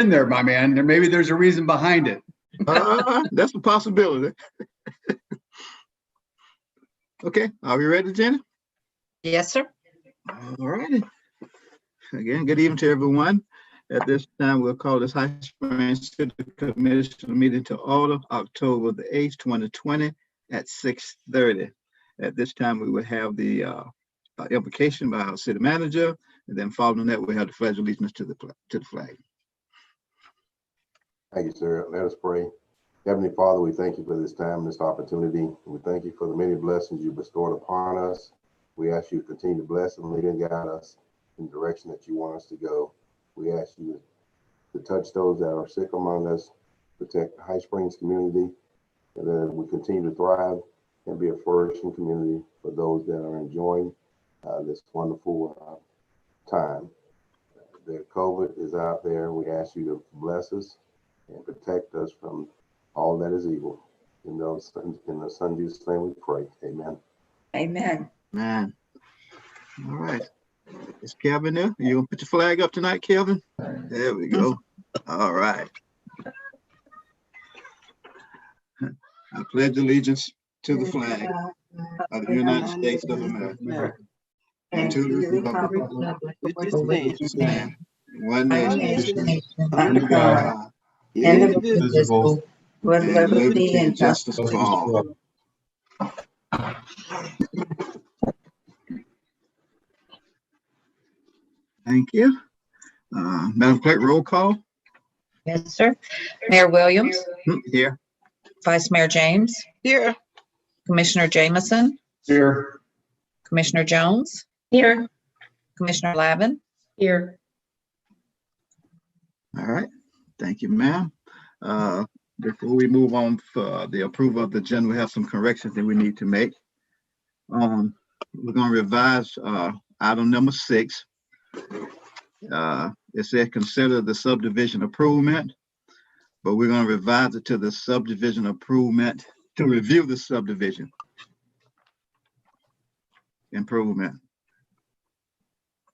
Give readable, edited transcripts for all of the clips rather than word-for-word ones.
in there, my man. Maybe there's a reason behind it. That's a possibility. Okay, are we ready, Jenny? Yes, sir. All righty. Again, good evening to everyone. At this time, we'll call this High Springs City Commission meeting to order, October the 8th, 2020 at 6:30. At this time, we will have the invocation by our city manager, and then following that, we have the pledge of allegiance to the flag. Thank you, sir. Let us pray. Heavenly Father, we thank you for this time, this opportunity. We thank you for the many blessings you bestowed upon us. We ask you to continue to bless and lead and guide us in the direction that you want us to go. We ask you to touch those that are sick among us, protect the High Springs community, and then we continue to thrive and be a flourishing community for those that are enjoying this wonderful time. The COVID is out there. We ask you to bless us and protect us from all that is evil. In the Son Jesus' name we pray. Amen. Amen. Man. All right. Is Kelvin there? You gonna put your flag up tonight, Kelvin? There we go. All right. I pledge allegiance to the flag of the United States of America and to the republic which stands one nation under God, indivisible, with liberty and justice for all. Thank you. Madam Clerk, roll call. Yes, sir. Mayor Williams. Here. Vice Mayor James. Here. Commissioner Jamison. Here. Commissioner Jones. Here. Commissioner Lavin. Here. All right. Thank you, ma'am. Before we move on for the approval of the agenda, we have some corrections that we need to make. We're going to revise item number 6. It said consider the subdivision improvement, but we're going to revise it to the subdivision improvement to review the subdivision improvement.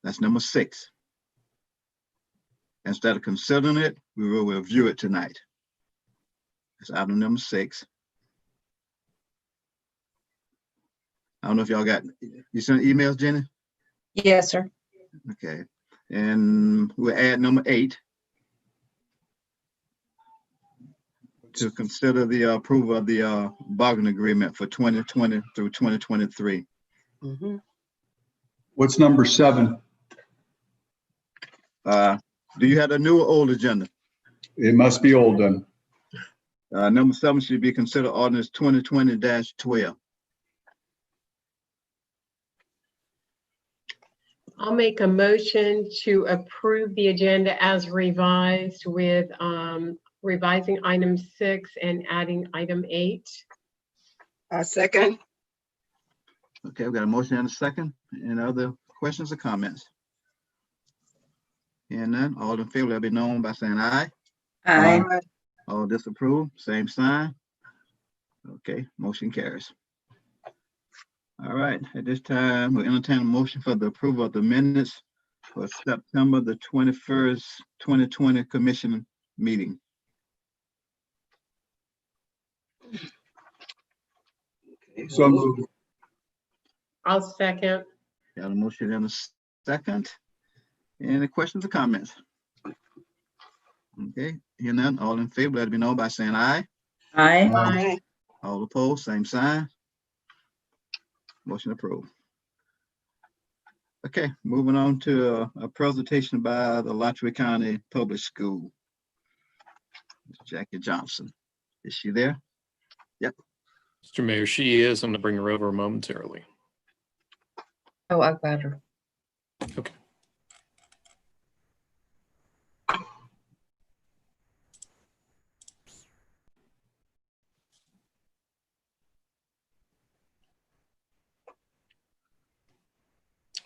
That's number 6. Instead of considering it, we will review it tonight. That's item number 6. I don't know if y'all got, you sent emails, Jenny? Yes, sir. Okay. And we'll add number 8 to consider the approval of the bargaining agreement for 2020 through 2023. Mm-hmm. What's number 7? Do you have a new or old agenda? It must be old then. Number 7 should be considered ordinance 2020-12. I'll make a motion to approve the agenda as revised with revising item 6 and adding item 8. Second. Okay, we've got a motion and a second. Any other questions or comments? Hearing none, all in favor, let it be known by saying aye. Aye. All disapprove, same sign. Okay, motion carries. All right, at this time, we'll entertain a motion for the approval of the minutes for September the 21st, 2020 commission meeting. So moved. I'll second. Got a motion and a second. Any questions or comments? Okay, hearing none, all in favor, let it be known by saying aye. Aye. Aye. All opposed, same sign. Motion approved. Okay, moving on to a presentation by the Lottery County Public School. Jackie Johnson, is she there? Yep. Mr. Mayor, she is. I'm going to bring her over momentarily. Oh, I got her. Okay.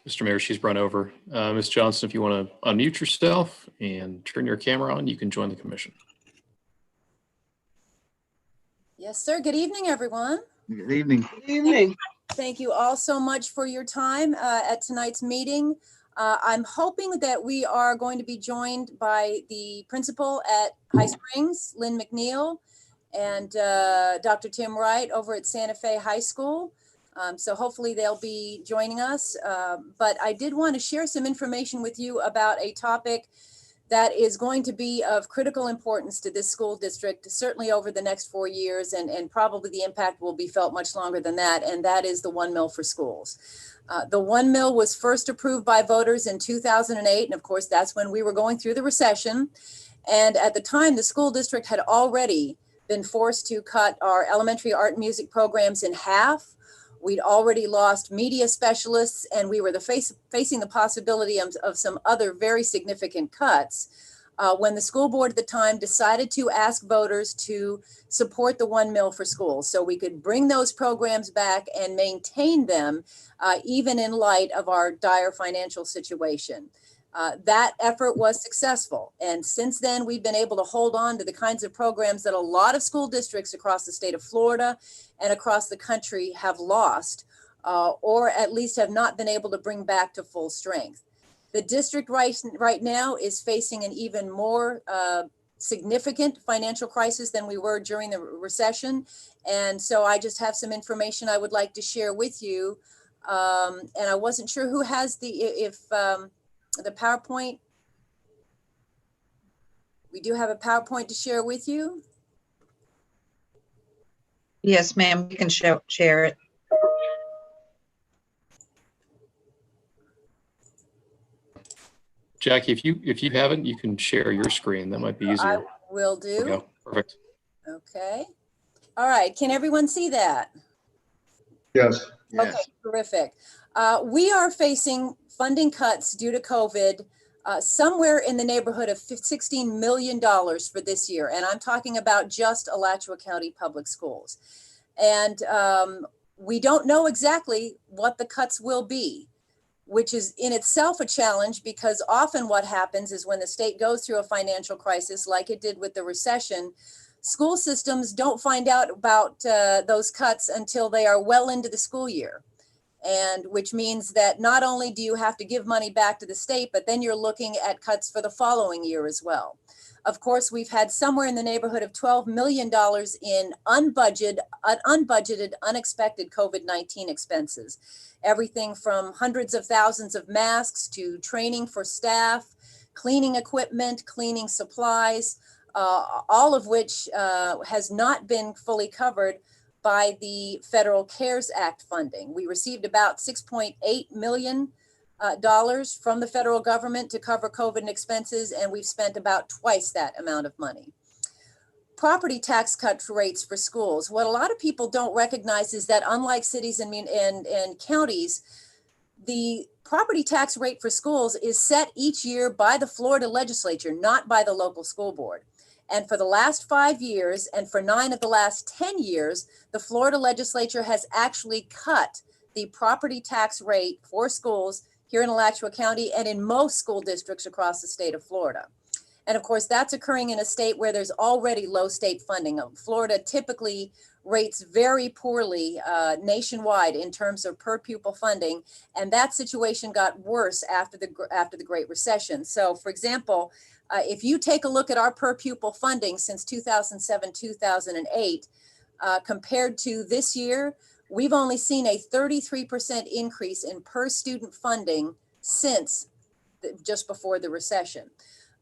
Mr. Mayor, she's run over. Ms. Johnson, if you want to unmute yourself and turn your camera on, you can join the commission. Yes, sir. Good evening, everyone. Good evening. Good evening. Thank you all so much for your time at tonight's meeting. I'm hoping that we are going to be joined by the principal at High Springs, Lynn McNeil, and Dr. Tim Wright over at Santa Fe High School. So hopefully they'll be joining us. But I did want to share some information with you about a topic that is going to be of critical importance to this school district, certainly over the next 4 years, and probably the impact will be felt much longer than that, and that is the 1 mil for schools. The 1 mil was first approved by voters in 2008, and of course, that's when we were going through the recession. And at the time, the school district had already been forced to cut our elementary art and music programs in half. We'd already lost media specialists, and we were facing the possibility of some other very significant cuts when the school board at the time decided to ask voters to support the 1 mil for schools so we could bring those programs back and maintain them even in light of our dire financial situation. That effort was successful. And since then, we've been able to hold on to the kinds of programs that a lot of school districts across the state of Florida and across the country have lost, or at least have not been able to bring back to full strength. The district right now is facing an even more significant financial crisis than we were during the recession. And so I just have some information I would like to share with you. And I wasn't sure who has the PowerPoint. We do have a PowerPoint to share with you. Yes, ma'am, you can share it. Jackie, if you haven't, you can share your screen. That might be easier. I will There we do. go. Perfect. Okay. All right. Can everyone see that? Yes. Okay, terrific. We are facing funding cuts due to COVID somewhere in the neighborhood of $16 million for this year. And I'm talking about just Alachua County Public Schools. And we don't know exactly what the cuts will be, which is in itself a challenge, because often what happens is when the state goes through a financial crisis like it did with the recession, school systems don't find out about those cuts until they are well into the school year. And which means that not only do you have to give money back to the state, but then you're looking at cuts for the following year as well. Of course, we've had somewhere in the neighborhood of $12 million in unbudgeted, unexpected COVID-19 expenses. Everything from hundreds of thousands of masks to training for staff, cleaning equipment, cleaning supplies, all of which has not been fully covered by the Federal CARES Act funding. We received about $6.8 million from the federal government to cover COVID expenses, and we've spent about twice that amount of money. Property tax cut rates for schools. What a lot of people don't recognize is that unlike cities and counties, the property tax rate for schools is set each year by the Florida legislature, not by the local school board. And for the last 5 years, and for 9 of the last 10 years, the Florida legislature has actually cut the property tax rate for schools here in Alachua County and in most school districts across the state of Florida. And of course, that's occurring in a state where there's already low state funding. Florida typically rates very poorly nationwide in terms of per pupil funding. And that situation got worse after the Great Recession. So for example, if you take a look at our per pupil funding since 2007, 2008, compared to this year, we've only seen a 33% increase in per student funding since just before the recession.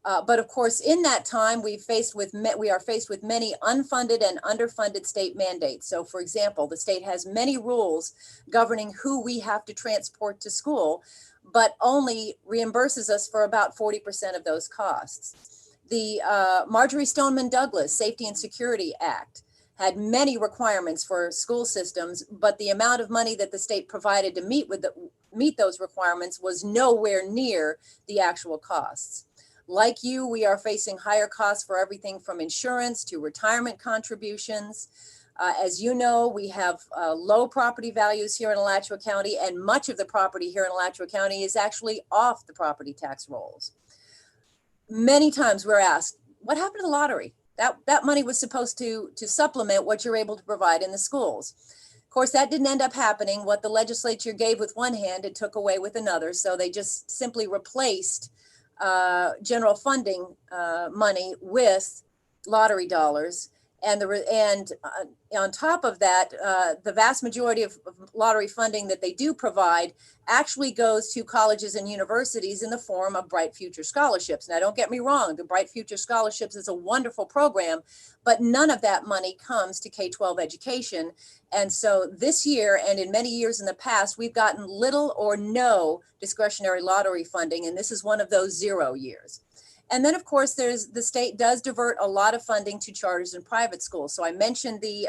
But of course, in that time, we are faced with many unfunded and underfunded state mandates. So for example, the state has many rules governing who we have to transport to school, but only reimburses us for about 40% of those costs. The Marjorie Stoneman Douglas Safety and Security Act had many requirements for school systems, but the amount of money that the state provided to meet those requirements was nowhere near the actual costs. Like you, we are facing higher costs for everything from insurance to retirement contributions. As you know, we have low property values here in Alachua County, and much of the property here in Alachua County is actually off the property tax rolls. Many times we're asked, what happened to the lottery? That money was supposed to supplement what you're able to provide in the schools. Of course, that didn't end up happening. What the legislature gave with one hand, it took away with another. So they just simply replaced general funding money with lottery dollars. And on top of that, the vast majority of lottery funding that they do provide actually goes to colleges and universities in the form of Bright Future Scholarships. Now, don't get me wrong, the Bright Future Scholarships is a wonderful program, but none of that money comes to K-12 education. And so this year, and in many years in the past, we've gotten little or no discretionary lottery funding, and this is one of those 0 years. And then, of course, the state does divert a lot of funding to charters and private schools. So I mentioned the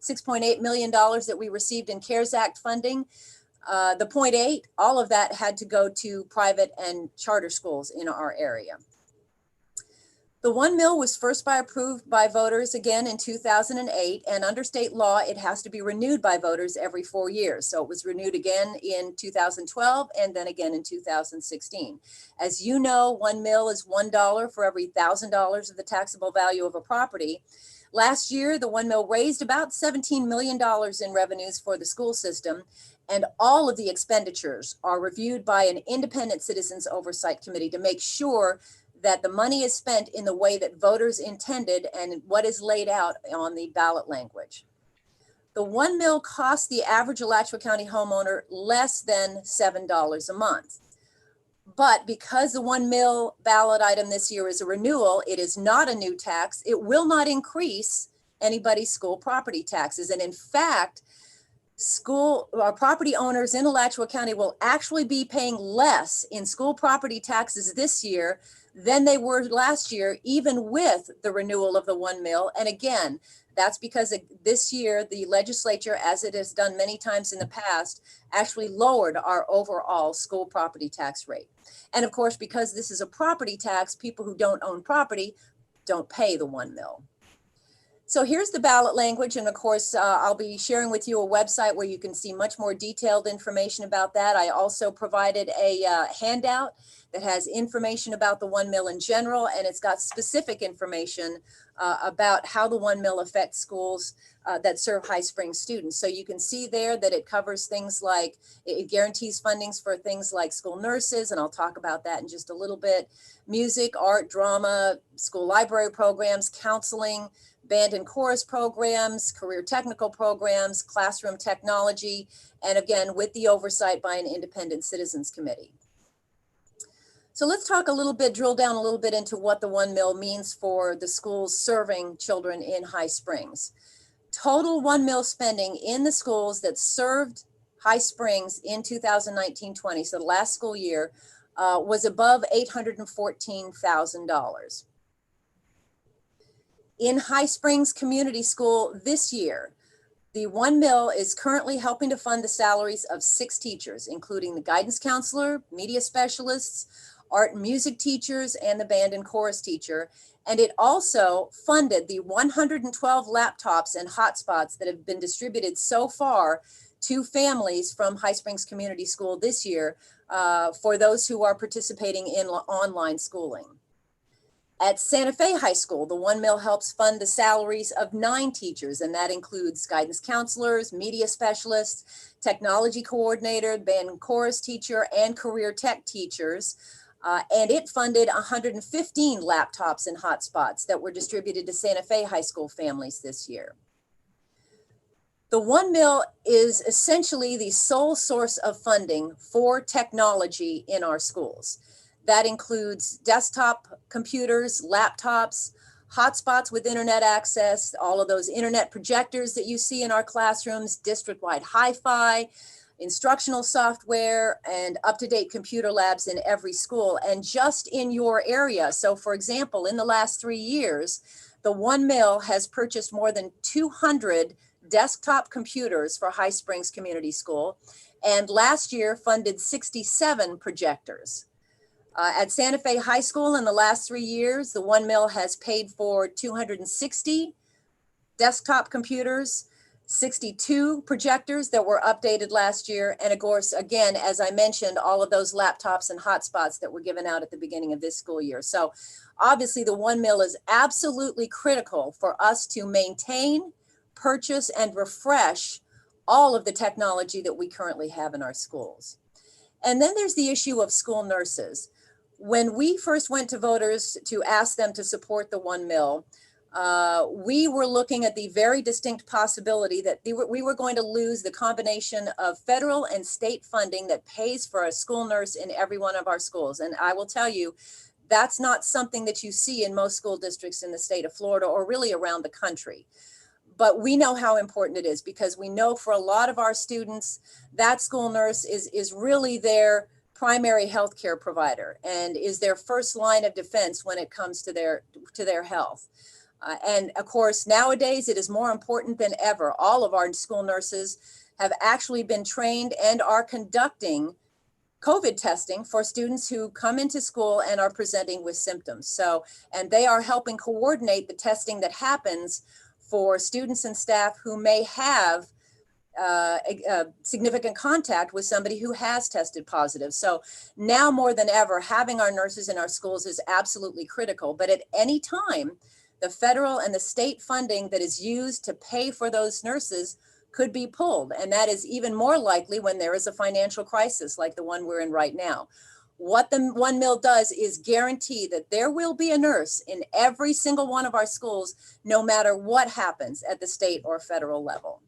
$6.8 million that we received in CARES Act funding. The 0.8, all of that had to go to private and charter schools in our area. The 1 mil was first approved by voters again in 2008, and under state law, it has to be renewed by voters every 4 years. So it was renewed again in 2012 and then again in 2016. As you know, 1 mil is $1 for every $1,000 of the taxable value of a property. Last year, the 1 mil raised about $17 million in revenues for the school system, and all of the expenditures are reviewed by an independent citizens oversight committee to make sure that the money is spent in the way that voters intended and what is laid out on the ballot language. The 1 mil costs the average Alachua County homeowner less than $7 a month. But because the 1 mil ballot item this year is a renewal, it is not a new tax. It will not increase anybody's school property taxes. And in fact, property owners in Alachua County will actually be paying less in school property taxes this year than they were last year, even with the renewal of the 1 mil. And again, that's because this year, the legislature, as it has done many times in the past, actually lowered our overall school property tax rate. And of course, because this is a property tax, people who don't own property don't pay the 1 mil. So here's the ballot language. And of course, I'll be sharing with you a website where you can see much more detailed information about that. I also provided a handout that has information about the 1 mil in general, and it's got specific information about how the 1 mil affects schools that serve High Springs students. So you can see there that it covers things like, it guarantees fundings for things like school nurses, and I'll talk about that in just a little bit, music, art, drama, school library programs, counseling, band and chorus programs, career technical programs, classroom technology, and again, with the oversight by an independent citizens committee. So let's talk a little bit, drill down a little bit into what the 1 mil means for the schools serving children in High Springs. Total 1 mil spending in the schools that served High Springs in 2019-20, so the last school year, was above $814,000. In High Springs Community School this year, the 1 mil is currently helping to fund the salaries of 6 teachers, including the guidance counselor, media specialists, art and music teachers, and the band and chorus teacher. And it also funded the 112 laptops and hotspots that have been distributed so far to families from High Springs Community School this year for those who are participating in online schooling. At Santa Fe High School, the 1 mil helps fund the salaries of 9 teachers, and that includes guidance counselors, media specialists, technology coordinator, band and chorus teacher, and career tech teachers. And it funded 115 laptops and hotspots that were distributed to Santa Fe High School families this year. The 1 mil is essentially the sole source of funding for technology in our schools. That includes desktop computers, laptops, hotspots with internet access, all of those internet projectors that you see in our classrooms, district-wide Hi-Fi, instructional software, and up-to-date computer labs in every school, and just in your area. So for example, in the last 3 years, the 1 mil has purchased more than 200 desktop computers for High Springs Community School, and last year funded 67 projectors. At Santa Fe High School in the last 3 years, the 1 mil has paid for 260 desktop computers, 62 projectors that were updated last year. And of course, again, as I mentioned, all of those laptops and hotspots that were given out at the beginning of this school year. So obviously the 1 mil is absolutely critical for us to maintain, purchase, and refresh all of the technology that we currently have in our schools. And then there's the issue of school nurses. When we first went to voters to ask them to support the 1 mil, we were looking at the very distinct possibility that we were going to lose the combination of federal and state funding that pays for a school nurse in every one of our schools. And I will tell you, that's not something that you see in most school districts in the state of Florida or really around the country. But we know how important it is, because we know for a lot of our students, that school nurse is really their primary healthcare provider and is their first line of defense when it comes to their health. And of course, nowadays it is more important than ever. All of our school nurses have actually been trained and are conducting COVID testing for students who come into school and are presenting with symptoms. So, and they are helping coordinate the testing that happens for students and staff who may have a significant contact with somebody who has tested positive. So now more than ever, having our nurses in our schools is absolutely critical. But at any time, the federal and the state funding that is used to pay for those nurses could be pulled. And that is even more likely when there is a financial crisis like the one we're in right now. What the 1 mil does is guarantee that there will be a nurse in every single one of our schools, no matter what happens at the state or federal level.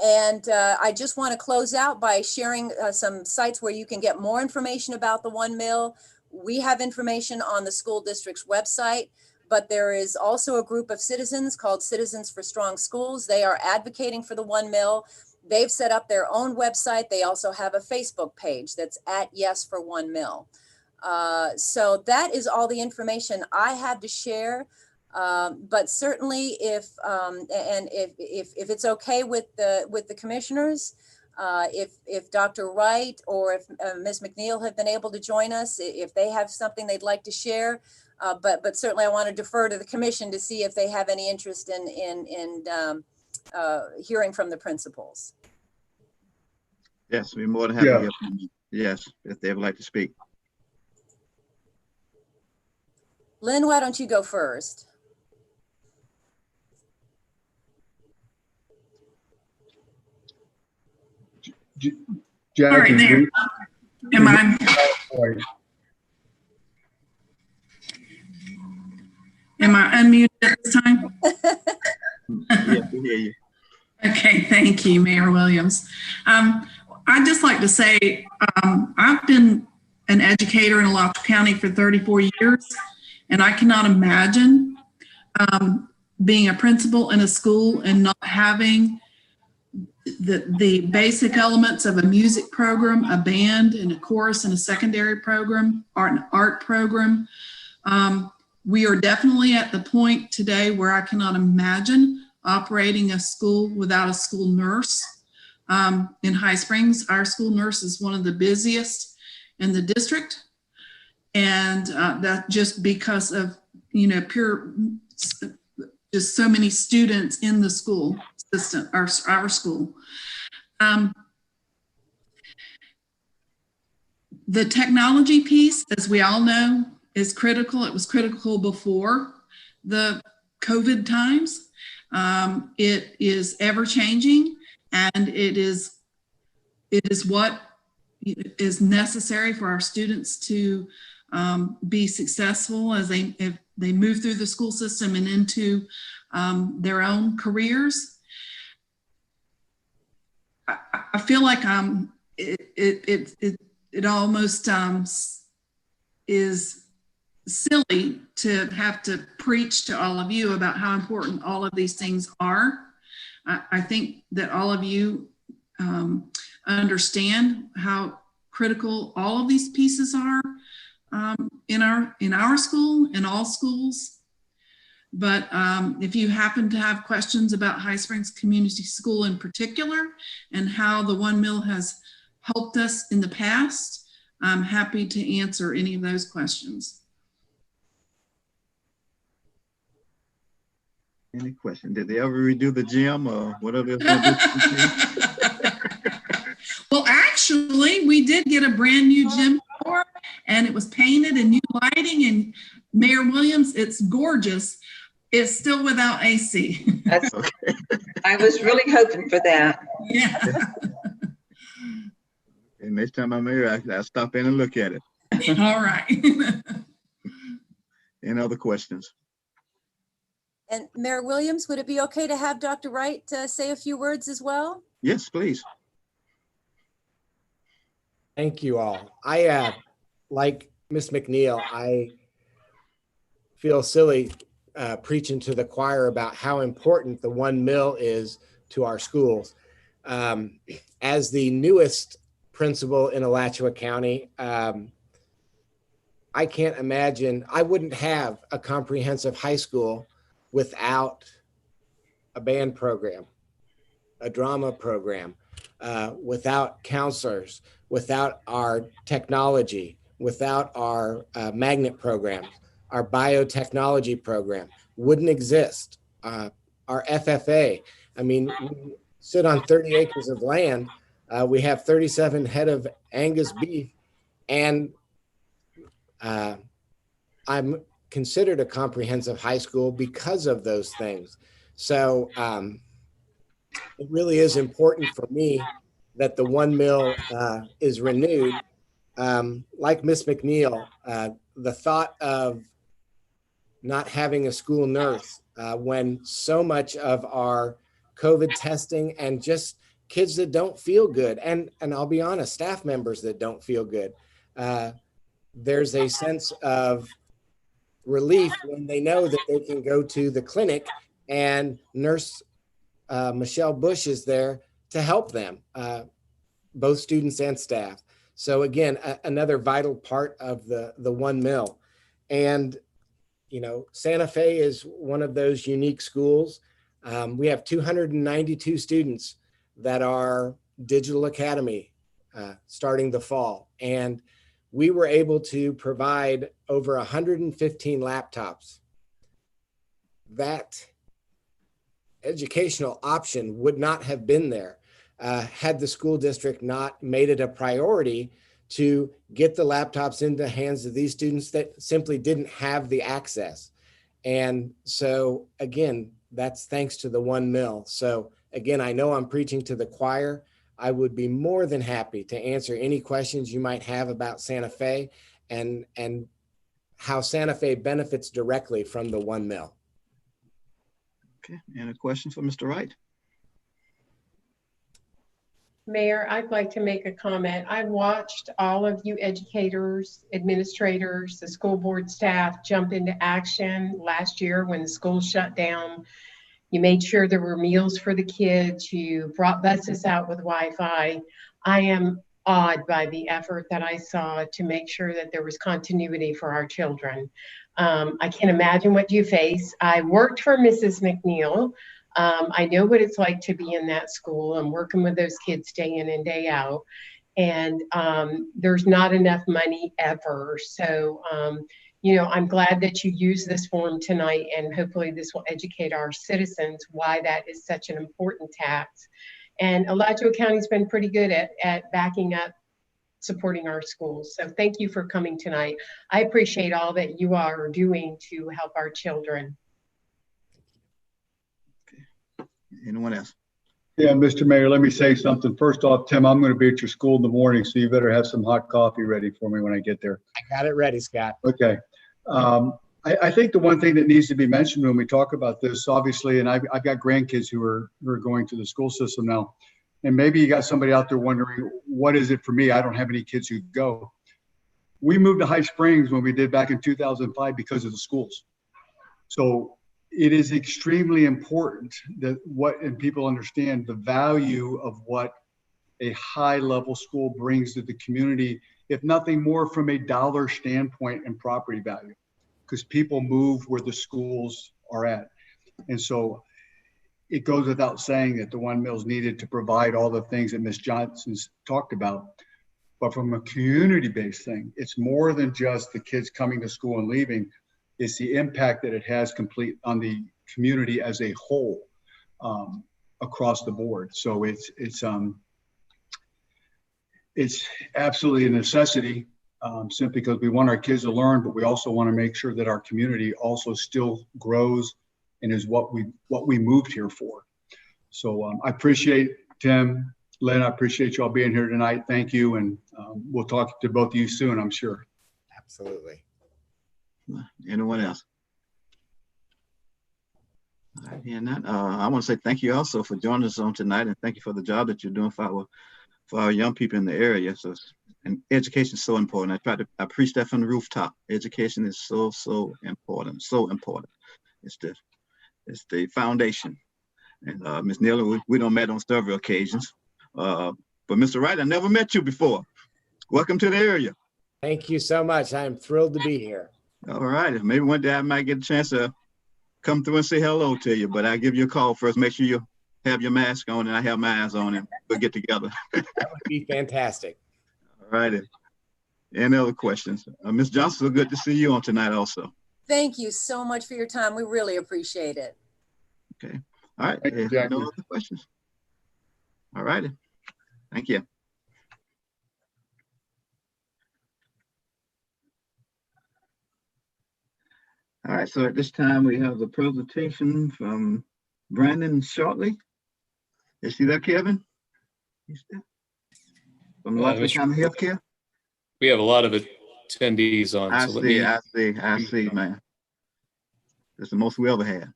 And I just want to close out by sharing some sites where you can get more information about the 1 mil. We have information on the school district's website, but there is also a group of citizens called Citizens for Strong Schools. They are advocating for the 1 mil. They've set up their own website. They also have a Facebook page that's at Yes for 1 mil. So that is all the information I have to share. But certainly, if it's okay with the commissioners, if Dr. Wright or if Ms. McNeil have been able to join us, if they have something they'd like to share, but certainly I want to defer to the commission to see if they have any interest in hearing from the principals. Yes, we're more than happy to hear from you. Yes, if they would like to speak. Lynn, why don't you go first? Janet, All right, there. Am I? Am I unmuted at this time? Yes, we hear you. Okay, thank you, Mayor Williams. I'd just like to say I've been an educator in Alachua County for 34 years, and I cannot imagine being a principal in a school and not having the basic elements of a music program, a band, and a chorus, and a secondary program, or an art program. We are definitely at the point today where I cannot imagine operating a school without a school nurse. In High Springs, our school nurse is one of the busiest in the district. And that just because of, just so many students in the school system, our school. The technology piece, as we all know, is critical. It was critical before the COVID times. It is ever changing, and it is what is necessary for our students to be successful as they move through the school system and into their own careers. I feel like it almost is silly to have to preach to all of you about how important all of these things are. I think that all of you understand how critical all of these pieces are in our school, in all schools. But if you happen to have questions about High Springs Community School in particular and how the 1 mil has helped us in the past, I'm happy to answer any of those questions. Any question? Did they ever redo the gym or whatever? Well, actually, we did get a brand new gym floor, and it was painted and new lighting. And Mayor Williams, it's gorgeous. It's still without AC. That's, Okay. I was really hoping for that. Yeah. And next time I'm here, I'll stop in and look at it. All right. Any other questions? And Mayor Williams, would it be okay to have Dr. Wright say a few words as well? Yes, please. Thank you all. I, like Miss McNeil, I feel silly preaching to the choir about how important the 1 mil is to our schools. As the newest principal in Alachua County, I can't imagine, I wouldn't have a comprehensive high school without a band program, a drama program, without counselors, without our technology, without our magnet programs, our biotechnology program wouldn't exist. Our FFA, I mean, we sit on 30 acres of land. We have 37 head of Angus beef, and I'm considered a comprehensive high school because of those things. So it really is important for me that the 1 mil is renewed. Like Miss McNeil, the thought of not having a school nurse when so much of our COVID testing and just kids that don't feel good, and I'll be honest, staff members that don't feel good, there's a sense of relief when they know that they can go to the clinic and nurse Michelle Bush is there to help them, both students and staff. So again, another vital part of the 1 mil. And, you know, Santa Fe is one of those unique schools. We have 292 students that are Digital Academy starting the fall. And we were able to provide over 115 laptops. That educational option would not have been there had the school district not made it a priority to get the laptops into the hands of these students that simply didn't have the access. And so again, that's thanks to the 1 mil. So again, I know I'm preaching to the choir. I would be more than happy to answer any questions you might have about Santa Fe and how Santa Fe benefits directly from the 1 mil. Okay, and a question for Mr. Wright? Mayor, I'd like to make a comment. I watched all of you educators, administrators, the school board staff jump into action last year when the school shut down. You made sure there were meals for the kids. You brought buses out with Wi-Fi. I am awed by the effort that I saw to make sure that there was continuity for our children. I can't imagine what you face. I worked for Mrs. McNeil. I know what it's like to be in that school and working with those kids day in and day out. And there's not enough money ever. So, you know, I'm glad that you use this forum tonight, and hopefully this will educate our citizens why that is such an important tax. And Alachua County's been pretty good at backing up supporting our schools. So thank you for coming tonight. I appreciate all that you are doing to help our children. Okay. Anyone else? Yeah, Mr. Mayor, let me say something. First off, Tim, I'm going to be at your school in the morning, so you better have some hot coffee ready for me when I get there. I got it ready, Scott. Okay. I think the one thing that needs to be mentioned when we talk about this, obviously, and I've got grandkids who are going to the school system now, and maybe you got somebody out there wondering, what is it for me? I don't have any kids who go. We moved to High Springs when we did back in 2005 because of the schools. So it is extremely important that and people understand the value of what a high level school brings to the community, if nothing more from a dollar standpoint and property value, because people move where the schools are at. And so it goes without saying that the 1 mil is needed to provide all the things that Ms. Johnson's talked about. But from a community-based thing, it's more than just the kids coming to school and leaving. It's the impact that it has complete on the community as a whole across the board. So it's absolutely a necessity simply because we want our kids to learn, but we also want to make sure that our community also still grows and is what we moved here for. So I appreciate Tim, Lynn, I appreciate you all being here tonight. Thank you. And we'll talk to both of you soon, I'm sure. Absolutely. Anyone else? All right, and that, I want to say thank you also for joining us on tonight, and thank you for the job that you're doing for our young people in the area. So, and education is so important. I preach that from the rooftop. Education is so important. So important. It's the foundation. And Ms. Neal, we don't met on several occasions. But Mr. Wright, I never met you before. Welcome to the area. Thank you so much. I'm thrilled to be here. All right. Maybe one day I might get a chance to come through and say hello to you, but I'll give you a call first. Make sure you have your mask on and I have mine on, and we'll get together. That would be fantastic. All righty. Any other questions? Ms. Johnson, so good to see you on tonight also. Thank you so much for your time. We really appreciate it. Okay. All right. Thank you, No other questions. All righty. Thank you. All right, so at this time we have the presentation from Brandon Shortley. Is he there, Kevin? He's there. From Lafayette County Healthcare. We have a lot of attendees on. I so see, man. That's the most we ever had.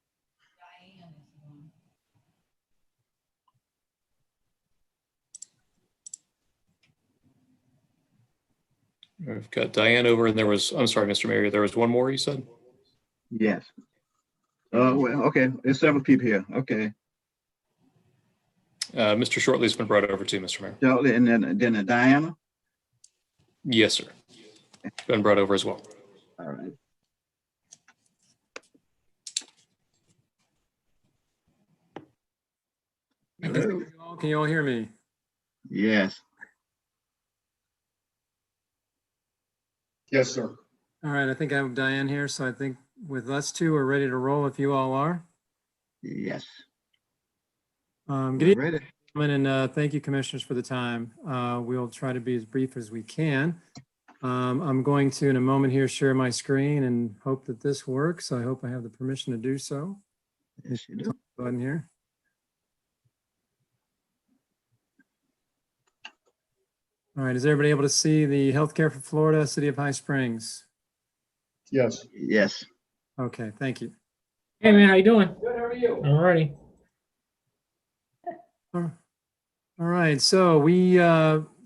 We've got Diane over, and I'm sorry, Mr. Mayor, there was one more you said? Yes. Well, okay, there's several people here. Okay. Mr. Shortley's been brought over too, Mr. Mayor. Shortley, and then Diana. Yes, sir. Been brought over as well. All right. Hello. Can you all hear me? Yes. Yes, sir. All right, I think I have Diane here, so I think with us two, we're ready to roll if you all are. Yes. Good evening, and thank you, commissioners, for the time. We'll try to be as brief as we can. I'm going to, in a moment here, share my screen and hope that this works. I hope I have the permission to do so. Yes, you do. Button here. All right, is everybody able to see the Healthcare for Florida, City of High Springs? Yes. Yes. Okay, thank you. Hey man, how you doing? Good, how are you? All righty. All right, so we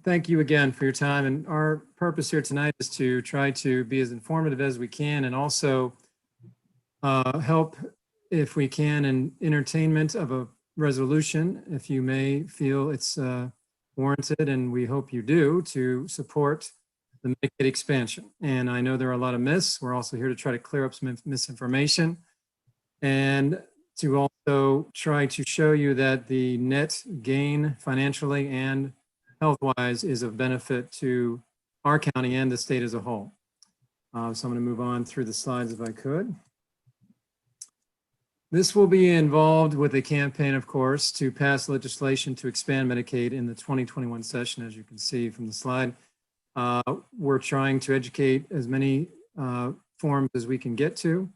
thank you again for your time, and our purpose here tonight is to try to be as informative as we can, and also help, if we can, in entertainment of a resolution, if you may feel it's warranted, and we hope you do, to support the Medicaid expansion. And I know there are a lot of myths. We're also here to try to clear up some misinformation and to also try to show you that the net gain financially and health-wise is of benefit to our county and the state as a whole. So I'm going to move on through the slides if I could. This will be involved with a campaign, of course, to pass legislation to expand Medicaid in the 2021 session, as you can see from the slide. We're trying to educate as many forms as we can get to.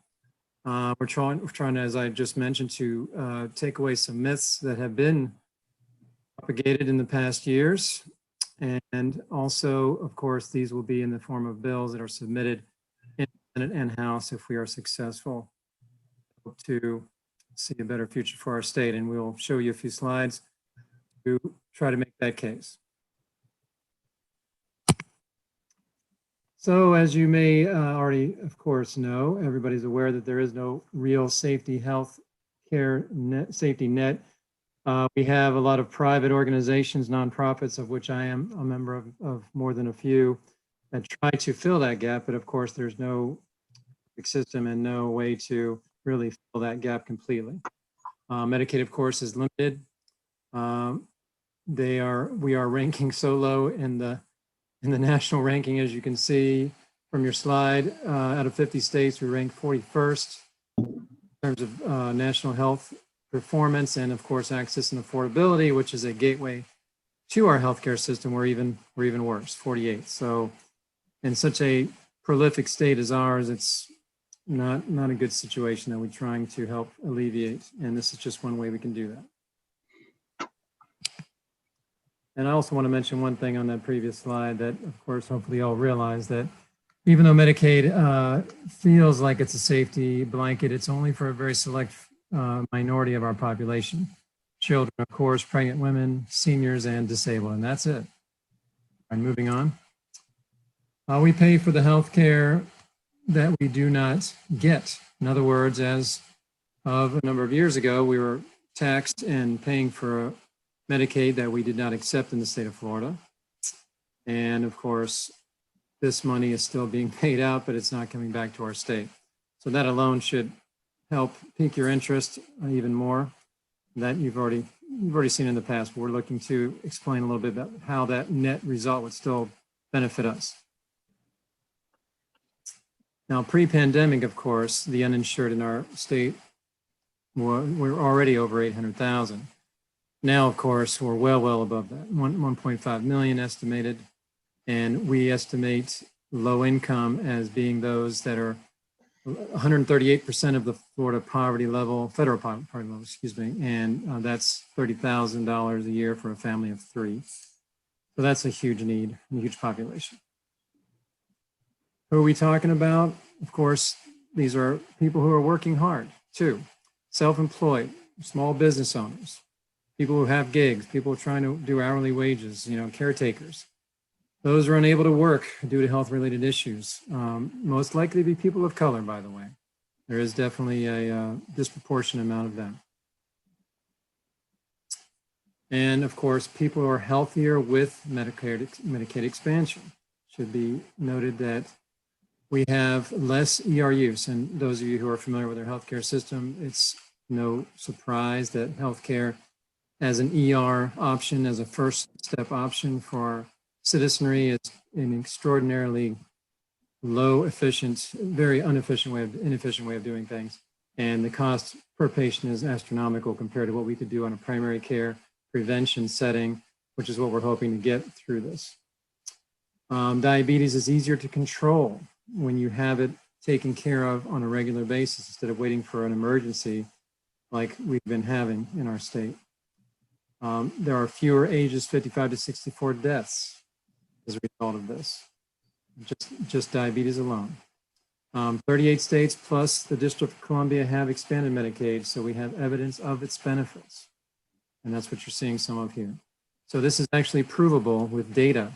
We're trying, as I just mentioned, to take away some myths that have been propagated in the past years. And also, of course, these will be in the form of bills that are submitted in Senate and House if we are successful to see a better future for our state. And we'll show you a few slides to try to make that case. So as you may already, of course, know, everybody's aware that there is no real safety health care safety net. We have a lot of private organizations, nonprofits, of which I am a member of more than a few, that try to fill that gap. But of course, there's no system and no way to really fill that gap completely. Medicaid, of course, is limited. We are ranking so low in the national ranking, as you can see from your slide. Out of 50 states, we rank 41st in terms of national health performance, and of course, access and affordability, which is a gateway to our healthcare system. We're even worse, 48th. So in such a prolific state as ours, it's not a good situation that we're trying to help alleviate. And this is just one way we can do that. And I also want to mention one thing on that previous slide that, of course, hopefully you all realize that even though Medicaid feels like it's a safety blanket, it's only for a very select minority of our population. Children, of course, pregnant women, seniors, and disabled, and that's it. All right, moving on. We pay for the health care that we do not get. In other words, as of a number of years ago, we were taxed and paying for a Medicaid that we did not accept in the state of Florida. And of course, this money is still being paid out, but it's not coming back to our state. So that alone should help pique your interest even more. That you've already seen in the past. But we're looking to explain a little bit about how that net result would still benefit us. Now, pre-pandemic, of course, the uninsured in our state were already over 800,000. Now, of course, we're well above that, 1.5 million estimated. And we estimate low income as being those that are 138% of the Florida poverty level, federal poverty level, excuse me, and that's $30,000 a year for a family of 3. So that's a huge need, a huge population. Who are we talking about? Of course, these are people who are working hard too. Self-employed, small business owners, people who have gigs, people trying to do hourly wages, caretakers. Those are unable to work due to health-related issues. Most likely to be people of color, by the way. There is definitely a disproportionate amount of them. And of course, people who are healthier with Medicaid expansion. Should be noted that we have less ER use. And those of you who are familiar with our healthcare system, it's no surprise that healthcare as an ER option, as a first step option for our citizenry, is an extraordinarily low efficient, very inefficient way of doing things. And the cost per patient is astronomical compared to what we could do on a primary care prevention setting, which is what we're hoping to get through this. Diabetes is easier to control when you have it taken care of on a regular basis instead of waiting for an emergency like we've been having in our state. There are fewer ages 55 to 64 deaths as a result of this, just diabetes alone. 38 states plus the District of Columbia have expanded Medicaid, so we have evidence of its benefits. And that's what you're seeing some of here. So this is actually provable with data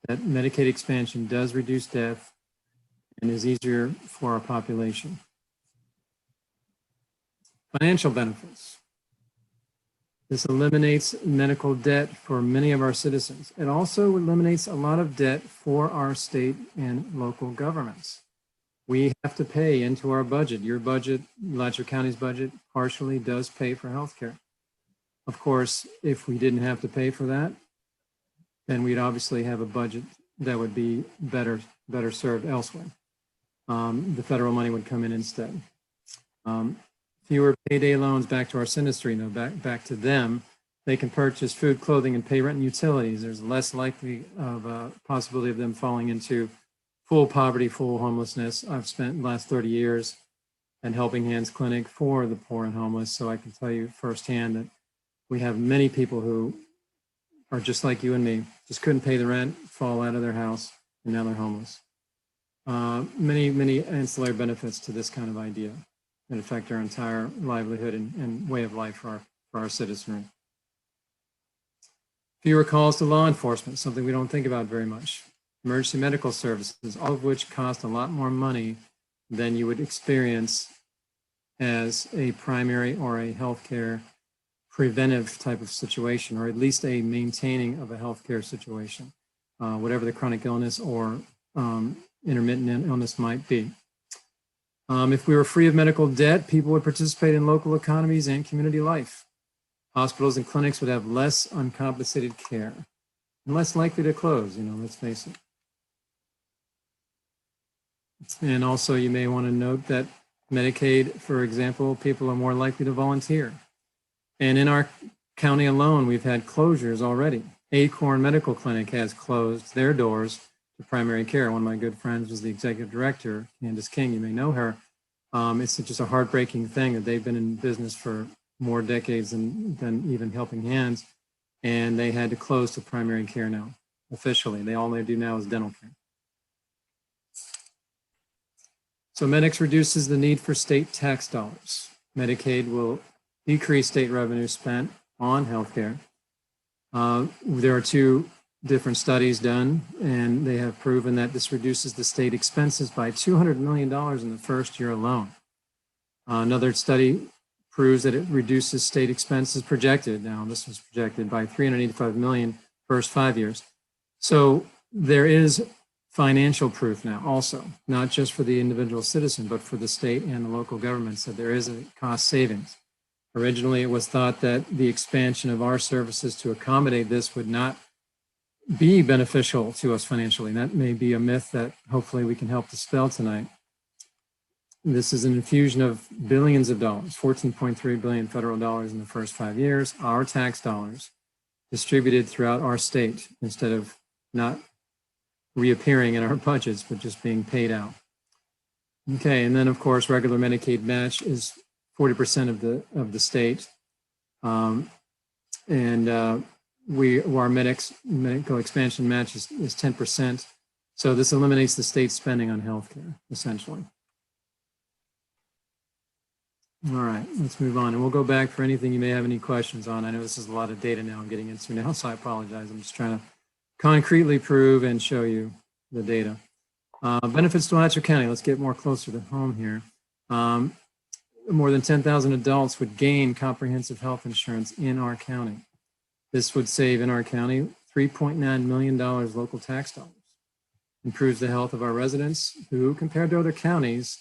that Medicaid expansion does reduce death and is easier for our population. Financial benefits. This eliminates medical debt for many of our citizens. It also eliminates a lot of debt for our state and local governments. We have to pay into our budget. Your budget, Alachua County's budget, partially does pay for healthcare. Of course, if we didn't have to pay for that, then we'd obviously have a budget that would be better served elsewhere. The federal money would come in instead. Fewer payday loans back to our sinistry, back to them. They can purchase food, clothing, and pay rent and utilities. There's less likely of a possibility of them falling into full poverty, full homelessness. I've spent the last 30 years at Helping Hands Clinic for the poor and homeless, so I can tell you firsthand that we have many people who are just like you and me, just couldn't pay the rent, fall out of their house, and now they're homeless. Many ancillary benefits to this kind of idea that affect our entire livelihood and way of life for our citizenry. Fewer calls to law enforcement, something we don't think about very much. Emergency medical services, all of which cost a lot more money than you would experience as a primary or a healthcare preventive type of situation, or at least a maintaining of a healthcare situation, whatever the chronic illness or intermittent illness might be. If we were free of medical debt, people would participate in local economies and community life. Hospitals and clinics would have less uncompensated care and less likely to close, let's face it. And also you may want to note that Medicaid, for example, people are more likely to volunteer. And in our county alone, we've had closures already. Acorn Medical Clinic has closed their doors to primary care. One of my good friends was the executive director, Candace King, you may know her. It's just a heartbreaking thing that they've been in business for more decades than even Helping Hands, and they had to close to primary care now, officially. All they do now is dental care. So Medix reduces the need for state tax dollars. Medicaid will decrease state revenue spent on healthcare. There are 2 different studies done, and they have proven that this reduces the state expenses by $200 million in the first year alone. Another study proves that it reduces state expenses projected. Now, this was projected by $385 million first 5 years. So there is financial proof now also, not just for the individual citizen, but for the state and the local governments, that there is a cost savings. Originally, it was thought that the expansion of our services to accommodate this would not be beneficial to us financially. That may be a myth that hopefully we can help dispel tonight. This is an infusion of billions of dollars, 14.3 billion federal dollars in the first 5 years, our tax dollars distributed throughout our state instead of not reappearing in our budgets, but just being paid out. Okay, and then of course, regular Medicaid match is 40% of the state. Our medical expansion match is 10%. So this eliminates the state spending on healthcare, essentially. All right, let's move on. And we'll go back for anything you may have any questions on. I know this is a lot of data now I'm getting into now, so I apologize. I'm just trying to concretely prove and show you the data. Benefits to Alachua County. Let's get more closer to home here. More than 10,000 adults would gain comprehensive health insurance in our county. This would save in our county $3.9 million local tax dollars. Improves the health of our residents who, compared to other counties,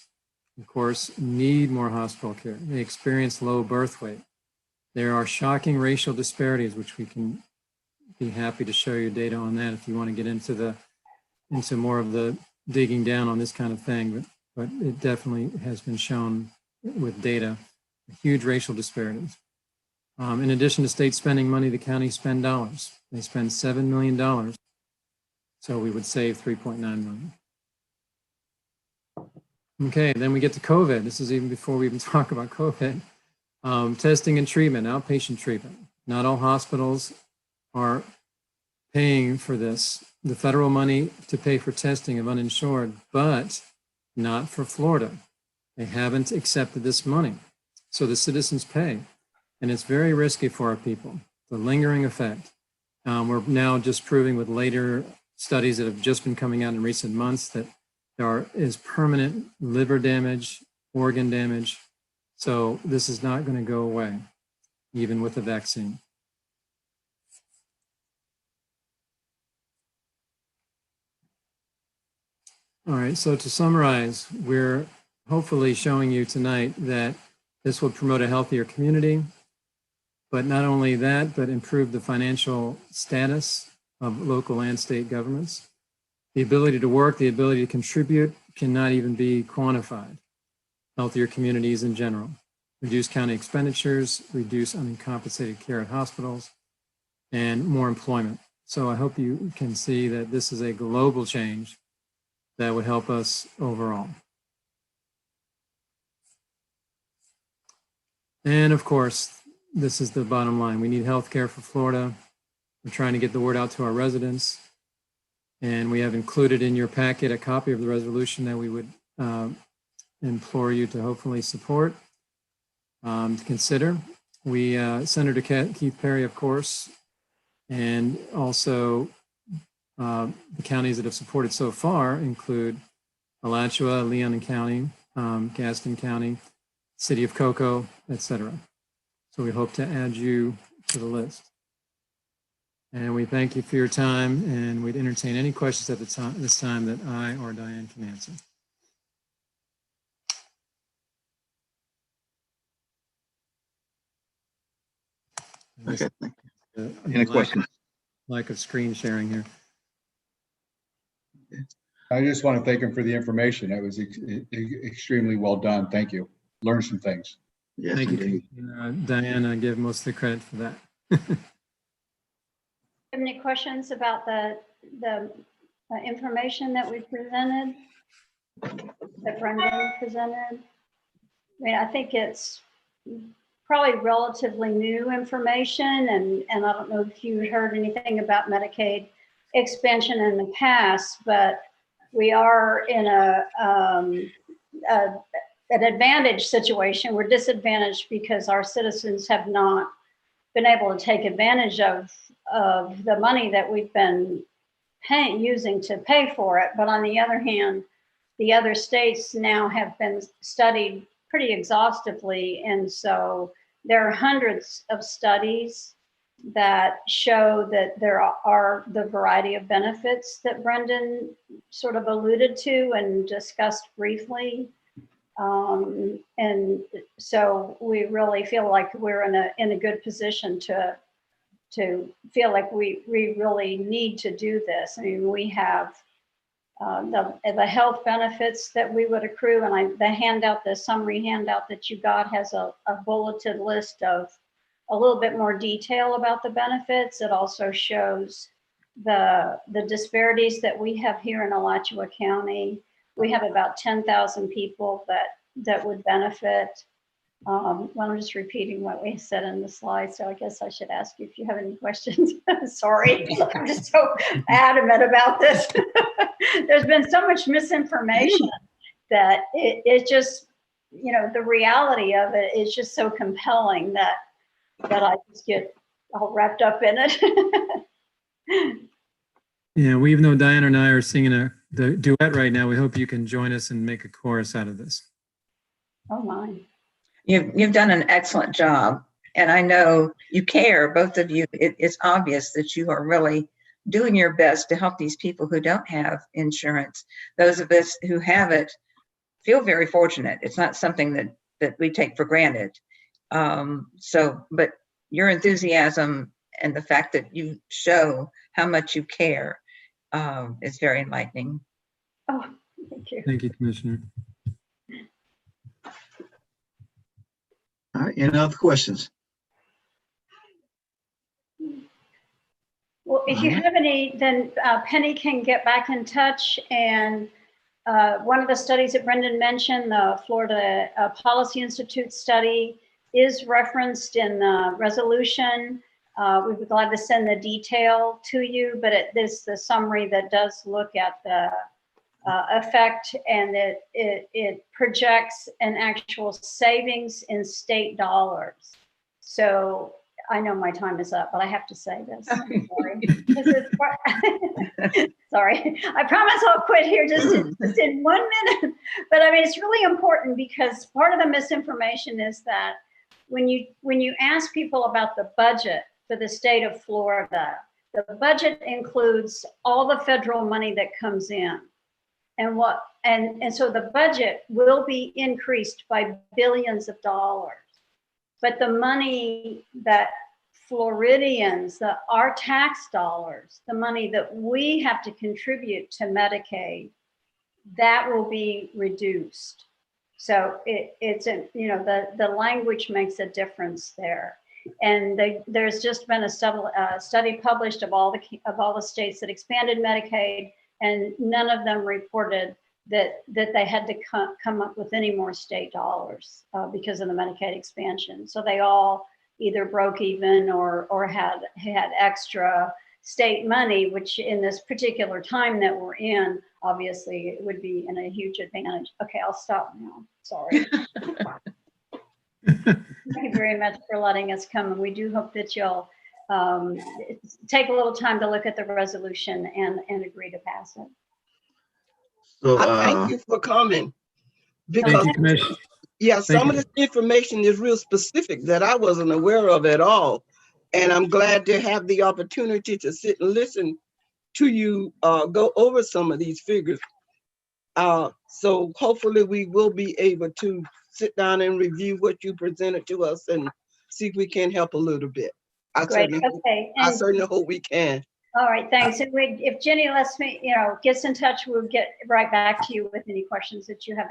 of course, need more hospital care. They experience low birth weight. There are shocking racial disparities, which we can be happy to show you data on that if you want to get into more of the digging down on this kind of thing. But it definitely has been shown with data, huge racial disparities. In addition to state spending money, the county spend dollars. They spend $7 million. So we would save $3.9 million. Okay, then we get to COVID. This is even before we even talk about COVID. Testing and treatment, outpatient treatment. Not all hospitals are paying for this. The federal money to pay for testing of uninsured, but not for Florida. They haven't accepted this money. So the citizens pay. And it's very risky for our people, the lingering effect. We're now just proving with later studies that have just been coming out in recent months that there is permanent liver damage, organ damage. So this is not going to go away, even with the vaccine. All right, so to summarize, we're hopefully showing you tonight that this will promote a healthier community, but not only that, but improve the financial status of local and state governments. The ability to work, the ability to contribute cannot even be quantified. Healthier communities in general. Reduce county expenditures, reduce uncompensated care at hospitals, and more employment. So I hope you can see that this is a global change that would help us overall. And of course, this is the bottom line. We need health care for Florida. We're trying to get the word out to our residents. And we have included in your packet a copy of the resolution that we would implore you to hopefully support, to consider. Senator Keith Perry, of course, and also the counties that have supported so far include Alachua, Leon County, Gaston County, City of Cocoa, etc. So we hope to add you to the list. And we thank you for your time, and we'd entertain any questions at this time that I or Diane can answer. Okay, thank you. Any questions? Lack of screen sharing here. I just want to thank him for the information. It was extremely well done. Thank you. Learned some things. Yes, Thank indeed. you, Diane. I give most of the credit for that. Have any questions about the information that we presented, that Brendan presented? mean, I think it's probably relatively new information, and I don't know if you heard anything about Medicaid expansion in the past, but we are in an advantage situation. We're disadvantaged because our citizens have not been able to take advantage of the money that we've been using to pay for it. But on the other hand, the other states now have been studied pretty exhaustively. And so there are hundreds of studies that show that there are the variety of benefits that Brendan sort of alluded to and discussed briefly. And so we really feel like we're in a good position to feel like we really need to do this. I mean, we have the health benefits that we would accrue, and the handout, the summary handout that you got has a bulleted list of a little bit more detail about the benefits. It also shows the disparities that we have here in Alachua County. We have about 10,000 people that would benefit. Well, I'm just repeating what we said in the slide, so I guess I should ask you if you have any questions. Sorry, I'm just so adamant about this. There's been so much misinformation that it just, you know, the reality of it is just so compelling that I just get all wrapped up in it. Yeah, even though Diana and I are singing the duet right now, we hope you can join us and make a chorus out of this. Oh my. You've done an excellent job, and I know you care, both of you. It's obvious that you are really doing your best to help these people who don't have insurance. Those of us who have it feel very fortunate. It's not something that we take for granted. But your enthusiasm and the fact that you show how much you care is very enlightening. Oh, thank you. Thank you, Commissioner. All right, any other questions? Well, if you have any, then Penny can get back in touch. And one of the studies that Brendan mentioned, the Florida Policy Institute study, is referenced in the resolution. We'd be glad to send the detail to you, but this is the summary that does look at the effect, and it projects an actual savings in state dollars. So I know my time is up, but I have to say this. I'm sorry. Sorry. I promise I'll quit here just in 1 minute. But I mean, it's really important because part of the misinformation is that when you ask people about the budget for the state of Florida, the budget includes all the federal money that comes in. And so the budget will be increased by billions of dollars. But the money that Floridians, our tax dollars, the money that we have to contribute to Medicaid, that will be reduced. So the language makes a difference there. And there's just been a study published of all the states that expanded Medicaid, and none of them reported that they had to come up with any more state dollars because of the Medicaid expansion. So they all either broke even or had extra state money, which in this particular time that we're in, obviously it would be in a huge advantage. Okay, I'll stop now. Sorry. Thank you very much for letting us come. And we do hope that you'll take a little time to look at the resolution and agree to pass it. So, Thank you for coming. Because, Thank you, Commissioner. yeah, some you. of this information is real specific that I wasn't aware of at all. And I'm glad to have the opportunity to sit and listen to you go over some of these figures. So hopefully we will be able to sit down and review what you presented to us and see if we can help a little bit. Great. Okay. I certainly hope we can. All right, thanks. And if Jenny lets me, gets in touch, we'll get right back to you with any questions that you have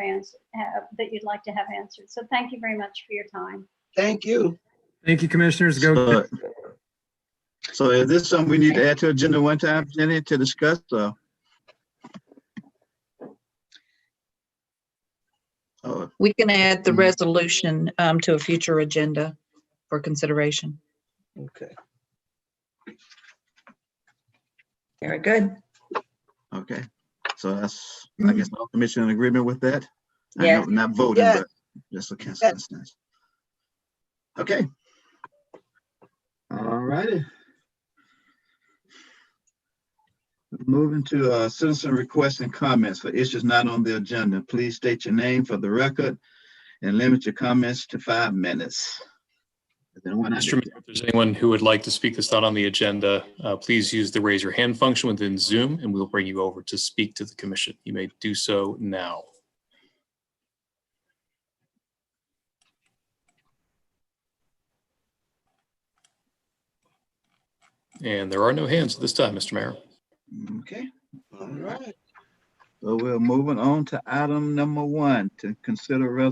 that you'd like to have answered. So thank you very much for your time. Thank you. Thank you, Commissioners. Go. So is this something we need to add to agenda one time, Jenny, to discuss? Oh, We can add the resolution to a future agenda for consideration. Okay. Very good. okay. So that's, I guess, all commission in agreement with that? I Yes. know, not voting, Yes. but just a consensus. Okay. All righty. Moving to citizen requests and comments for issues not on the agenda. Please state your name for the record and limit your comments to 5 minutes. Is there anyone out Mr. there? Mayor, if there's anyone who would like to speak that's not on the agenda, please use the raise your hand function within Zoom and we'll bring you over to speak to the commission. You may do so now. And there are no hands at this time, Mr. Mayor. Okay. All right. So we're moving on to item number 1 to consider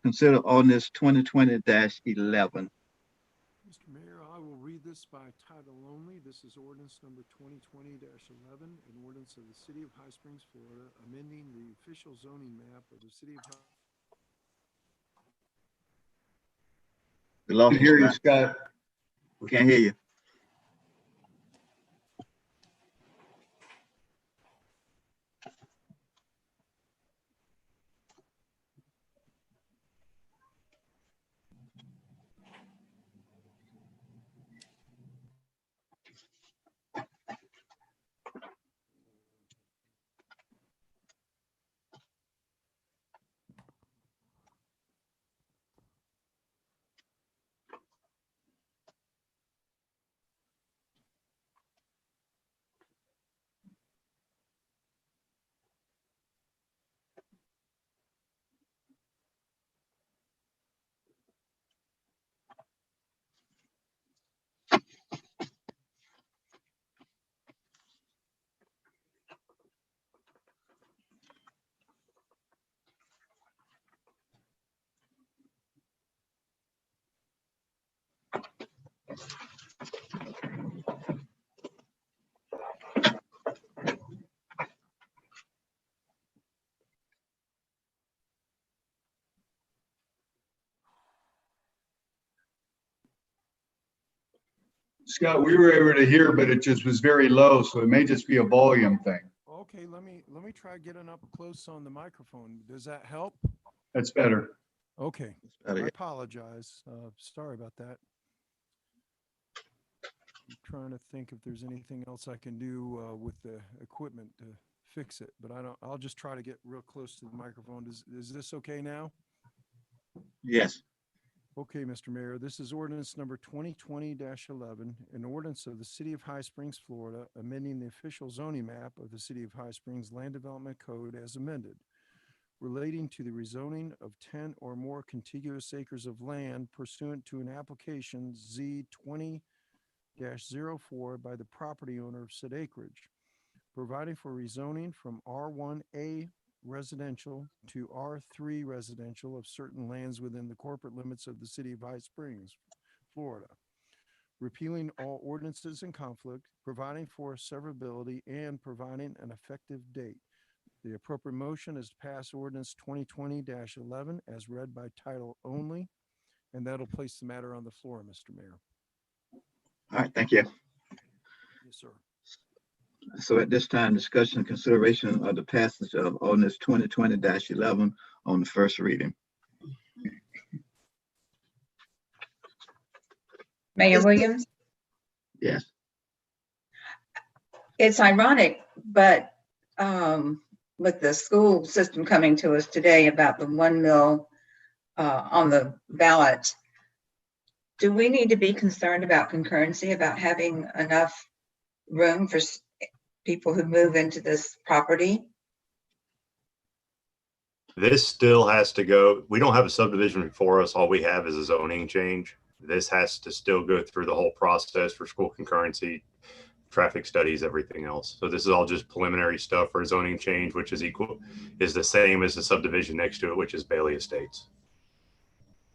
consider ordinance 2020-11. Mr. Mayor, I will read this by title only. This is ordinance number 2020-11, an ordinance of the City of High Springs, Florida, amending the official zoning map of the City of High. We lost Can hear you, Scott. Scott. We can't hear you. Scott, we were able to hear, but it just was very low, so it may just be a volume thing. Okay, let me try getting up close on the microphone. Does that help? That's better. Okay, I apologize. Sorry about that. I'm trying to think if there's anything else I can do with the equipment to fix it, but I'll just try to get real close to the microphone. Is this okay now? Yes. Okay, Mr. Mayor, this is ordinance number 2020-11, an ordinance of the City of High Springs, Florida, amending the official zoning map of the City of High Springs Land Development Code as amended, relating to the rezoning of 10 or more contiguous acres of land pursuant to an application Z20-04 by the property owner of said acreage, providing for rezoning from R1A residential to R3 residential of certain lands within the corporate limits of the City of High Springs, Florida, repealing all ordinances in conflict, providing for severability, and providing an effective date. The appropriate motion is to pass ordinance 2020-11 as read by title only, and that'll place the matter on the floor, Mr. Mayor. All right, thank you. Yes, sir. So at this time, discussion and consideration of the passage of ordinance 2020-11 on the first reading. Mayor Williams? Yes. It's ironic, but with the school system coming to us today about the 1 mil on the ballot, do we need to be concerned about concurrency, about having enough room for people who move into this property? This still has to go. We don't have a subdivision before us. All we have is a zoning change. This has to still go through the whole process for school concurrency, traffic studies, everything else. So this is all just preliminary stuff for a zoning change, which is the same as the subdivision next to it, which is Bailey Estates.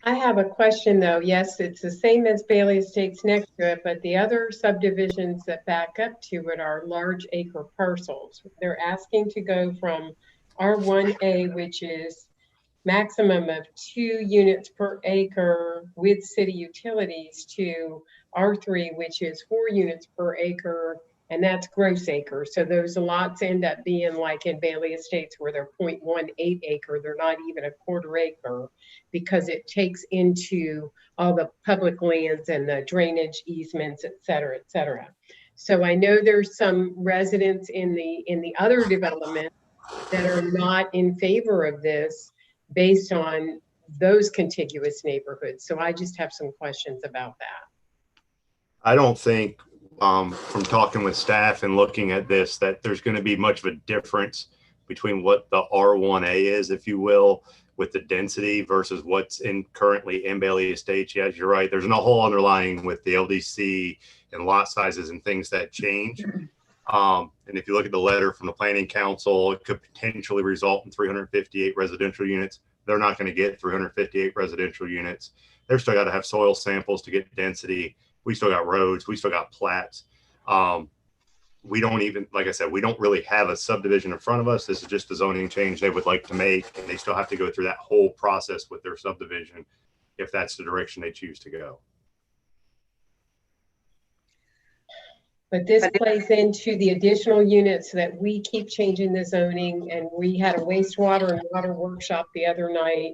I have a question though. Yes, it's the same as Bailey Estates next to it, but the other subdivisions that back up to it are large acre parcels. They're asking to go from R1A, which is maximum of 2 units per acre with city utilities to R3, which is 4 units per acre, and that's gross acres. So those lots end up being like in Bailey Estates where they're 0.18 acre. They're not even a quarter acre because it takes into all the public lands and the drainage easements, et cetera, et cetera. So I know there's some residents in the other development that are not in favor of this based on those contiguous neighborhoods. So I just have some questions about that. I don't think from talking with staff and looking at this that there's going to be much of a difference between what the R1A is, if you will, with the density versus what's currently in Bailey Estates. Yes, you're right. There's no whole underlying with the LDC and lot sizes and things that change. And if you look at the letter from the Planning Council, it could potentially result in 358 residential units. They're not going to get 358 residential units. They're still got to have soil samples to get density. We still got roads. We still got plats. We don't even, like I said, we don't really have a subdivision in front of us. This is just a zoning change they would like to make. And they still have to go through that whole process with their subdivision if that's the direction they choose to go. But this plays into the additional units that we keep changing the zoning. And we had a wastewater and water workshop the other night.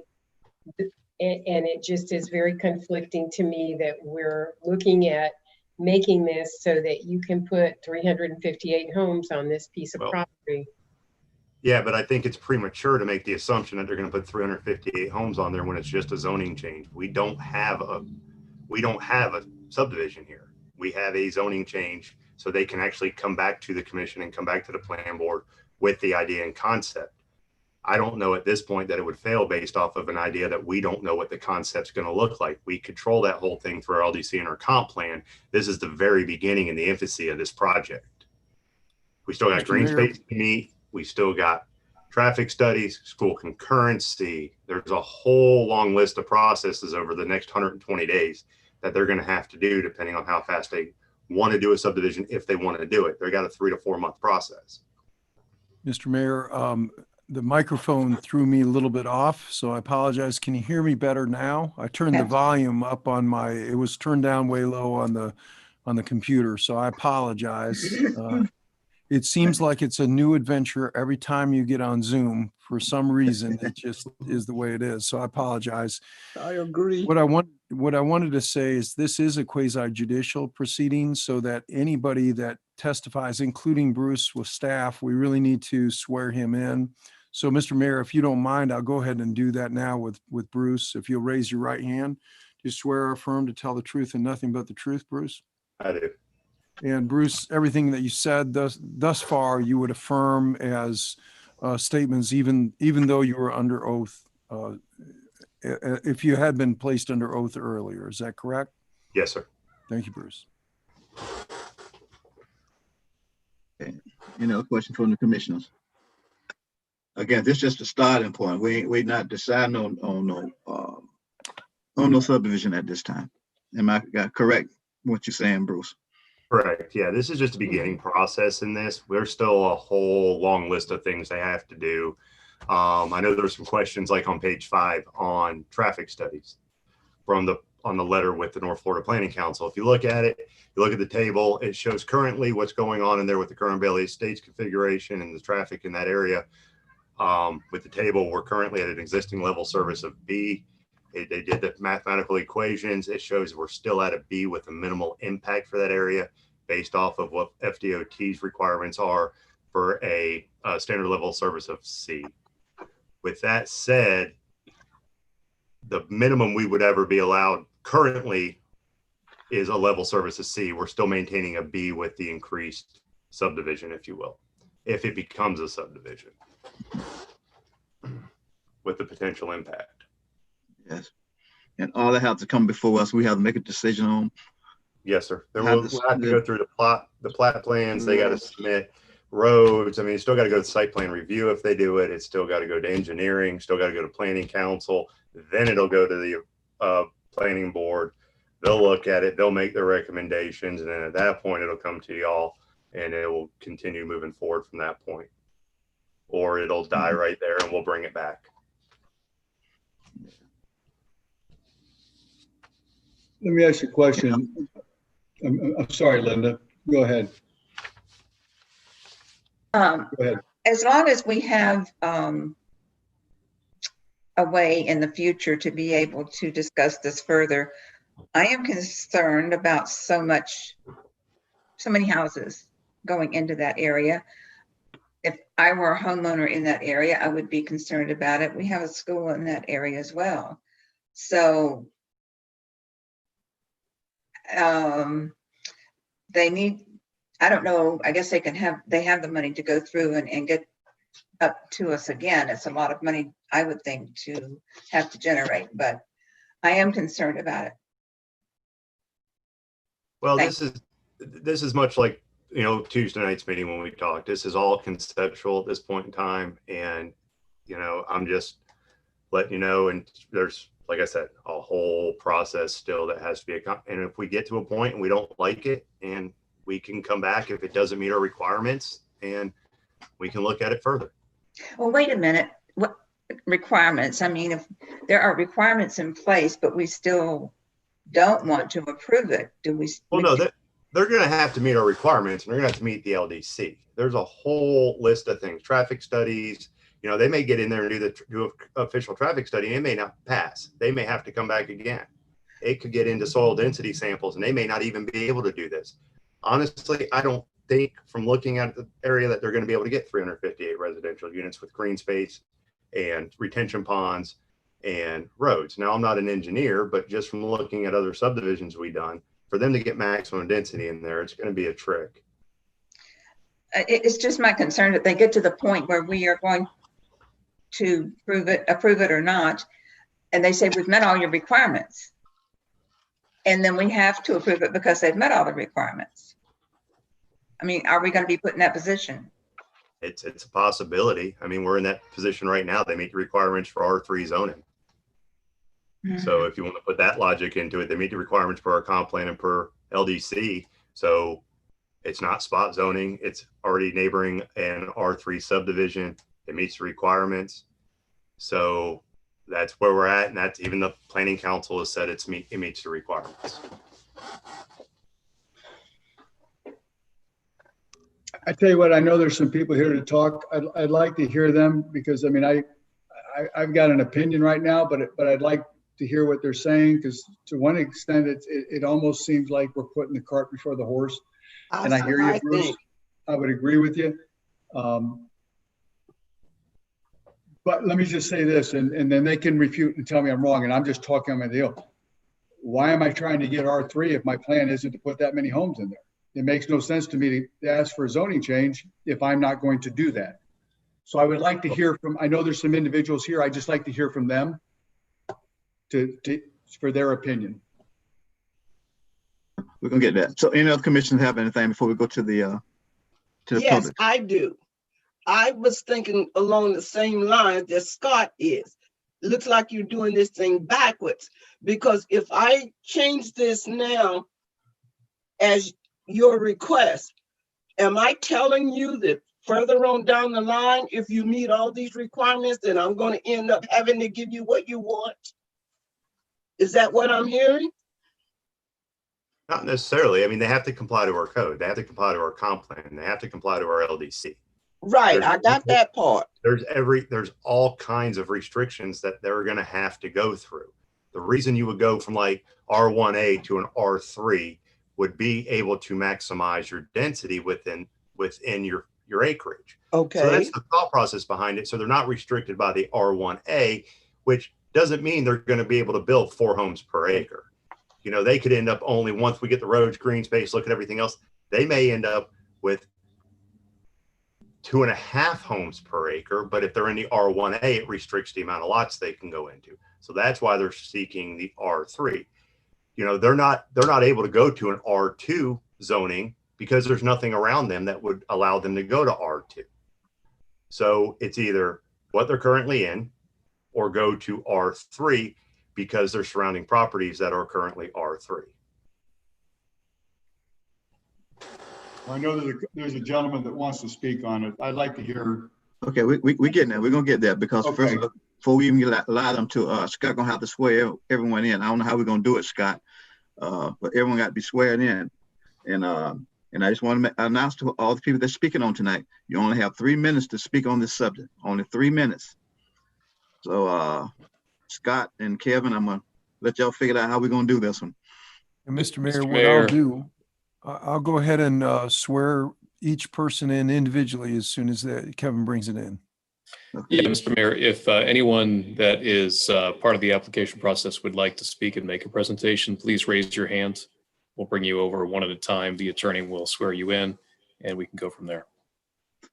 And it just is very conflicting to me that we're looking at making this so that you can put 358 homes on this piece of property. Yeah, but I think it's premature to make the assumption that they're going to put 358 homes on there when it's just a zoning change. We don't have a subdivision here. We have a zoning change so they can actually come back to the commission and come back to the plan board with the idea and concept. I don't know at this point that it would fail based off of an idea that we don't know what the concept's going to look like. We control that whole thing for our LDC and our comp plan. This is the very beginning and the infancy of this project. We still got green space to meet. We still got traffic studies, school concurrency. There's a whole long list of processes over the next 120 days that they're going to have to do depending on how fast they want to do a subdivision. If they want to do it, they got a 3 to 4 month process. Mr. Mayor, the microphone threw me a little bit off, so I apologize. Can you hear me better now? I turned the volume up on it was turned down way low on the computer, so I apologize. It seems like it's a new adventure every time you get on Zoom. For some reason, it just is the way it is. So I apologize. I agree. What I wanted to say is this is a quasi-judicial proceeding, so that anybody that testifies, including Bruce with staff, we really need to swear him in. So Mr. Mayor, if you don't mind, I'll go ahead and do that now with Bruce. If you'll raise your right hand, do you swear or affirm to tell the truth and nothing but the truth, Bruce? I do. And Bruce, everything that you said thus far, you would affirm as statements, even though you were under oath, if you had been placed under oath earlier. Is that correct? Yes, sir. Thank you, Bruce. Okay. Question from the commissioners. Again, this is just a starting point. We're not deciding on no subdivision at this time. Am I correct what you're saying, Bruce? Correct. Yeah, this is just a beginning process in this. There's still a whole long list of things they have to do. I know there's some questions like on page 5 on traffic studies on the letter with the North Florida Planning Council. If you look at it, you look at the table, it shows currently what's going on in there with the current Bailey Estates configuration and the traffic in that area. With the table, we're currently at an existing level service of B. They did the mathematical equations. It shows we're still at a B with a minimal impact for that area based off of what FDOT's requirements are for a standard level service of C. With that said, the minimum we would ever be allowed currently is a level service of C. We're still maintaining a B with the increased subdivision, if you will, if it becomes a subdivision with the potential impact. Yes. And all that have to come before us. We have to make a decision on. Yes, sir. We'll have to go through the plat plans. They got to submit roads. I mean, it's still got to go to site plan review if they do it. It's still got to go to engineering, still got to go to planning council. Then it'll go to the planning board. They'll look at it. They'll make their recommendations. And then at that point, it'll come to y'all and it will continue moving forward from that point. Or it'll die right there and we'll bring it back. Let me ask you a question. I'm sorry, Linda. Go ahead. Go ahead. As long as we have a way in the future to be able to discuss this further, I am concerned about so many houses going into that area. If I were a homeowner in that area, I would be concerned about it. We have a school in that area as well. So they need, I don't know, I guess they have the money to go through and get up to us again. It's a lot of money, I would think, to have to generate, but I am concerned about it. Well, this is much like, you know, Tuesday night's meeting when we talked. This is all conceptual at this point in time. And, you know, I'm just letting you know, and there's, like I said, a whole process still that has to be, and if we get to a point and we don't like it, and we can come back if it doesn't meet our requirements, and we can look at it further. Well, wait a minute. What requirements? I mean, if there are requirements in place, but we still don't want to approve it, do we? Well, no, they're going to have to meet our requirements, and they're going to have to meet the LDC. There's a whole list of things, traffic studies. You know, they may get in there and do an official traffic study, and it may not pass. They may have to come back again. It could get into soil density samples, and they may not even be able to do this. Honestly, I don't think from looking at the area that they're going to be able to get 358 residential units with green space and retention ponds and roads. Now, I'm not an engineer, but just from looking at other subdivisions we've done, for them to get maximum density in there, it's going to be a trick. It's just my concern that they get to the point where we are going to approve it or not, and they say we've met all your requirements, and then we have to approve it because they've met all the requirements. I mean, are we going to be put in that position? It's a possibility. I mean, we're in that position right now. They meet the requirements for R3 zoning. So if you want to put that logic into it, they meet the requirements per our comp plan and per LDC. So it's not spot zoning. It's already neighboring an R3 subdivision. It meets the requirements. So that's where we're at. And that's even the planning council has said it meets the requirements. I tell you what, I know there's some people here to talk. I'd like to hear them because I mean, I've got an opinion right now, but I'd like to hear what they're saying, because to one extent it almost seems like we're putting the cart before the horse. And I hear you, Bruce. I would agree with you. But let me just say this, and then they can refute and tell me I'm wrong, and I'm just talking on my deal. Why am I trying to get R3 if my plan isn't to put that many homes in there? It makes no sense to me to ask for a zoning change if I'm not going to do that. So I would like to hear from, I know there's some individuals here, I'd just like to hear from them for their opinion. We're gonna get that. So any other commissioners have anything before we go to the yes, public? I do. I was thinking along the same lines that Scott is. Looks like you're doing this thing backwards, because if I change this now as your request, am I telling you that further on down the line, if you meet all these requirements, then I'm going to end up having to give you what you want? Is that what I'm hearing? Not necessarily. I mean, they have to comply to our code. They have to comply to our comp plan. They have to comply to our LDC. Right, I got that part. There's all kinds of restrictions that they're going to have to go through. The reason you would go from like R1A to an R3 would be able to maximize your density within your acreage. Okay. So that's the thought process behind it. So they're not restricted by the R1A, which doesn't mean they're going to be able to build 4 homes per acre. You know, they could end up only, once we get the roads, green space, look at everything else, they may end up with 2.5 homes per acre. But if they're in the R1A, it restricts the amount of lots they can go into. So that's why they're seeking the R3. You know, they're not able to go to an R2 zoning because there's nothing around them that would allow them to go to R2. So it's either what they're currently in or go to R3 because they're surrounding properties that are currently R3. I know there's a gentleman that wants to speak on it. I'd like to hear. Okay, we getting there. We're gonna get there because okay. before we even allow them to, Scott gonna have to swear everyone in. I don't know how we're gonna do it, Scott, but everyone got to be sweared in. And I just want to announce to all the people that's speaking on tonight, you only have 3 minutes to speak on this subject, only 3 minutes. So Scott and Kevin, I'm gonna let y'all figure out how we're gonna do this one. And Mr. Mayor, Mr. what Mayor. I'll do, I'll go ahead and swear each person in individually as soon as Kevin brings it in. Okay. Yeah, Mr. Mayor, if anyone that is part of the application process would like to speak and make a presentation, please raise your hand. We'll bring you over one at a time. The attorney will swear you in and we can go from there.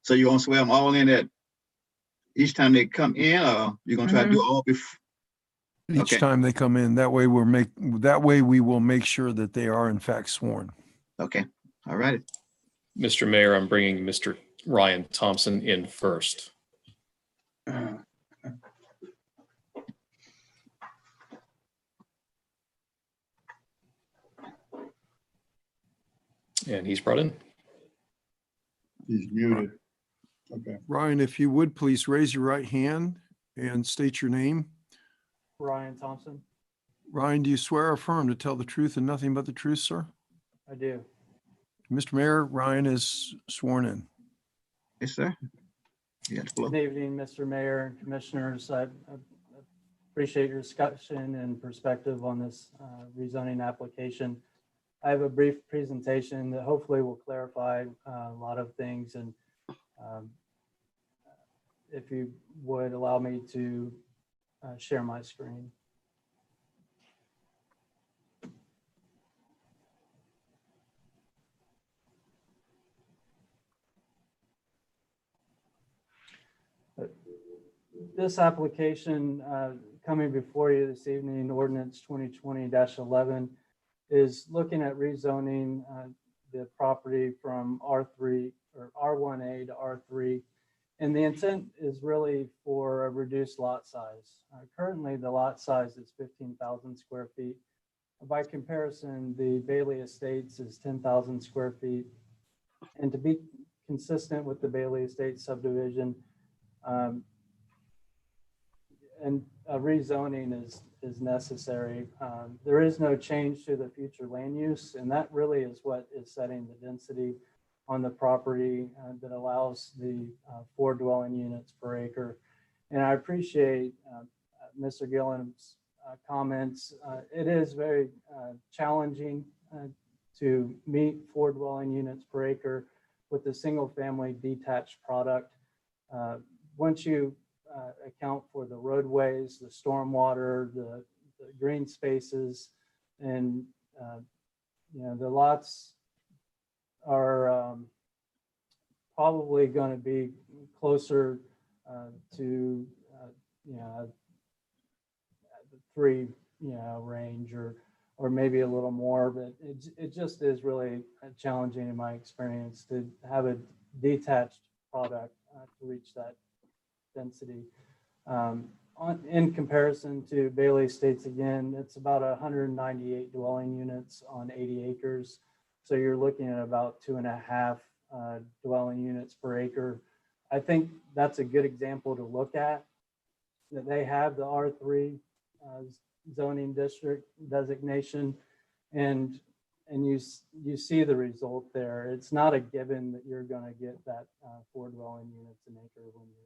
So you want to swear them all in at each time they come in, or you're gonna try to do all before? Each Okay. time they come in, that way we will make sure that they are in fact sworn. Okay, all right. Mr. Mayor, I'm bringing Mr. Ryan Thompson in first. And he's brought in. He's muted. Okay. Ryan, if you would please raise your right hand and state your name. Ryan Thompson. Ryan, do you swear or affirm to tell the truth and nothing but the truth, sir? I do. Mr. Mayor, Ryan is sworn in. Yes, sir. You got the floor. Good evening, Mr. Mayor and Commissioners. I appreciate your discussion and perspective on this rezoning application. I have a brief presentation that hopefully will clarify a lot of things. And if you would allow me to share my screen. This application coming before you this evening, Ordinance 2020-11, is looking at rezoning the property from R3 or R1A to R3. And the intent is really for a reduced lot size. Currently, the lot size is 15,000 square feet. By comparison, the Bailey Estates is 10,000 square feet. And to be consistent with the Bailey Estates subdivision, and a rezoning is necessary. There is no change to the future land use, and that really is what is setting the density on the property that allows the 4 dwelling units per acre. And I appreciate Mr. Gillen's comments. It is very challenging to meet 4 dwelling units per acre with a single family detached product. Once you account for the roadways, the stormwater, the green spaces, and the lots are probably going to be closer to the 3 range or maybe a little more, but it just is really challenging in my experience to have a detached product to reach that density. In comparison to Bailey Estates, again, it's about 198 dwelling units on 80 acres. So you're looking at about 2.5 dwelling units per acre. I think that's a good example to look at, that they have the R3 zoning district designation, and you see the result there. It's not a given that you're going to get that 4 dwelling units an acre when you're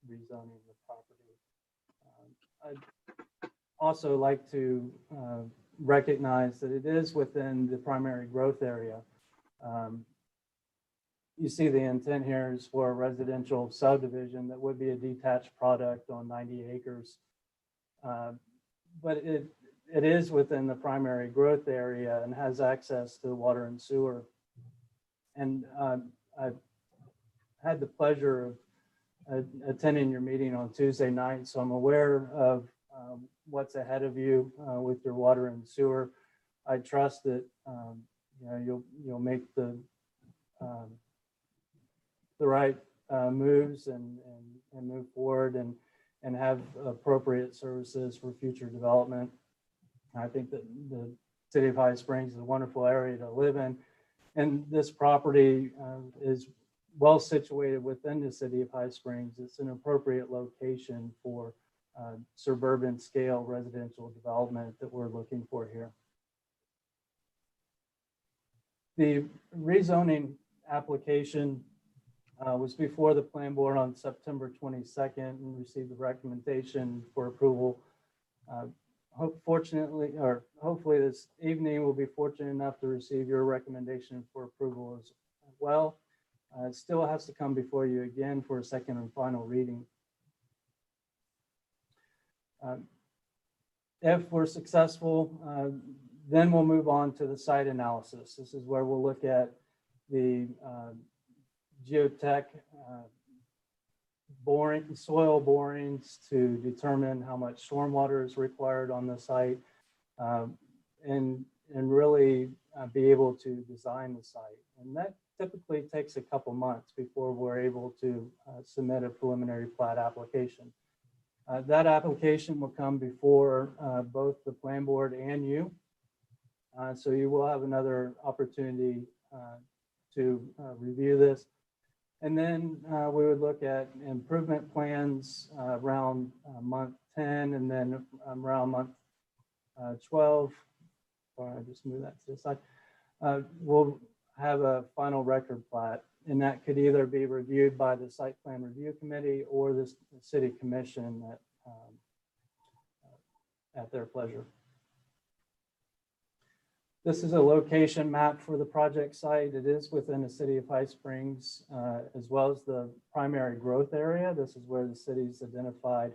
rezoning the property. I'd also like to recognize that it is within the primary growth area. You see the intent here is for a residential subdivision that would be a detached product on 90 acres. But it is within the primary growth area and has access to water and sewer. And I've had the pleasure of attending your meeting on Tuesday night, so I'm aware of what's ahead of you with your water and sewer. I trust that you'll make the right moves and move forward and have appropriate services for future development. I think that the city of High Springs is a wonderful area to live in, and this property is well situated within the city of High Springs. It's an appropriate location for suburban scale residential development that we're looking for here. The rezoning application was before the plan board on September 22nd and received a recommendation for approval. Hopefully this evening we'll be fortunate enough to receive your recommendation for approval as well. It still has to come before you again for a second and final reading. If we're successful, then we'll move on to the site analysis. This is where we'll look at the geotech soil borings to determine how much stormwater is required on the site, and really be able to design the site. And that typically takes a couple months before we're able to submit a preliminary plat application. That application will come before both the plan board and you. So you will have another opportunity to review this. And then we would look at improvement plans around month 10, and then around month 12, or I just move that to the side, we'll have a final record plat, and that could either be reviewed by the site plan review committee or the city commission at their pleasure. This is a location map for the project site. It is within the city of High Springs, as well as the primary growth area. This is where the city's identified,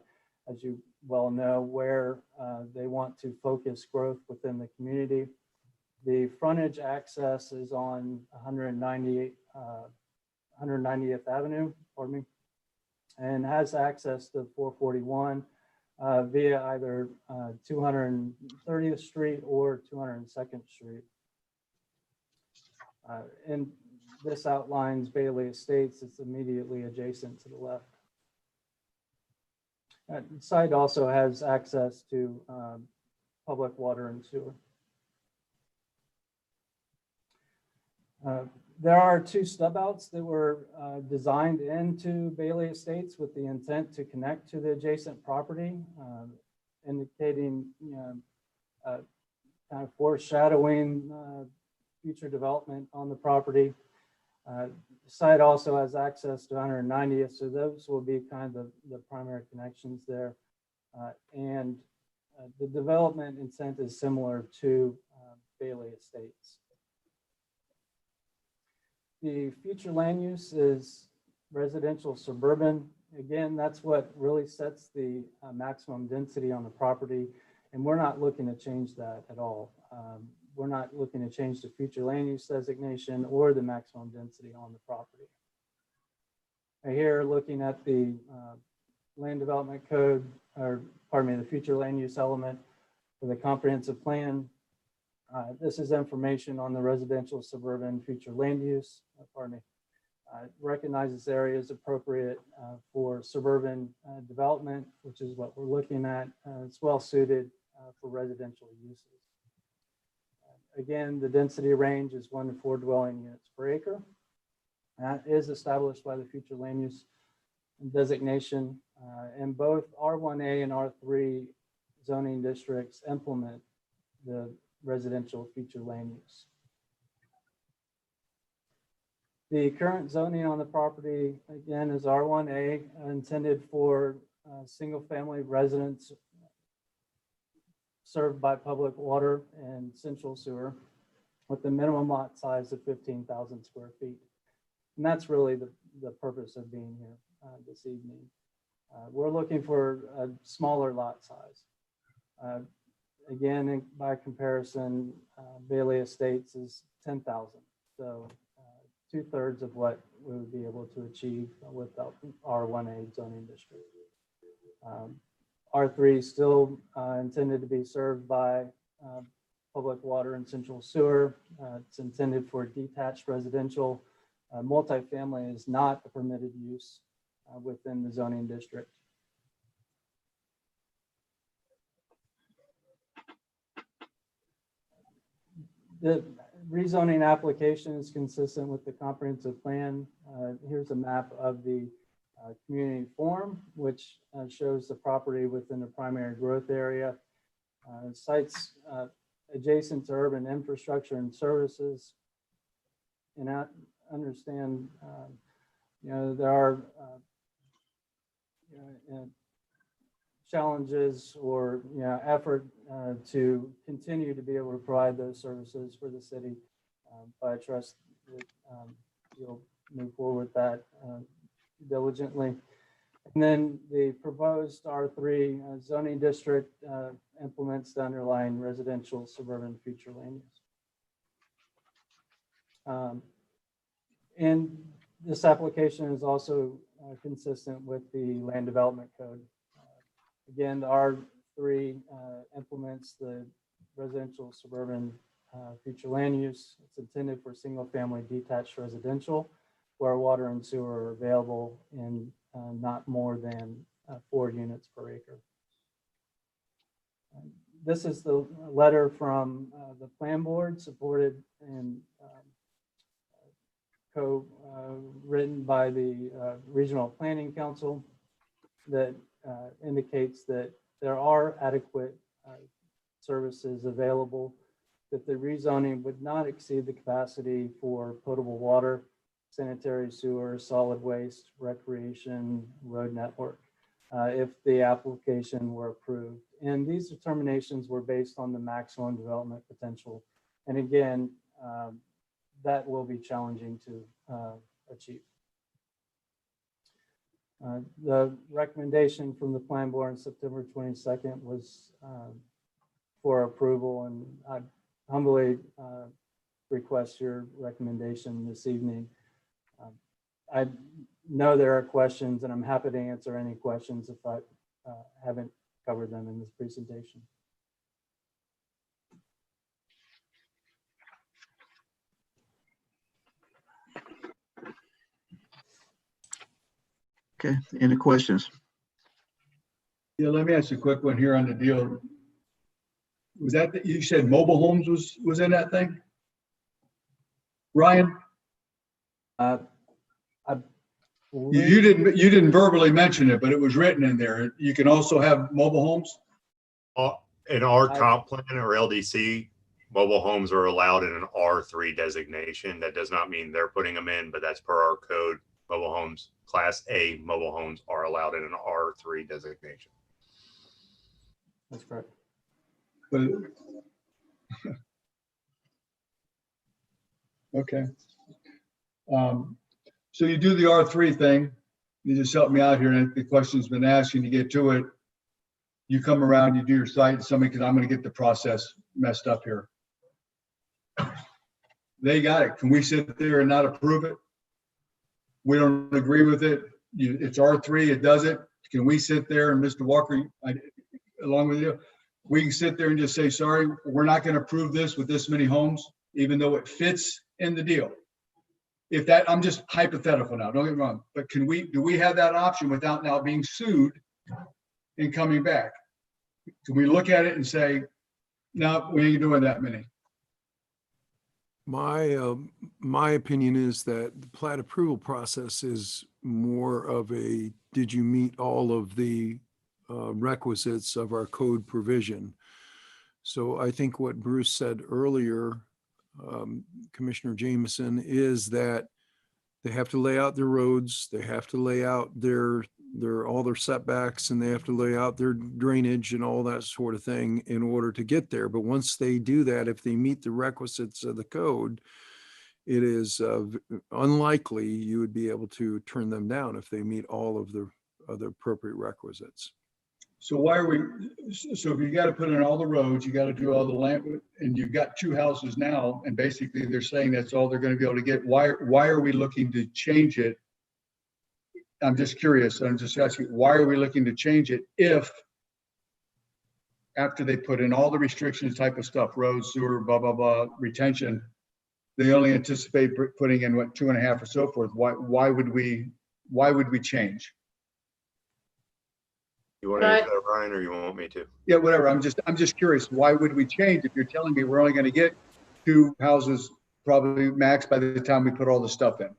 as you well know, where they want to focus growth within the community. The frontage access is on 190th Avenue, pardon me, and has access to 441 via either 230th Street or 202nd Street. And this outlines Bailey Estates. It's immediately adjacent to the left. The site also has access to public water and sewer. There are two stub outs that were designed into Bailey Estates with the intent to connect to the adjacent property, indicating kind of foreshadowing future development on the property. The site also has access to 190th, so those will be kind of the primary connections there. And the development intent is similar to Bailey Estates. The future land use is residential suburban. Again, that's what really sets the maximum density on the property. And we're not looking to change that at all. We're not looking to change the future land use designation or the maximum density on the property. Here, looking at the land development code, or pardon me, the future land use element for the comprehensive plan. This is information on the residential suburban future land use, pardon me. Recognizes areas appropriate for suburban development, which is what we're looking at. It's well suited for residential uses. Again, the density range is 1 to 4 dwelling units per acre. That is established by the future land use designation, and both R1A and R3 zoning districts implement the residential future land use. The current zoning on the property, again, is R1A, intended for single family residents served by public water and central sewer with the minimum lot size of 15,000 square feet. And that's really the purpose of being here this evening. We're looking for a smaller lot size. Again, by comparison, Bailey Estates is 10,000. So 2/3 of what we would be able to achieve with the R1A zoning district. R3 is still intended to be served by public water and central sewer. It's intended for detached residential. Multifamily is not a permitted use within the zoning district. The rezoning application is consistent with the comprehensive plan. Here's a map of the community form, which shows the property within the primary growth area. Sites adjacent to urban infrastructure and services. And I understand, there are challenges or effort to continue to be able to provide those services for the city. But I trust that you'll move forward with that diligently. And then the proposed R3 zoning district implements the underlying residential suburban future land use. And this application is also consistent with the land development code. Again, the R3 implements the residential suburban future land use. It's intended for single family detached residential where water and sewer are available in not more than 4 units per acre. This is the letter from the plan board supported and co-written by the Regional Planning Council that indicates that there are adequate services available, that the rezoning would not exceed the capacity for potable water, sanitary sewer, solid waste, recreation, road network, if the application were approved. And these determinations were based on the maximum development potential. And again, that will be challenging to achieve. The recommendation from the plan board on September 22nd was for approval, and I humbly request your recommendation this evening. I know there are questions, and I'm happy to answer any questions if I haven't covered them in this presentation. Okay, any questions? Yeah, let me ask you a quick one here on the deal. Was that, you said mobile homes was in that thing? Ryan? You didn't verbally mention it, but it was written in there. You can also have mobile homes? In our comp plan or LDC, mobile homes are allowed in an R3 designation. That does not mean they're putting them in, but that's per our code. Mobile homes, Class A mobile homes are allowed in an R3 designation. That's correct. But, okay. So you do the R3 thing. You just help me out here. And the question's been asked and you get to it. You come around, you do your site, and somebody, because I'm going to get the process messed up here. They got it. Can we sit there and not approve it? We don't agree with it. It's R3, it does it. Can we sit there and Mr. Walker, along with you, we can sit there and just say, sorry, we're not going to approve this with this many homes, even though it fits in the deal. If that, I'm just hypothetical now, don't get me wrong, but do we have that option without now being sued and coming back? Can we look at it and say, no, we ain't doing that many? My opinion is that the plat approval process is more of a, did you meet all of the requisites of our code provision? So I think what Bruce said earlier, Commissioner Jameson, is that they have to lay out their roads, they have to lay out all their setbacks, and they have to lay out their drainage and all that sort of thing in order to get there. But once they do that, if they meet the requisites of the code, it is unlikely you would be able to turn them down if they meet all of the appropriate requisites. So why are we, so if you got to put in all the roads, you got to do all the land, and you've got 2 houses now, and basically they're saying that's all they're going to be able to get. Why are we looking to change it? I'm just curious. I'm just asking, why are we looking to change it if after they put in all the restrictions type of stuff, roads, sewer, blah, blah, blah, retention, they only anticipate putting in what, 2.5 or so forth? Why would we change? You want to answer that, Ryan, or you want me to? Yeah, whatever. I'm just curious. Why would we change if you're telling me we're only going to get 2 houses probably max by the time we put all the stuff in?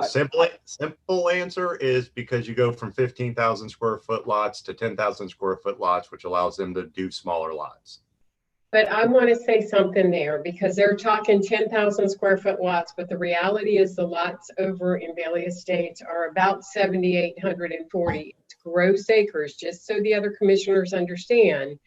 Simple answer is because you go from 15,000 square foot lots to 10,000 square foot lots, which allows them to do smaller lots. But I want to say something there because they're talking 10,000 square foot lots, but the reality is the lots over in Bailey Estates are about 7,840 gross acres, just so the other commissioners understand.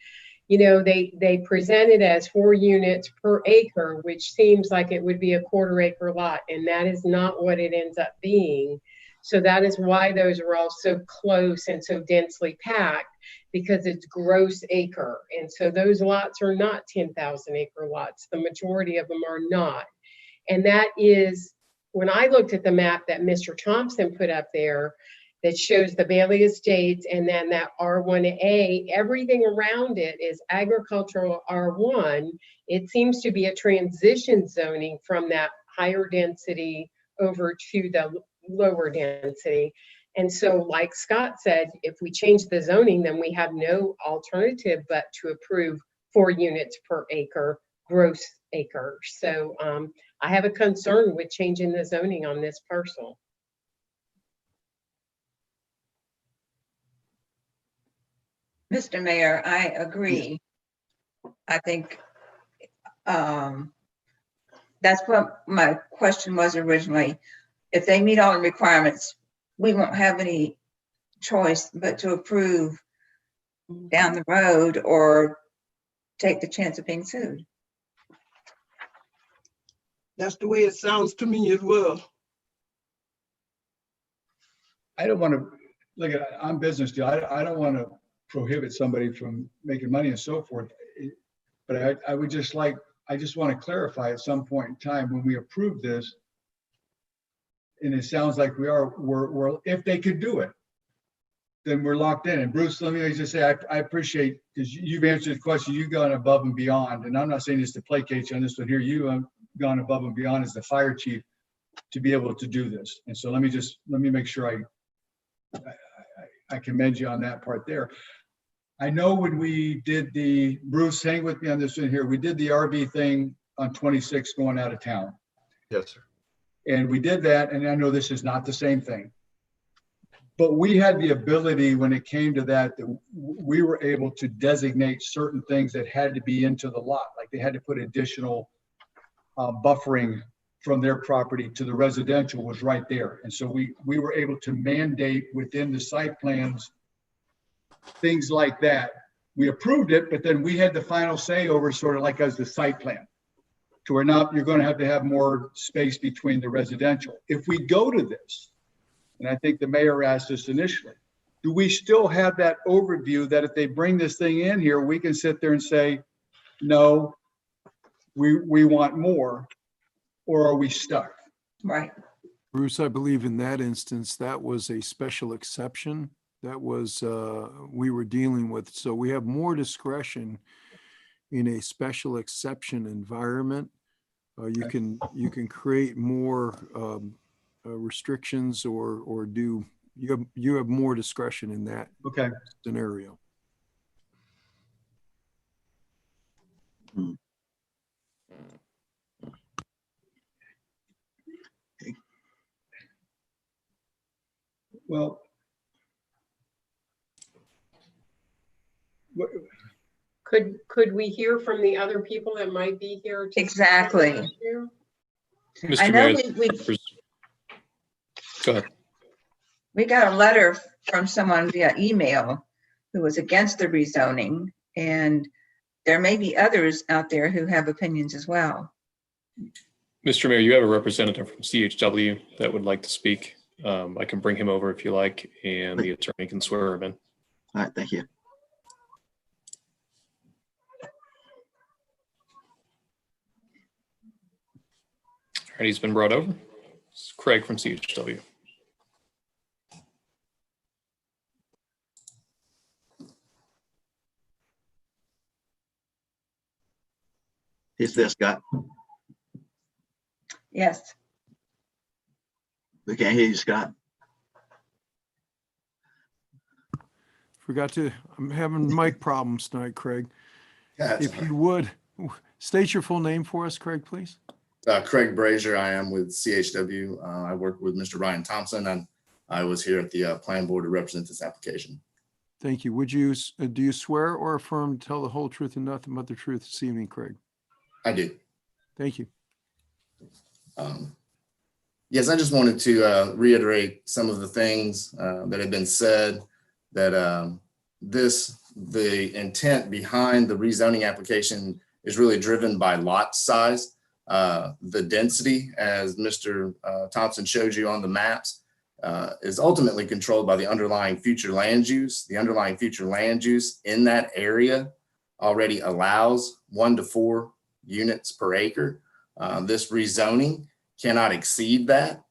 You know, they present it as 4 units per acre, which seems like it would be a quarter acre lot, and that is not what it ends up being. So that is why those are all so close and so densely packed, because it's gross acre. And so those lots are not 10,000 acre lots. The majority of them are not. And that is, when I looked at the map that Mr. Thompson put up there, that shows the Bailey Estates and then that R1A, everything around it is agricultural R1. It seems to be a transition zoning from that higher density over to the lower density. And so like Scott said, if we change the zoning, then we have no alternative but to approve 4 units per acre, gross acre. So I have a concern with changing the zoning on this parcel. Mr. Mayor, I agree. I think that's what my question was originally. If they meet all the requirements, we won't have any choice but to approve down the road or take the chance of being sued. That's the way it sounds to me as well. I don't want to, look, I'm business deal. I don't want to prohibit somebody from making money and so forth. But I would just like, I just want to clarify at some point in time when we approve this, and it sounds like we're if they could do it, then we're locked in. And Bruce, let me just say, I appreciate, because you've answered the question, you've gone above and beyond. And I'm not saying this to placate you on this one here. You have gone above and beyond as the fire chief to be able to do this. And so let me make sure I commend you on that part there. I know when we did Bruce, hang with me on this one here, we did the RV thing on 26 going out of town. Yes, sir. And we did that, and I know this is not the same thing. But we had the ability when it came to that we were able to designate certain things that had to be into the lot. Like they had to put additional buffering from their property to the residential was right there. And so we were able to mandate within the site plans things like that. We approved it, but then we had the final say over sort of like as the site plan. To where now you're going to have more space between the residential. If we go to this, and I think the mayor asked us initially, do we still have that overview that if they bring this thing in here, we can sit there and say, no, we want more, or are we stuck? Right. Bruce, I believe in that instance, that was a special exception that was we were dealing with. So we have more discretion in a special exception environment. You can create more restrictions or do you have more discretion in that scenario. Well, could we hear from the other people that might be here? Exactly. Mr. I know Mayor, go ahead. We got a letter from someone via email who was against the rezoning, and there may be others out there who have opinions as well. Mr. Mayor, you have a representative from CHW that would like to speak. I can bring him over if you like, and the attorney can swear him in. All right, thank you. All right, he's been brought over. It's Craig from CHW. He's there, Scott. Yes. We can't hear you, Scott. I'm having mic problems tonight, Craig. Yeah, if you would, state your full name for us, Craig, please. Craig Brazier. I am with CHW. I work with Mr. Ryan Thompson, and I was here at the Plan Board to represent this application. Thank you. Would you, do you swear or affirm to tell the whole truth and nothing but the truth this evening, Craig? I do. Thank you. Yes, I just wanted to reiterate some of the things that have been said, that the intent behind the rezoning application is really driven by lot size. The density, as Mr. Thompson showed you on the maps, is ultimately controlled by the underlying future land use. The underlying future land use in that area already allows 1 to 4 units per acre. This rezoning cannot exceed that.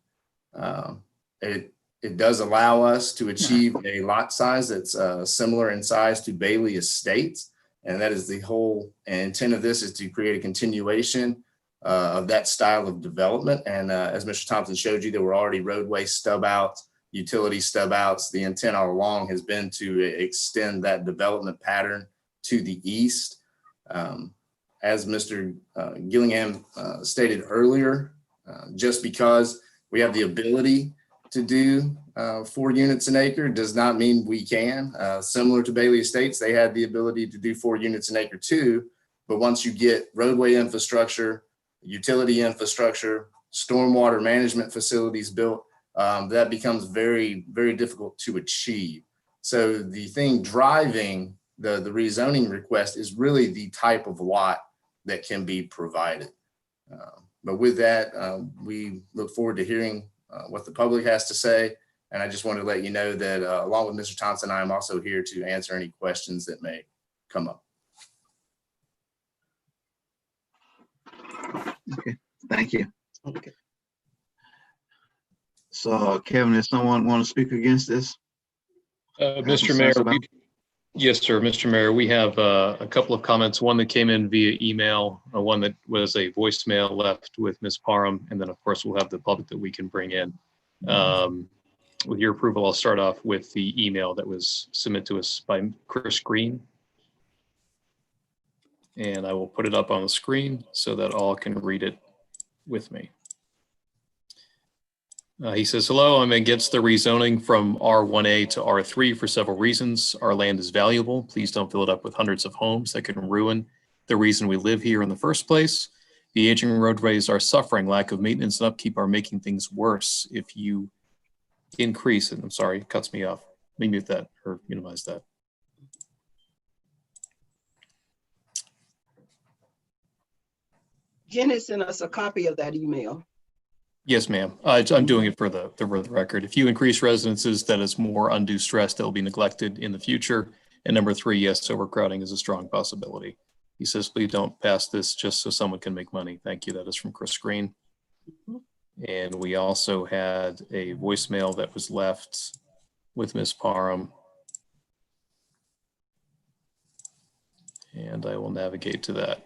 It does allow us to achieve a lot size that's similar in size to Bailey Estates. And that is the whole intent of this, is to create a continuation of that style of development. And as Mr. Thompson showed you, there were already roadway stub outs, utility stub outs. The intent all along has been to extend that development pattern to the east. As Mr. Gillingham stated earlier, just because we have the ability to do 4 units an acre does not mean we can. Similar to Bailey Estates, they had the ability to do 4 units an acre too. But once you get roadway infrastructure, utility infrastructure, stormwater management facilities built, that becomes very, very difficult to achieve. So the thing driving the rezoning request is really the type of lot that can be provided. But with that, we look forward to hearing what the public has to say. And I just want to let you know that along with Mr. Thompson, I am also here to answer any questions that may come up. Okay, thank you. Okay. So Kevin, does someone want to speak against this? Mr. Mayor, yes, sir. Mr. Mayor, we have a couple of comments, one that came in via email, one that was a voicemail left with Ms. Parham, and then of course we'll have the public that we can bring in. With your approval, I'll start off with the email that was submitted to us by Chris Green. And I will put it up on the screen so that all can read it with me. He says, hello, I'm against the rezoning from R1A to R3 for several reasons. Our land is valuable. Please don't fill it up with hundreds of homes that can ruin the reason we live here in the first place. The aging roadways are suffering. Lack of maintenance and upkeep are making things worse. If you increase, and I'm sorry, it cuts me off. Let me mute that or minimize that. Jenny sent us a copy of that email. Yes, ma'am. I'm doing it for the record. If you increase residences, that is more undue stress that will be neglected in the future. And number 3, yes, overcrowding is a strong possibility. He says, please don't pass this just so someone can make money. Thank you. That is from Chris Green. And we also had a voicemail that was left with Ms. Parham. And I will navigate to that.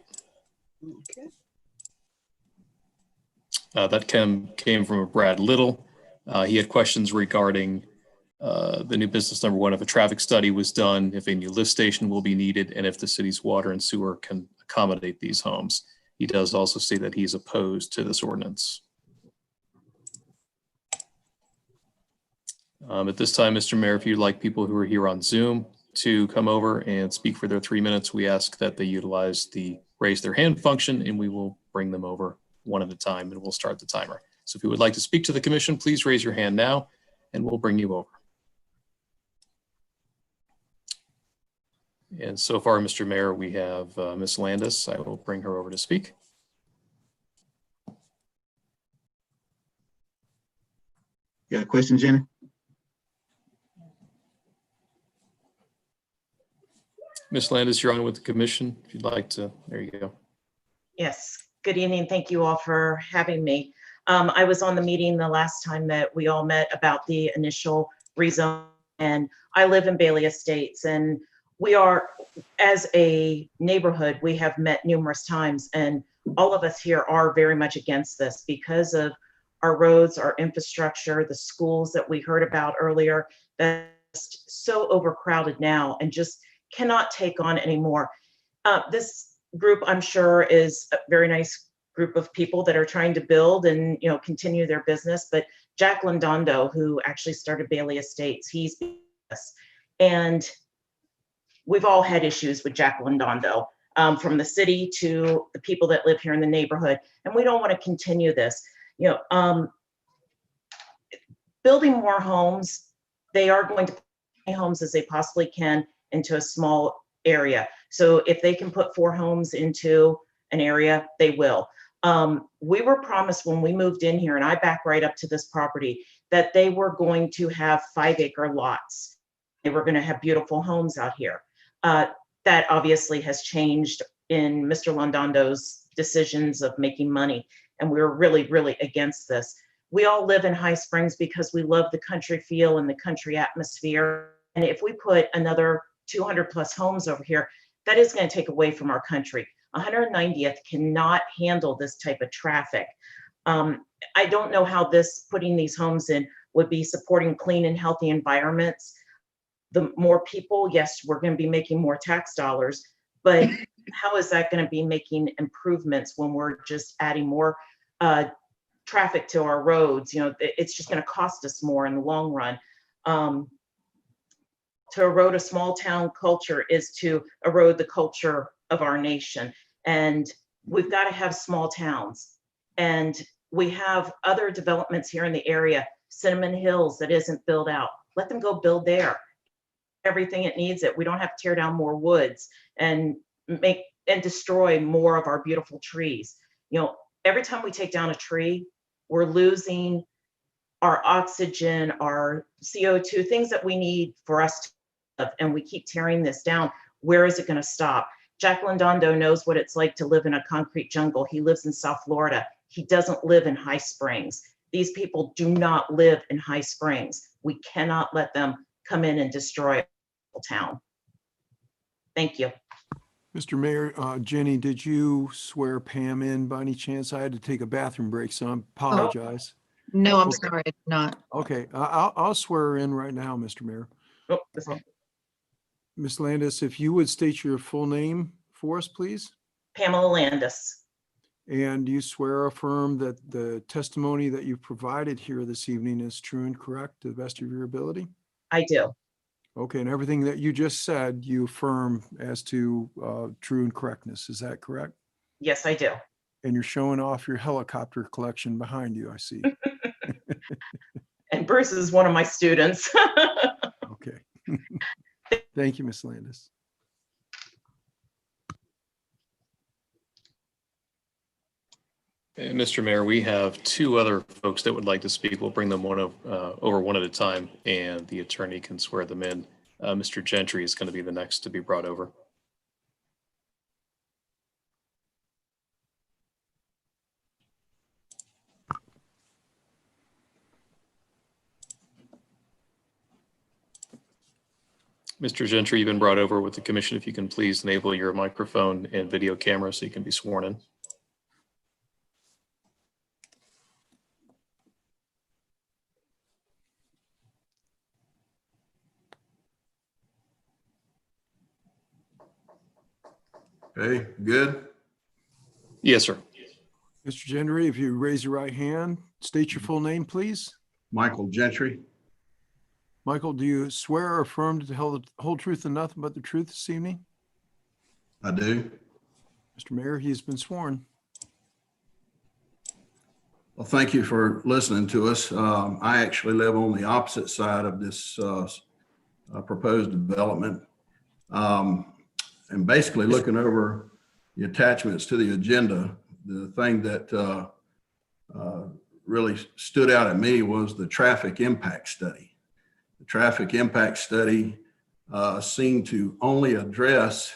Okay. That came from Brad Little. He had questions regarding the new business number 1, if a traffic study was done, if a new lift station will be needed, and if the city's water and sewer can accommodate these homes. He does also say that he's opposed to this ordinance. At this time, Mr. Mayor, if you'd like people who are here on Zoom to come over and speak for their 3 minutes, we ask that they utilize the raise their hand function and we will bring them over one at a time and we'll start the timer. So if you would like to speak to the commission, please raise your hand now and we'll bring you over. And so far, Mr. Mayor, we have Ms. Landis. I will bring her over to speak. You got a question, Jenny? Ms. Landis, you're on with the commission. If you'd like to, there you go. Yes, good evening. Thank you all for having me. I was on the meeting the last time that we all met about the initial rezone, and I live in Bailey Estates, and we are, as a neighborhood, we have met numerous times, and all of us here are very much against this because of our roads, our infrastructure, the schools that we heard about earlier, that's so overcrowded now and just cannot take on anymore. This group, I'm sure, is a very nice group of people that are trying to build and, you know, continue their business. But Jack Londondo, who actually started Bailey Estates, he's this. And we've all had issues with Jack Londondo, from the city to the people that live here in the neighborhood. And we don't want to continue this. You know, building more homes, they are going to put as many homes as they possibly can into a small area. So if they can put 4 homes into an area, they will. We were promised when we moved in here, and I back right up to this property, that they were going to have 5-acre lots. They were going to have beautiful homes out here. That obviously has changed in Mr. Londondo's decisions of making money. And we're really, really against this. We all live in High Springs because we love the country feel and the country atmosphere. And if we put another 200 plus homes over here, that is going to take away from our country. 190th cannot handle this type of traffic. I don't know how putting these homes in would be supporting clean and healthy environments. The more people, yes, we're going to be making more tax dollars, but how is that going to be making improvements when we're just adding more traffic to our roads? You know, it's just going to cost us more in the long run. To erode a small town culture is to erode the culture of our nation. And we've got to have small towns. And we have other developments here in the area, Cinnamon Hills, that isn't built out. Let them go build there. Everything it needs it. We don't have to tear down more woods and destroy more of our beautiful trees. You know, every time we take down a tree, we're losing our oxygen, our CO2, things that we need for us to live, and we keep tearing this down. Where is it going to stop? Jack Londondo knows what it's like to live in a concrete jungle. He lives in South Florida. He doesn't live in High Springs. These people do not live in High Springs. We cannot let them come in and destroy a town. Thank you. Mr. Mayor, Jenny, did you swear Pam in by any chance? I had to take a bathroom break, so I apologize. No, I'm sorry, it's not. Okay, I'll swear her in right now, Mr. Mayor. Ms. Landis, if you would state your full name for us, please. Pamela Landis. And you swear or affirm that the testimony that you provided here this evening is true and correct to the best of your ability? I do. Okay, and everything that you just said, you affirm as to true and correctness. Is that correct? Yes, I do. And you're showing off your helicopter collection behind you, I see. And Bruce is one of my students. Okay. Thank you, Ms. Landis. Mr. Mayor, we have 2 other folks that would like to speak. We'll bring them over one at a time, and the attorney can swear them in. Mr. Gentry is going to be the next to be brought over. Mr. Gentry, you've been brought over with the commission. If you can please enable your microphone and video camera so you can be sworn in. Okay, good. Yes, sir. Mr. Gentry, if you raise your right hand, state your full name, please. Michael Gentry. Michael, do you swear or affirm to tell the whole truth and nothing but the truth this evening? I do. Mr. Mayor, he has been sworn. Well, thank you for listening to us. I actually live on the opposite side of this proposed development. And basically looking over the attachments to the agenda, the thing that really stood out at me was the traffic impact study. The traffic impact study seemed to only address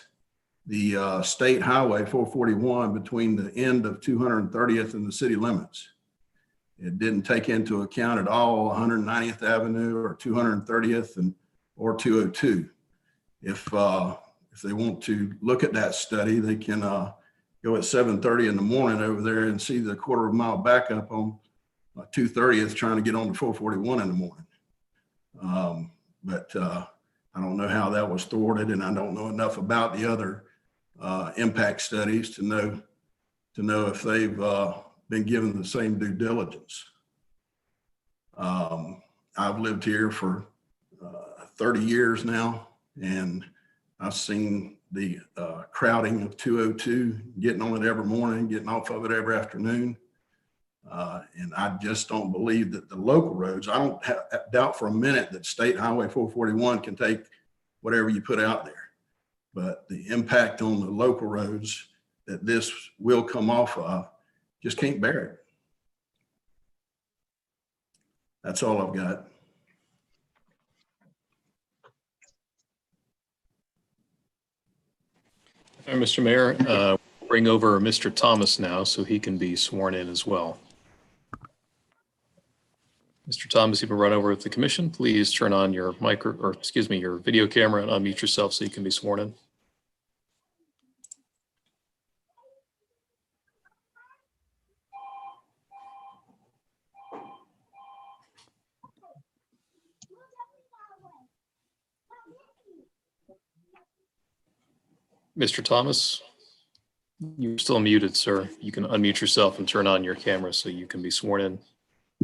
the state highway 441 between the end of 230th and the city limits. It didn't take into account at all 190th Avenue or 230th or 202. If they want to look at that study, they can go at 7:30 in the morning over there and see the quarter-mile backup on 230th trying to get on to 441 in the morning. But I don't know how that was thwarted, and I don't know enough about the other impact studies to know to know if they've been given the same due diligence. I've lived here for 30 years now, and I've seen the crowding of 202, getting on it every morning, getting off of it every afternoon. And I just don't believe that the local roads, I don't doubt for a minute that State Highway 441 can take whatever you put out there. But the impact on the local roads that this will come off of, just can't bear it. That's all I've got. All right, Mr. Mayor, bring over Mr. Thomas now so he can be sworn in as well. Mr. Thomas, you can run over with the commission. Please turn on your your video camera and unmute yourself so you can be sworn in. Mr. Thomas, you're still muted, sir. You can unmute yourself and turn on your camera so you can be sworn in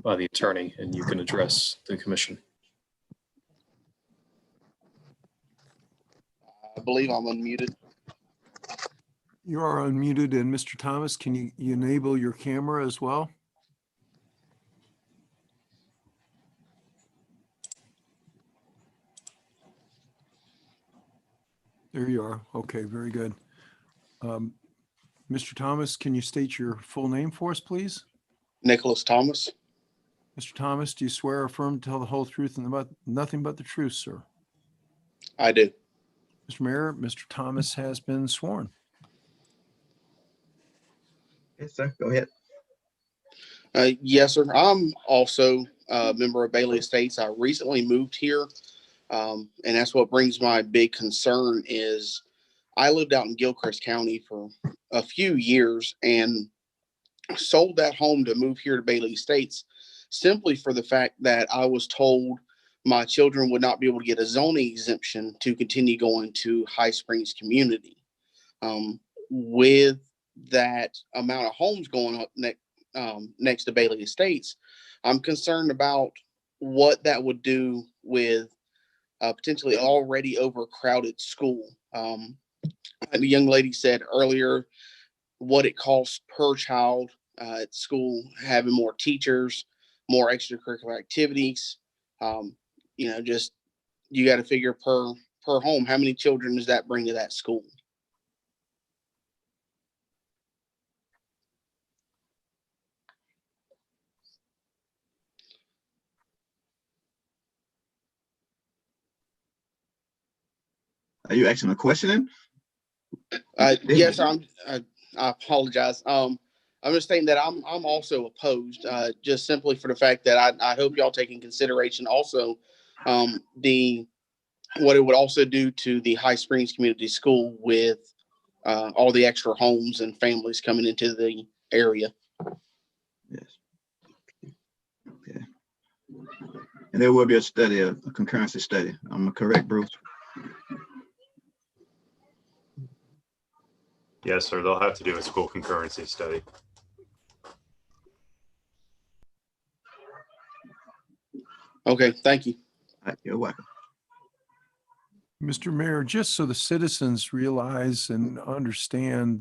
by the attorney and you can address the commission. I believe I'm unmuted. You are unmuted, and Mr. Thomas, can you enable your camera as well? There you are. Okay, very good. Mr. Thomas, can you state your full name for us, please? Nicholas Thomas. Mr. Thomas, do you swear or affirm to tell the whole truth and nothing but the truth, sir? I do. Mr. Mayor, Mr. Thomas has been sworn. Yes, sir. Go ahead. Yes, sir. I'm also a member of Bailey Estates. I recently moved here, and that's what brings my big concern is I lived out in Gilchrist County for a few years and sold that home to move here to Bailey Estates simply for the fact that I was told my children would not be able to get a zoning exemption to continue going to High Springs community. With that amount of homes going up next to Bailey Estates, I'm concerned about what that would do with a potentially already overcrowded school. The young lady said earlier what it costs per child at school, having more teachers, more extracurricular activities. Just you got to figure per home, how many children does that bring to that school? Are you asking a question? Yes, I apologize. I'm just saying that I'm also opposed, just simply for the fact that I hope y'all take in consideration also what it would also do to the High Springs Community School with all the extra homes and families coming into the area. Yes. Okay. And there will be a study, a concurrency study. I'm correct, Bruce? Yes, sir. They'll have to do a school concurrency study. Okay, thank you. You're welcome. Mr. Mayor, just so the citizens realize and understand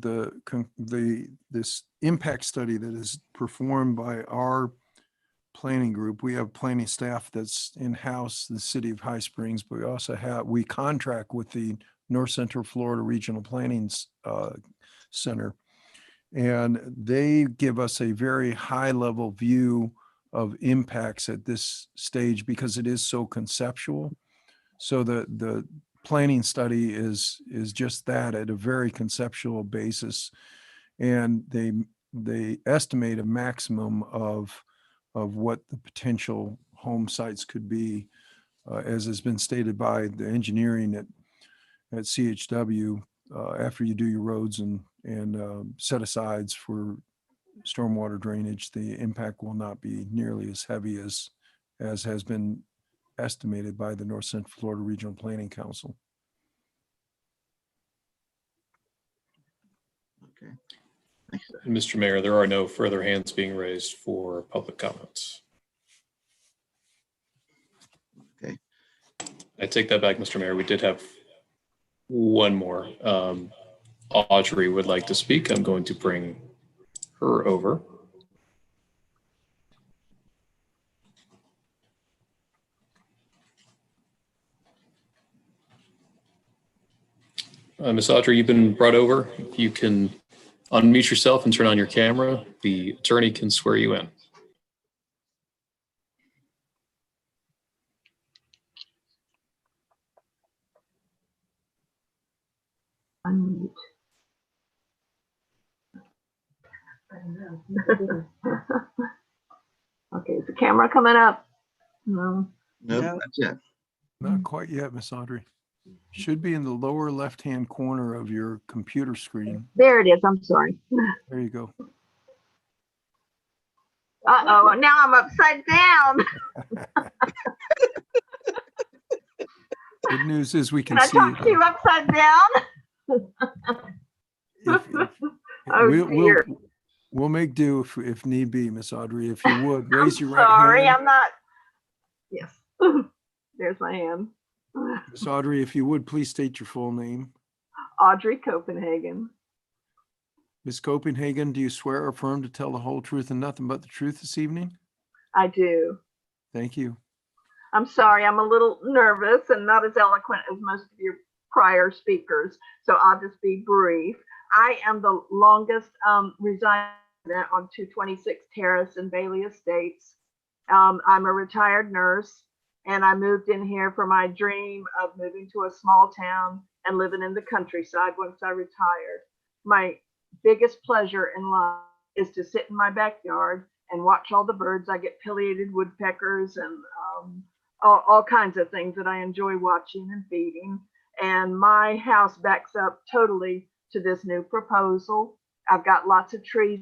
this impact study that is performed by our planning group. We have planning staff that's in-house, the city of High Springs, but we also we contract with the North Central Florida Regional Planning Center. And they give us a very high level view of impacts at this stage because it is so conceptual. So the planning study is just that, at a very conceptual basis. And they estimate a maximum of what the potential home sites could be, as has been stated by the engineering at CHW. After you do your roads and set asides for stormwater drainage, the impact will not be nearly as heavy as has been estimated by the North Central Florida Regional Planning Council. Okay. Mr. Mayor, there are no further hands being raised for public comments. Okay. I take that back, Mr. Mayor. We did have one more. Audrey would like to speak. I'm going to bring her over. Ms. Audrey, you've been brought over. If you can unmute yourself and turn on your camera, the attorney can swear you in. Unmute. Okay, is the camera coming up? No. Nope, not yet. Not quite yet, Miss Audrey. Should be in the lower left-hand corner of your computer screen. There it is. I'm sorry. There you go. Uh-oh, now I'm upside down. Good news is we can Can I see talk to you upside down? Oh, dear. We'll make do if need be, Miss Audrey. If you would, raise your right Sorry, hand. I'm not. Yes. There's my hand. Miss Audrey, if you would, please state your full name. Audrey Copenhagen. Ms. Copenhagen, do you swear or affirm to tell the whole truth and nothing but the truth this evening? I do. Thank you. I'm sorry, I'm a little nervous and not as eloquent as most of your prior speakers, so I'll just be brief. I am the longest resident on 226 Terrace in Bailey Estates. I'm a retired nurse, and I moved in here for my dream of moving to a small town and living in the countryside once I retired. My biggest pleasure in life is to sit in my backyard and watch all the birds. I get pileated woodpeckers and all kinds of things that I enjoy watching and feeding. And my house backs up totally to this new proposal. I've got lots of trees,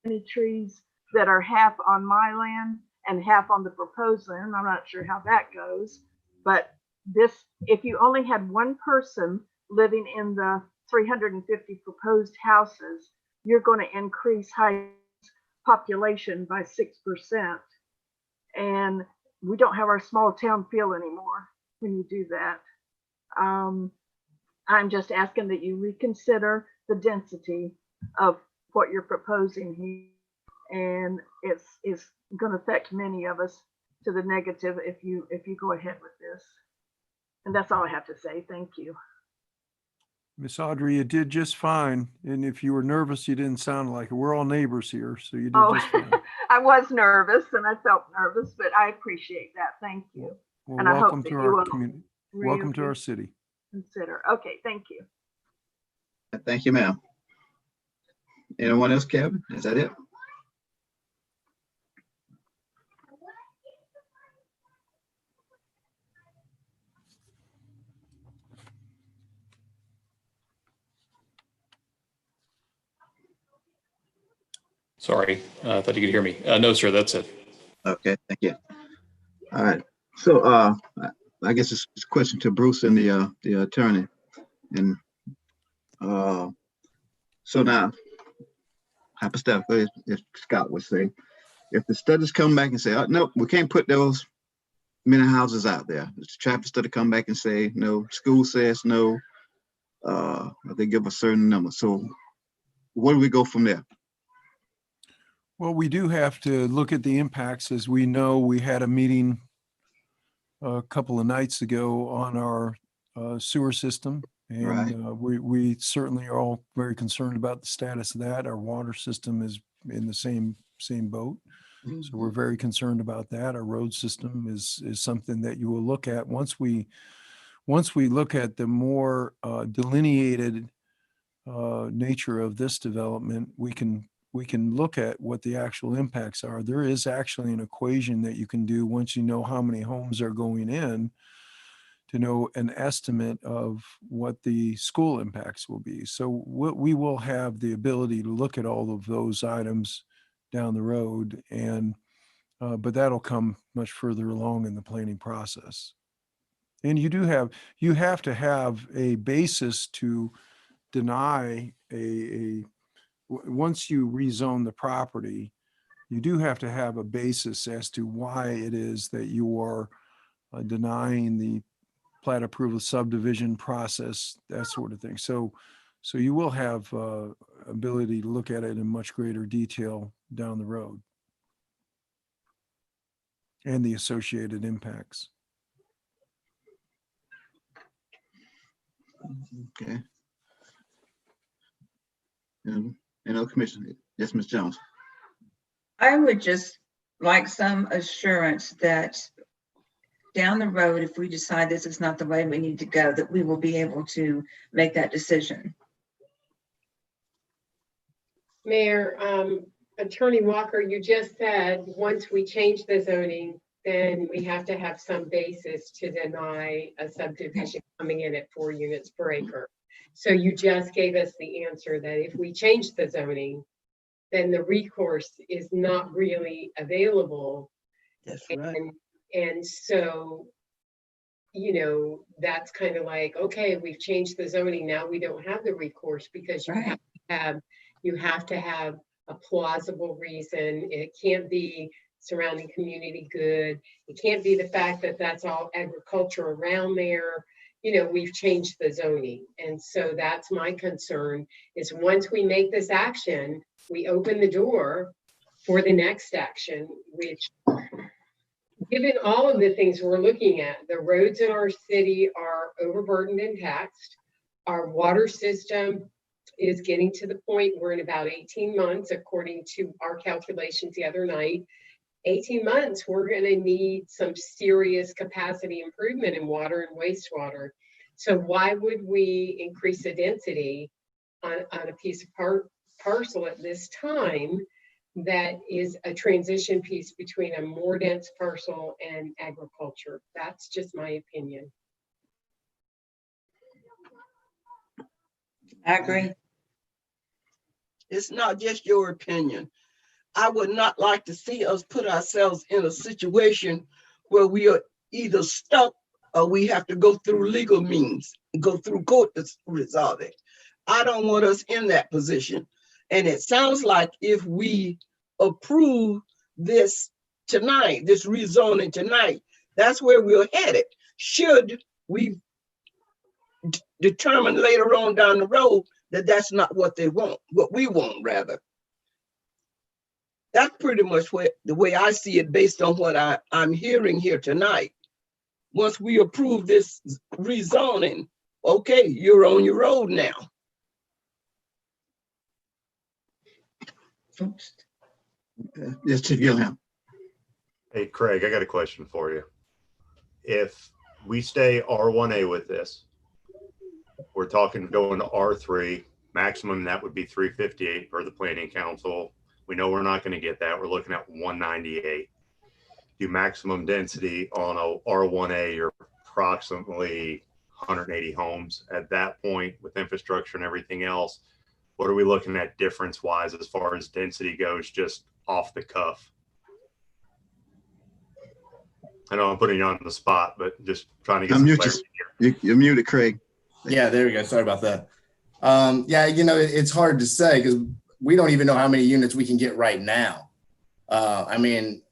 many trees that are half on my land and half on the proposed land. I'm not sure how that goes, but this, if you only had one person living in the 350 proposed houses, you're going to increase population by 6%. And we don't have our small town feel anymore when you do that. I'm just asking that you reconsider the density of what you're proposing here. And it's going to affect many of us to the negative if you go ahead with this. And that's all I have to say. Thank you. Miss Audrey, you did just fine. And if you were nervous, you didn't sound like it. We're all neighbors here, so you did just fine. I was nervous and I felt nervous, but I appreciate that. Thank you. Well, and I hope welcome that to you our will community. Welcome to our city. Consider. Okay, thank you. Thank you, ma'am. Anyone else, Kevin? Is that it? Sorry, I thought you could hear me. No, sir, that's it. Okay, thank you. All right. So I guess it's a question to Bruce and the attorney. And so now, hypothetically, if Scott would say, if the studies come back and say, oh, no, we can't put those many houses out there. If the traffic study come back and say, no, school says no, they give a certain number. So where do we go from there? Well, we do have to look at the impacts. As we know, we had a meeting a couple of nights ago on our sewer system. And Right. We certainly are all very concerned about the status of that. Our water system is in the same boat. So we're very concerned about that. Our road system is something that you will look at once we look at the more delineated nature of this development. We can look at what the actual impacts are. There is actually an equation that you can do once you know how many homes are going in to know an estimate of what the school impacts will be. So we will have the ability to look at all of those items down the road, and but that'll come much further along in the planning process. And you have to have a basis to deny once you rezone the property, you do have to have a basis as to why it is that you are denying the plat approval subdivision process, that sort of thing. So you will have ability to look at it in much greater detail down the road and the associated impacts. Okay. Commissioner, yes, Ms. Jones. I would just like some assurance that down the road, if we decide this is not the way we need to go, that we will be able to make that decision. Mayor, Attorney Walker, you just said, once we change the zoning, then we have to have some basis to deny a subdivision coming in at 4 units per acre. So you just gave us the answer that if we change the zoning, then the recourse is not really available. That's right. And so, you know, that's kind of like, okay, we've changed the zoning, now we don't have the recourse, because you have to have a plausible reason. It can't be surrounding community good. It can't be the fact that that's all agriculture around there. You know, we've changed the zoning. And so that's my concern, is once we make this action, we open the door for the next action, which, given all of the things we're looking at, the roads in our city are overburdened and taxed. Our water system is getting to the point where in about 18 months, according to our calculations the other night, 18 months, we're going to need some serious capacity improvement in water and wastewater. So why would we increase the density on a piece of parcel at this time that is a transition piece between a more dense parcel and agriculture? That's just my opinion. I agree. It's not just your opinion. I would not like to see us put ourselves in a situation where we are either stuck or we have to go through legal means, go through court to resolve it. I don't want us in that position. And it sounds like if we approve this tonight, this rezoning tonight, that's where we're headed. Should we determine later on down the road that that's not what they want, what we want rather. That's pretty much the way I see it based on what I'm hearing here tonight. Once we approve this rezoning, okay, you're on your road now. Oops. Yes, Chief Gilliam. Hey, Craig, I got a question for you. If we stay R1A with this, we're talking going to R3, maximum that would be 358 for the Planning Council. We know we're not going to get that. We're looking at 198. Do maximum density on a R1A, you're approximately 180 homes. At that point, with infrastructure and everything else, what are we looking at difference wise as far as density goes, just off the cuff? I know I'm putting you on the spot, but just trying to get some clarity here. You're muted, Craig. Yeah, there we go. Sorry about that. Yeah, you know, it's hard to say because we don't even know how many units we can get right now. I mean,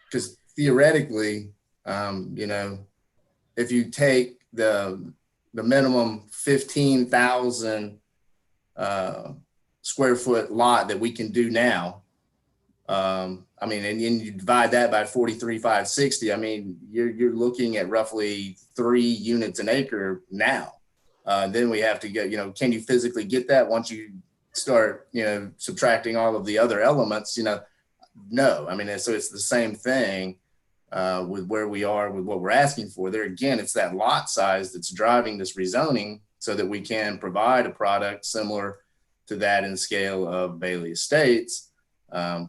because theoretically, you know, if you take the minimum 15,000 square foot lot that we can do now, I mean, and you divide that by 43,560, I mean, you're looking at roughly 3 units an acre now. Then we have to get, you know, can you physically get that once you start, you know, subtracting all of the other elements, you know? No, I mean, so it's the same thing with where we are with what we're asking for. There again, it's that lot size that's driving this rezoning so that we can provide a product similar to that in scale of Bailey Estates,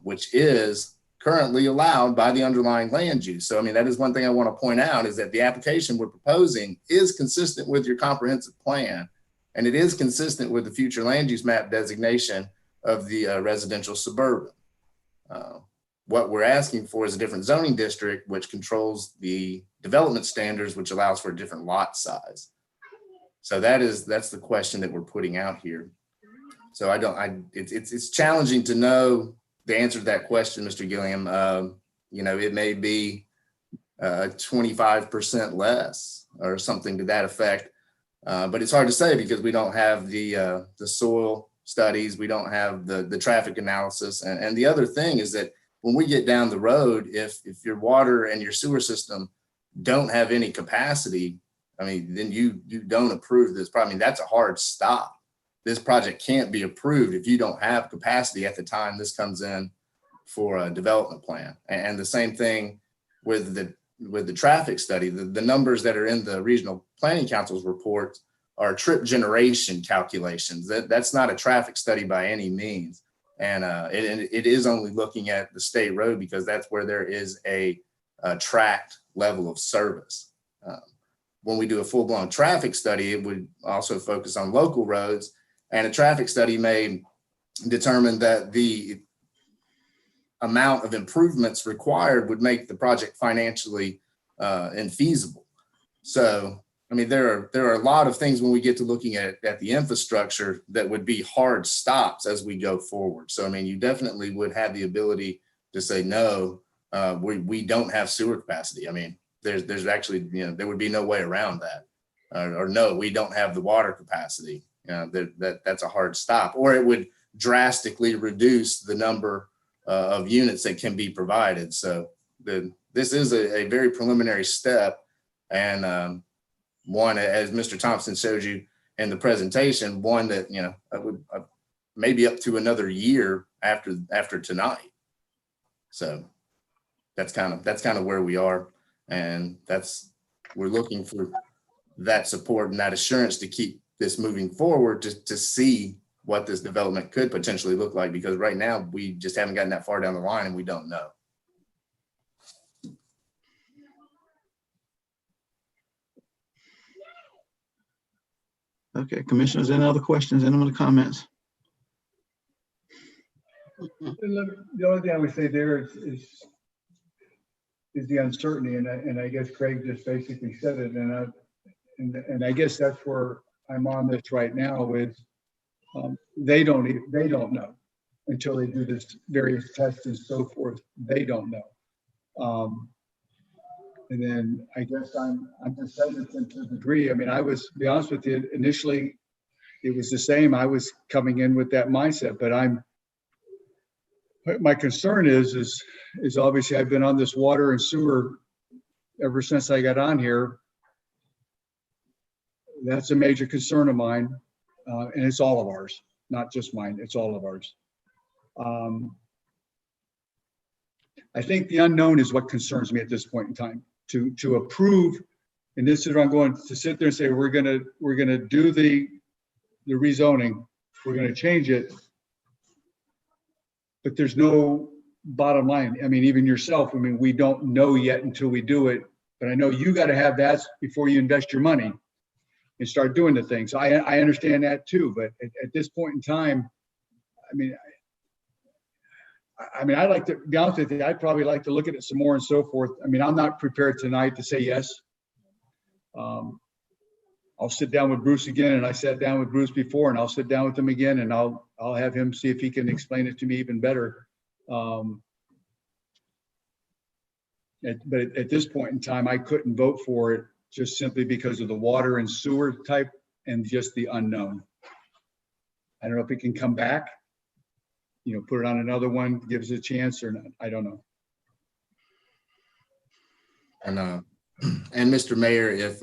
which is currently allowed by the underlying land use. So, I mean, that is one thing I want to point out is that the application we're proposing is consistent with your comprehensive plan, and it is consistent with the future land use map designation of the residential suburban. What we're asking for is a different zoning district, which controls the development standards, which allows for a different lot size. So that's the question that we're putting out here. So it's challenging to know the answer to that question, Mr. Gilliam. It may be 25% less or something to that effect. But it's hard to say because we don't have the soil studies, we don't have the traffic analysis. And the other thing is that when we get down the road, if your water and your sewer system don't have any capacity, then you don't approve this project. That's a hard stop. This project can't be approved if you don't have capacity at the time this comes in for a development plan. And the same thing with the traffic study. The numbers that are in the Regional Planning Council's report are trip generation calculations. That's not a traffic study by any means. And it is only looking at the state road because that's where there is a tracked level of service. When we do a full-blown traffic study, it would also focus on local roads, and a traffic study may determine that the amount of improvements required would make the project financially infeasible. So, there are a lot of things when we get to looking at the infrastructure that would be hard stops as we go forward. So, you definitely would have the ability to say, no, we don't have sewer capacity. There's actually, there would be no way around that. Or no, we don't have the water capacity. That's a hard stop. Or it would drastically reduce the number of units that can be provided. So this is a very preliminary step, and one, as Mr. Thompson showed you in the presentation, one that would maybe up to another year after tonight. So that's kind of where we are, and we're looking for that support and that assurance to keep this moving forward to see what this development could potentially look like, because right now we just haven't gotten that far down the line and we don't know. Okay, commissioners, any other questions? Any other comments? The only thing I would say there is the uncertainty, and I guess Craig just basically said it, and I guess that's where I'm on this right now with they don't know until they do this various tests and so forth. They don't know. And then I guess I'm just hesitant to a degree. I was, to be honest with you, initially it was the same. I was coming in with that mindset, but my concern is obviously I've been on this water and sewer ever since I got on here. That's a major concern of mine, and it's all of ours, not just mine. It's all of ours. I think the unknown is what concerns me at this point in time. To approve, and this is where I'm going to sit there and say we're gonna do the rezoning, we're gonna change it, but there's no bottom line. Even yourself, we don't know yet until we do it. But I know you got to have that before you invest your money and start doing the things. So I understand that too. But at this point in time, I'd like to be honest with you, I'd probably like to look at it some more and so forth. I'm not prepared tonight to say yes. I'll sit down with Bruce again, and I sat down with Bruce before, and I'll sit down with him again, and I'll have him see if he can explain it to me even better. But at this point in time, I couldn't vote for it just simply because of the water and sewer type and just the unknown. I don't know if it can come back, put it on another one, gives it a chance or not. I don't know. And Mr. Mayor, if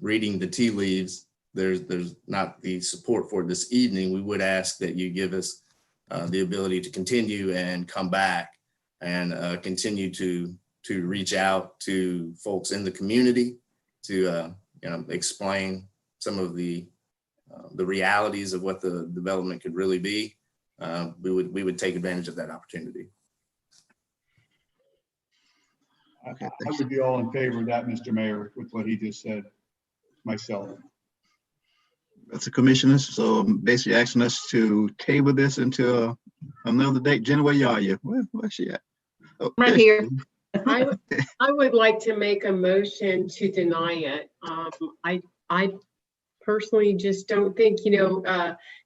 reading the tea leaves, there's not the support for it this evening, we would ask that you give us the ability to continue and come back and continue to reach out to folks in the community to explain some of the realities of what the development could really be. We would take advantage of that opportunity. Okay, I would be all in favor of that, Mr. Mayor, with what he just said myself. That's the commissioners. So basically asking us to table this until another date. Jenna, where are you? Where's she at? Oh, right here. I would like to make a motion to deny it. I personally just don't think,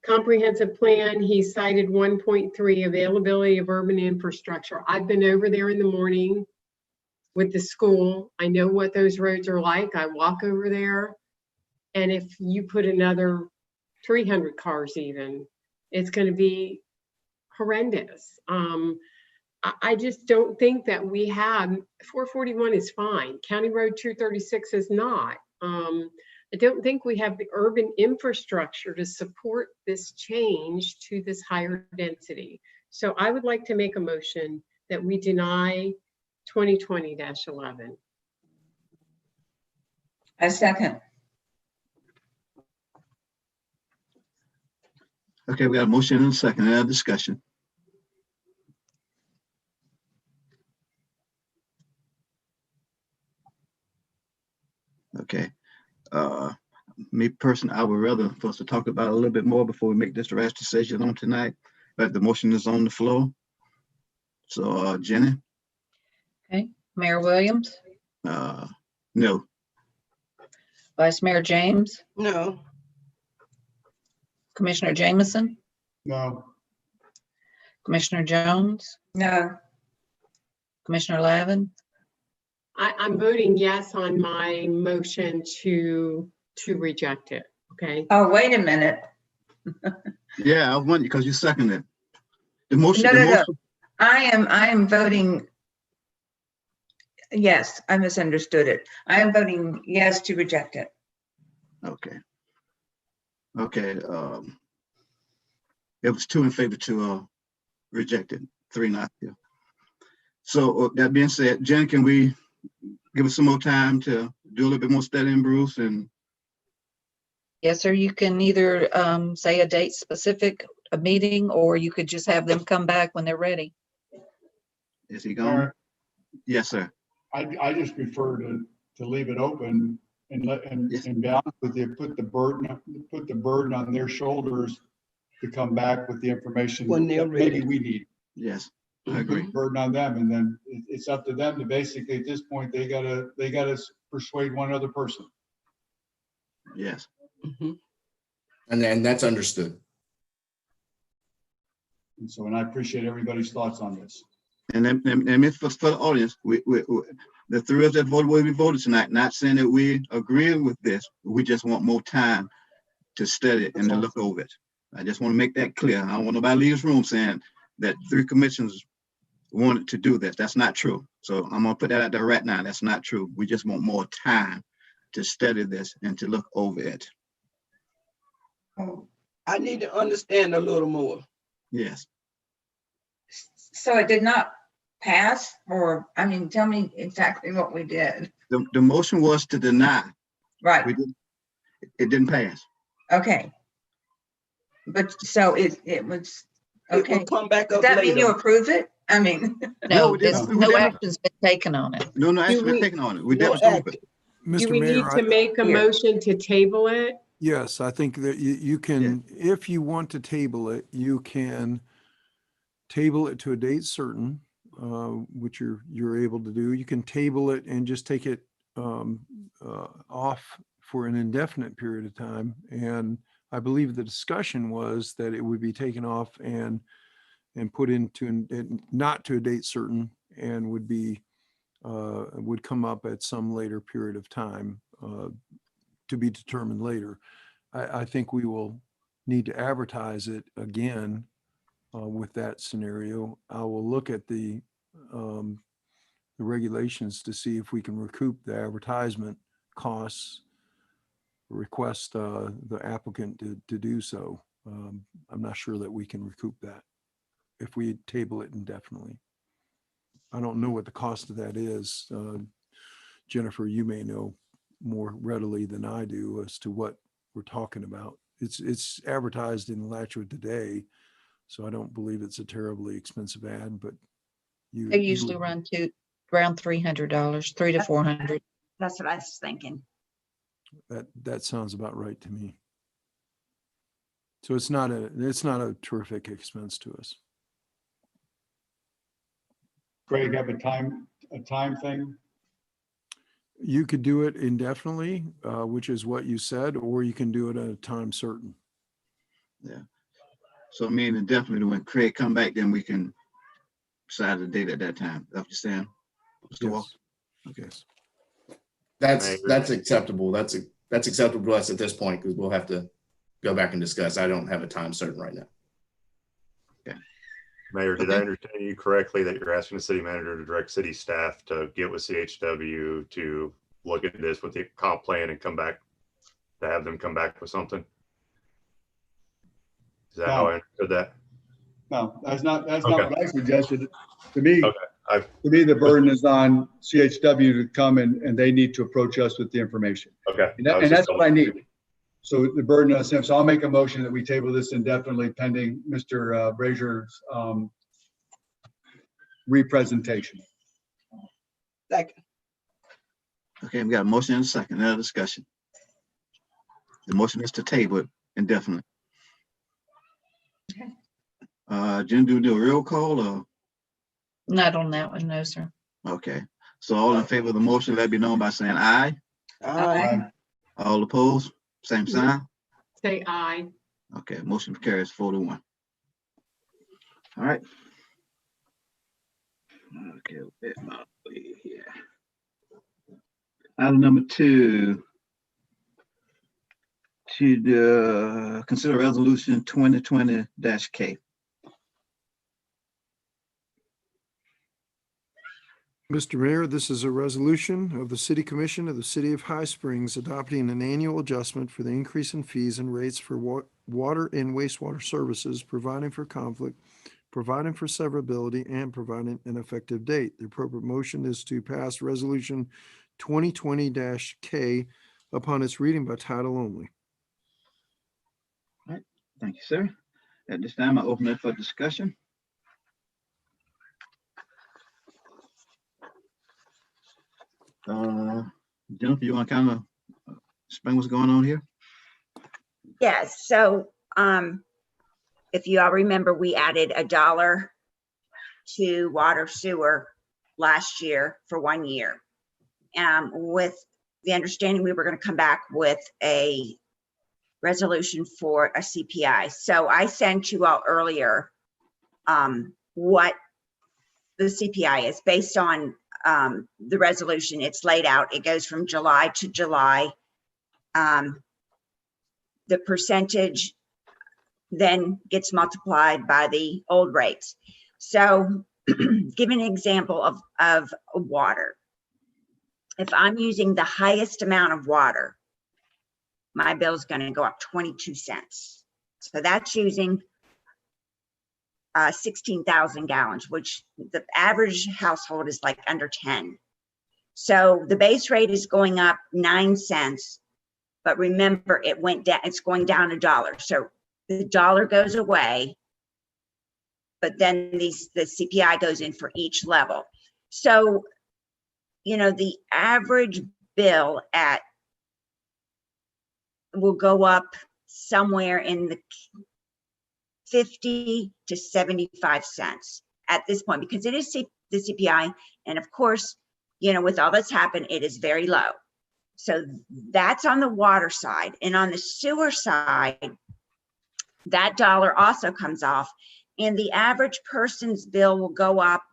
comprehensive plan, he cited 1.3, availability of urban infrastructure. I've been over there in the morning with the school. I know what those roads are like. I walk over there. And if you put another 300 cars even, it's going to be horrendous. I just don't think that we have, 441 is fine. County Road 236 is not. I don't think we have the urban infrastructure to support this change to this higher density. So I would like to make a motion that we deny 2020-11. I second. Okay, we got a motion and a second. Any other discussion? Okay. Me personally, I would rather for us to talk about it a little bit more before we make this rash decision on tonight. But the motion is on the floor. So, Jenny? Okay, Mayor Williams, No. Vice Mayor James, No. Commissioner Jameson, No. Commissioner Jones, No. Commissioner Lavin. I'm voting yes on my motion to reject it. Okay. Oh, wait a minute. Yeah, I was wondering because you seconded it. The motion. No. I am voting. Yes, I misunderstood it. I am voting yes to reject it. Okay. Okay. It was 2 in favor to reject it, 3 not here. So that being said, Jen, can we give us some more time to do a little bit more studying, Bruce? And Yes, sir. You can either say a date specific, a meeting, or you could just have them come back when they're ready. Is he gone? Yes, sir. I just prefer to leave it open and be honest with you, put the burden on their shoulders to come back with the information When they're that maybe ready. we need. Yes, I agree. Burden on them, and then it's up to them to basically at this point they gotta persuade one other person. Yes. And then that's understood. And so, and I appreciate everybody's thoughts on this. And then for the audience, we the 3 of us that voted the way we voted tonight, not saying that we agree with this, we just want more time to study it and to look over it. I just want to make that clear. I don't want nobody to leave this room saying that 3 commissions wanted to do this. That's not true. So I'm gonna put that out there right now. That's not true. We just want more time to study this and to look over it. I need to understand a little more. Yes. So it did not pass, or, I mean, tell me exactly what we did. The motion was to deny. Right. It didn't pass. Okay. But so it was, okay. It will come back Does up that mean you later. approve it? I mean. No, we didn't. no action's been taken on it. No action was taken on it. We never spoke it. Do Mr. we Mayor, need to make a motion to table it? yes, I think that you can, if you want to table it, you can table it to a date certain, which you're able to do. You can table it and just take it off for an indefinite period of time. And I believe the discussion was that it would be taken off and put into not to a date certain, and would come up at some later period of time to be determined later. I think we will need to advertise it again with that scenario. I will look at the regulations to see if we can recoup the advertisement costs, request the applicant to do so. I'm not sure that we can recoup that if we table it indefinitely. I don't know what the cost of that is. Jennifer, you may know more readily than I do as to what we're talking about. It's advertised in Alachua today, so I don't believe it's a terribly expensive ad, but They usually run to around $300, $300 to $400. That's what I was thinking. That sounds about right to me. So it's not a terrific expense to us. Greg, have a time thing? You could do it indefinitely, which is what you said, or you can do it at a time certain. Yeah. So me and definitely when Craig come back, then we can decide the date at that time. That's what you're saying, Mr. Walker? Okay. That's acceptable. That's acceptable to us at this point because we'll have to go back and discuss. I don't have a time certain right now. Mayor, did I understand you correctly that you're asking the city manager to direct city staff to get with CHW to look at this with the comp plan and come back, to have them come back with something? Is that how I understood that? No, that's not Okay. what I suggested. To me, Okay. to me, the burden is on CHW to come and they need to approach us with the information. Okay. And that's what I need. So the burden is him. So I'll make a motion that we table this indefinitely pending Mr. Brazier's representation. Second. Okay, we got a motion and a second. Another discussion. The motion is to table it indefinitely. Jen, do we do a real call or? Not on that one, no, sir. Okay, so all in favor of the motion, let it be known by saying aye. Aye. All opposed, same sign. Say aye. Okay, motion carries 4-1. All right. Okay, bit my way here. Item number 2. To consider resolution 2020-K. Mr. Mayor, this is a resolution of the City Commission of the City of High Springs adopting an annual adjustment for the increase in fees and rates for water and wastewater services, providing for conflict, providing for severability, and providing an effective date. The appropriate motion is to pass resolution 2020-K upon its reading by title only. All right, thank you, sir. At this time, I open it for discussion. Jennifer, you want to kind of explain what's going on here? Yes, so if you all remember, we added $1 to water sewer last year for 1 year. With the understanding we were going to come back with a resolution for a CPI. So I sent you all earlier what the CPI is based on the resolution. It's laid out. It goes from July to July. The percentage then gets multiplied by the old rates. So give an example of water. If I'm using the highest amount of water, my bill is going to go up 22 cents. So that's using 16,000 gallons, which the average household is like under 10. So the base rate is going up 9 cents, but remember it went down, it's going down $1. So the dollar goes away, but then the CPI goes in for each level. So, you know, the average bill will go up somewhere in the 50 to 75 cents at this point, because it is the CPI. And of course, you know, with all that's happened, it is very low. So that's on the water side. And on the sewer side, that dollar also comes off, and the average person's bill will go up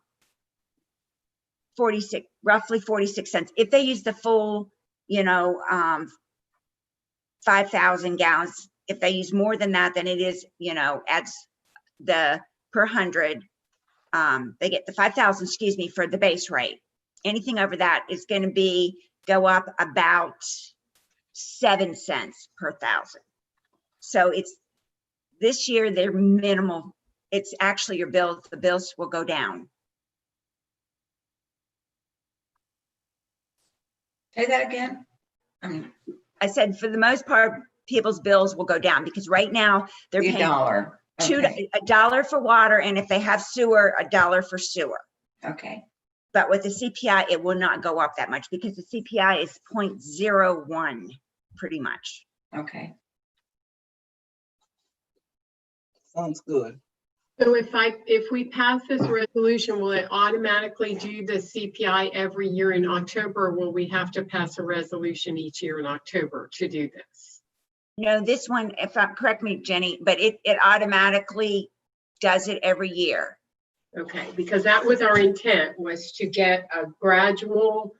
roughly 46 cents. If they use the full, you know, 5,000 gallons. If they use more than that, then it is, you know, adds the per 100, they get the 5,000, excuse me, for the base rate. Anything over that is going to go up about 7 cents per 1,000. So it's this year, they're minimal. It's actually the bills will go down. Say that again. I said for the most part, people's bills will go down because right now they're paying $1. Okay. $2 for water, and if they have sewer, $1 for sewer. Okay. But with the CPI, it will not go up that much because the CPI is 0.01 pretty much. Okay. Sounds good. So if we pass this resolution, will it automatically do the CPI every year in October? Or will we have to pass a resolution each year in October to do this? No, this one, if I'm, correct me, Jenny, but it automatically does it every year. Okay, because that was our intent, was to get a gradual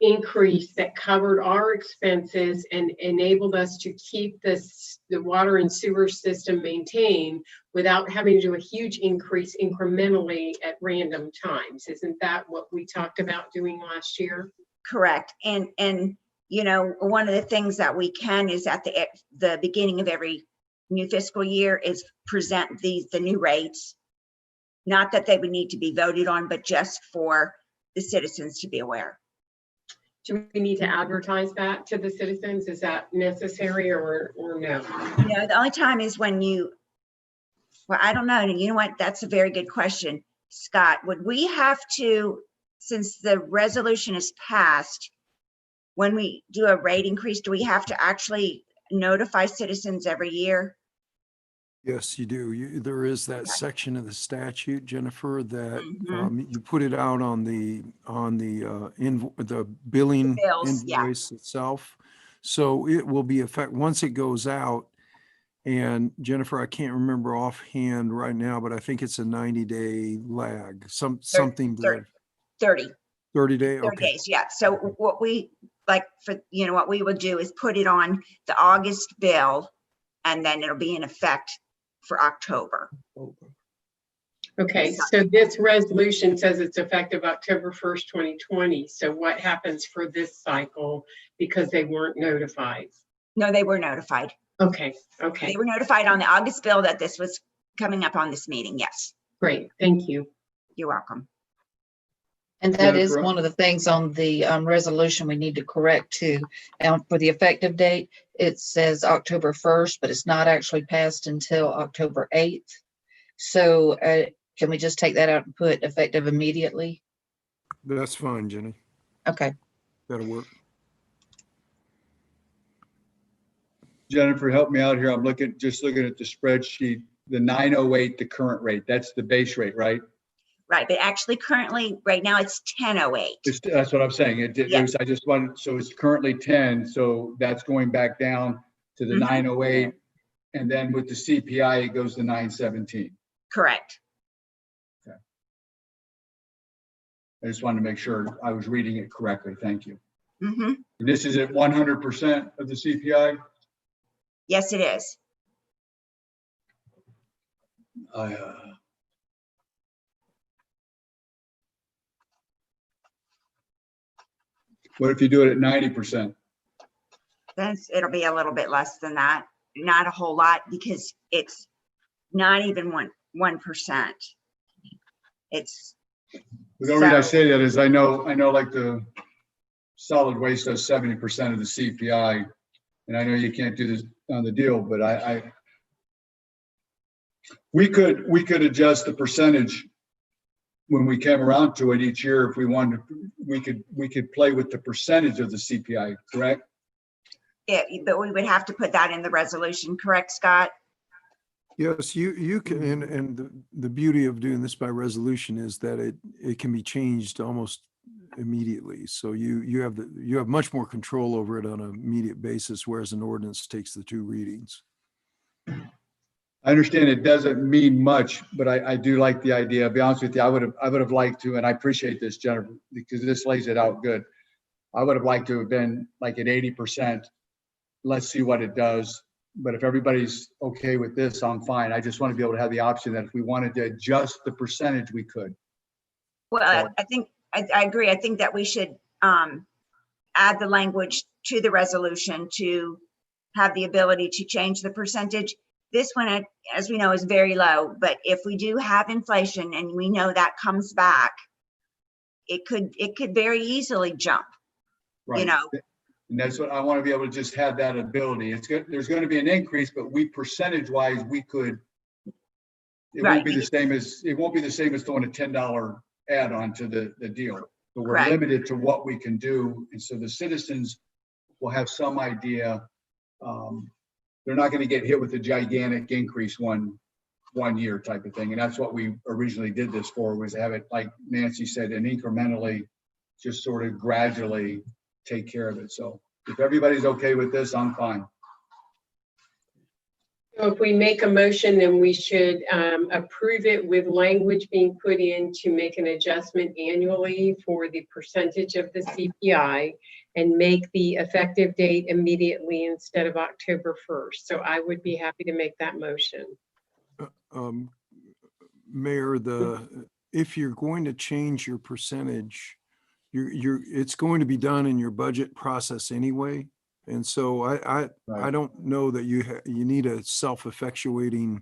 increase that covered our expenses and enabled us to keep the water and sewer system maintained without having to do a huge increase incrementally at random times. Isn't that what we talked about doing last year? Correct. And you know, one of the things that we can is at the beginning of every new fiscal year is present the new rates. Not that they would need to be voted on, but just for the citizens to be aware. Do we need to advertise that to the citizens? Is that necessary or no? No, the only time is when well, I don't know. You know what? That's a very good question. Scott, would we have to, since the resolution is passed, when we do a rate increase, do we have to actually notify citizens every year? Yes, you do. There is that Okay. section of the statute, Jennifer, that Mhm. you put it out on the billing Bills, yeah. invoice itself. So it will be once it goes out. And Jennifer, I can't remember offhand right now, but I think it's a 90-day lag, something to 30 30-day. Okay. days, yeah. So what we like for, you know, what we would do is put it on the August bill, and then it'll be in effect for October. Okay, so this resolution says it's effective October 1st, 2020. So what happens for this cycle because they weren't notified? No, they were notified. Okay, okay. They were notified on the August bill that this was coming up on this meeting, yes. Great, thank you. You're welcome. And that is Jennifer? one of the things on the resolution we need to correct too. For the effective date, it says October 1st, but it's not actually passed until October 8th. So can we just take that out and put effective immediately? That's fine, Jenny. Okay. That'll work. Jennifer, help me out here. I'm just looking at the spreadsheet, the 908, the current rate, that's the base rate, right? Right, but actually currently, right now it's 1008. That's what I'm saying. Yeah. I just wanted, so it's currently 10, so that's going back down to the 908. And then with the CPI, it goes to 917. Correct. Okay. I just wanted to make sure I was reading it correctly. Thank you. Mm-hmm. And this is at 100% of the CPI? Yes, it is. What if you do it at 90%? Then it'll be a little bit less than that. Not a whole lot, because it's not even 1%. It's The only reason I say that is I know like the solid waste does 70% of the CPI, and I know you can't do this on the deal, but we could adjust the percentage when we came around to it each year if we wanted. We could play with the percentage of the CPI, correct? Yeah, but we would have to put that in the resolution, correct, Scott? Yes, you can, and the beauty of doing this by resolution is that it can be changed almost immediately. So you have much more control over it on an immediate basis, whereas an ordinance takes the 2 readings. I understand it doesn't mean much, but I do like the idea. I'll be honest with you, I would have liked to, and I appreciate this, Jennifer, because this lays it out good. I would have liked to have been like at 80%. Let's see what it does. But if everybody's okay with this, I'm fine. I just want to be able to have the option that if we wanted to adjust the percentage, we could. Well, I think I agree. I think that we should add the language to the resolution to have the ability to change the percentage. This one, as we know, is very low, but if we do have inflation and we know that comes back, it could very easily jump. Right. You know. And that's what I want to be able to just have that ability. It's good. There's going to be an increase, but percentage wise, we could. It won't be the same as throwing a $10 add on to the deal. But we're limited to what we can do, and so the citizens will have some idea. They're not going to get hit with a gigantic increase one 1 year type of thing. And that's what we originally did this for, was have it, like Nancy said, and incrementally, just sort of gradually take care of it. So if everybody's okay with this, I'm fine. So if we make a motion, then we should approve it with language being put in to make an adjustment annually for the percentage of the CPI and make the effective date immediately instead of October 1st. So I would be happy to make that motion. Mayor, if you're going to change your percentage, it's going to be done in your budget process anyway. And so I don't know that you need a self-effectuating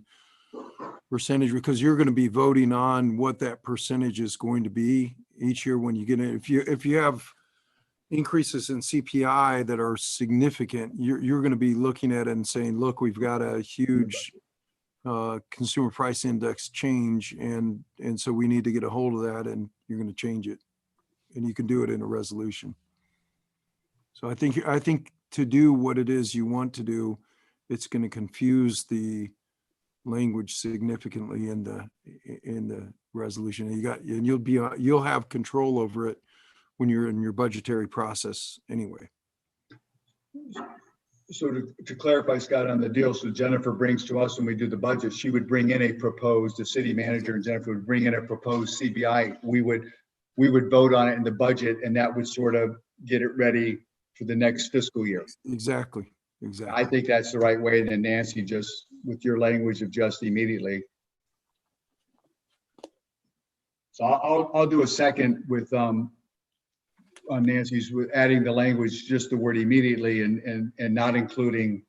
percentage, because you're going to be voting on what that percentage is going to be each year when you get it. If you have increases in CPI that are significant, you're going to be looking at it and saying, look, we've got a huge consumer price index change, and so we need to get a hold of that, and you're going to change it, and you can do it in a resolution. So I think to do what it is you want to do, it's going to confuse the language significantly in the resolution. And you'll have control over it when you're in your budgetary process anyway. So to clarify, Scott, on the deal, so Jennifer brings to us when we do the budget, she would bring in the city manager and Jennifer would bring in a proposed CBI. We would vote on it in the budget, and that would sort of get it ready for the next fiscal year. Exactly. I think that's the right way. And then Nancy, just with your language of just immediately. So I'll do a second with on Nancy's, with adding the language, just the word immediately, and not including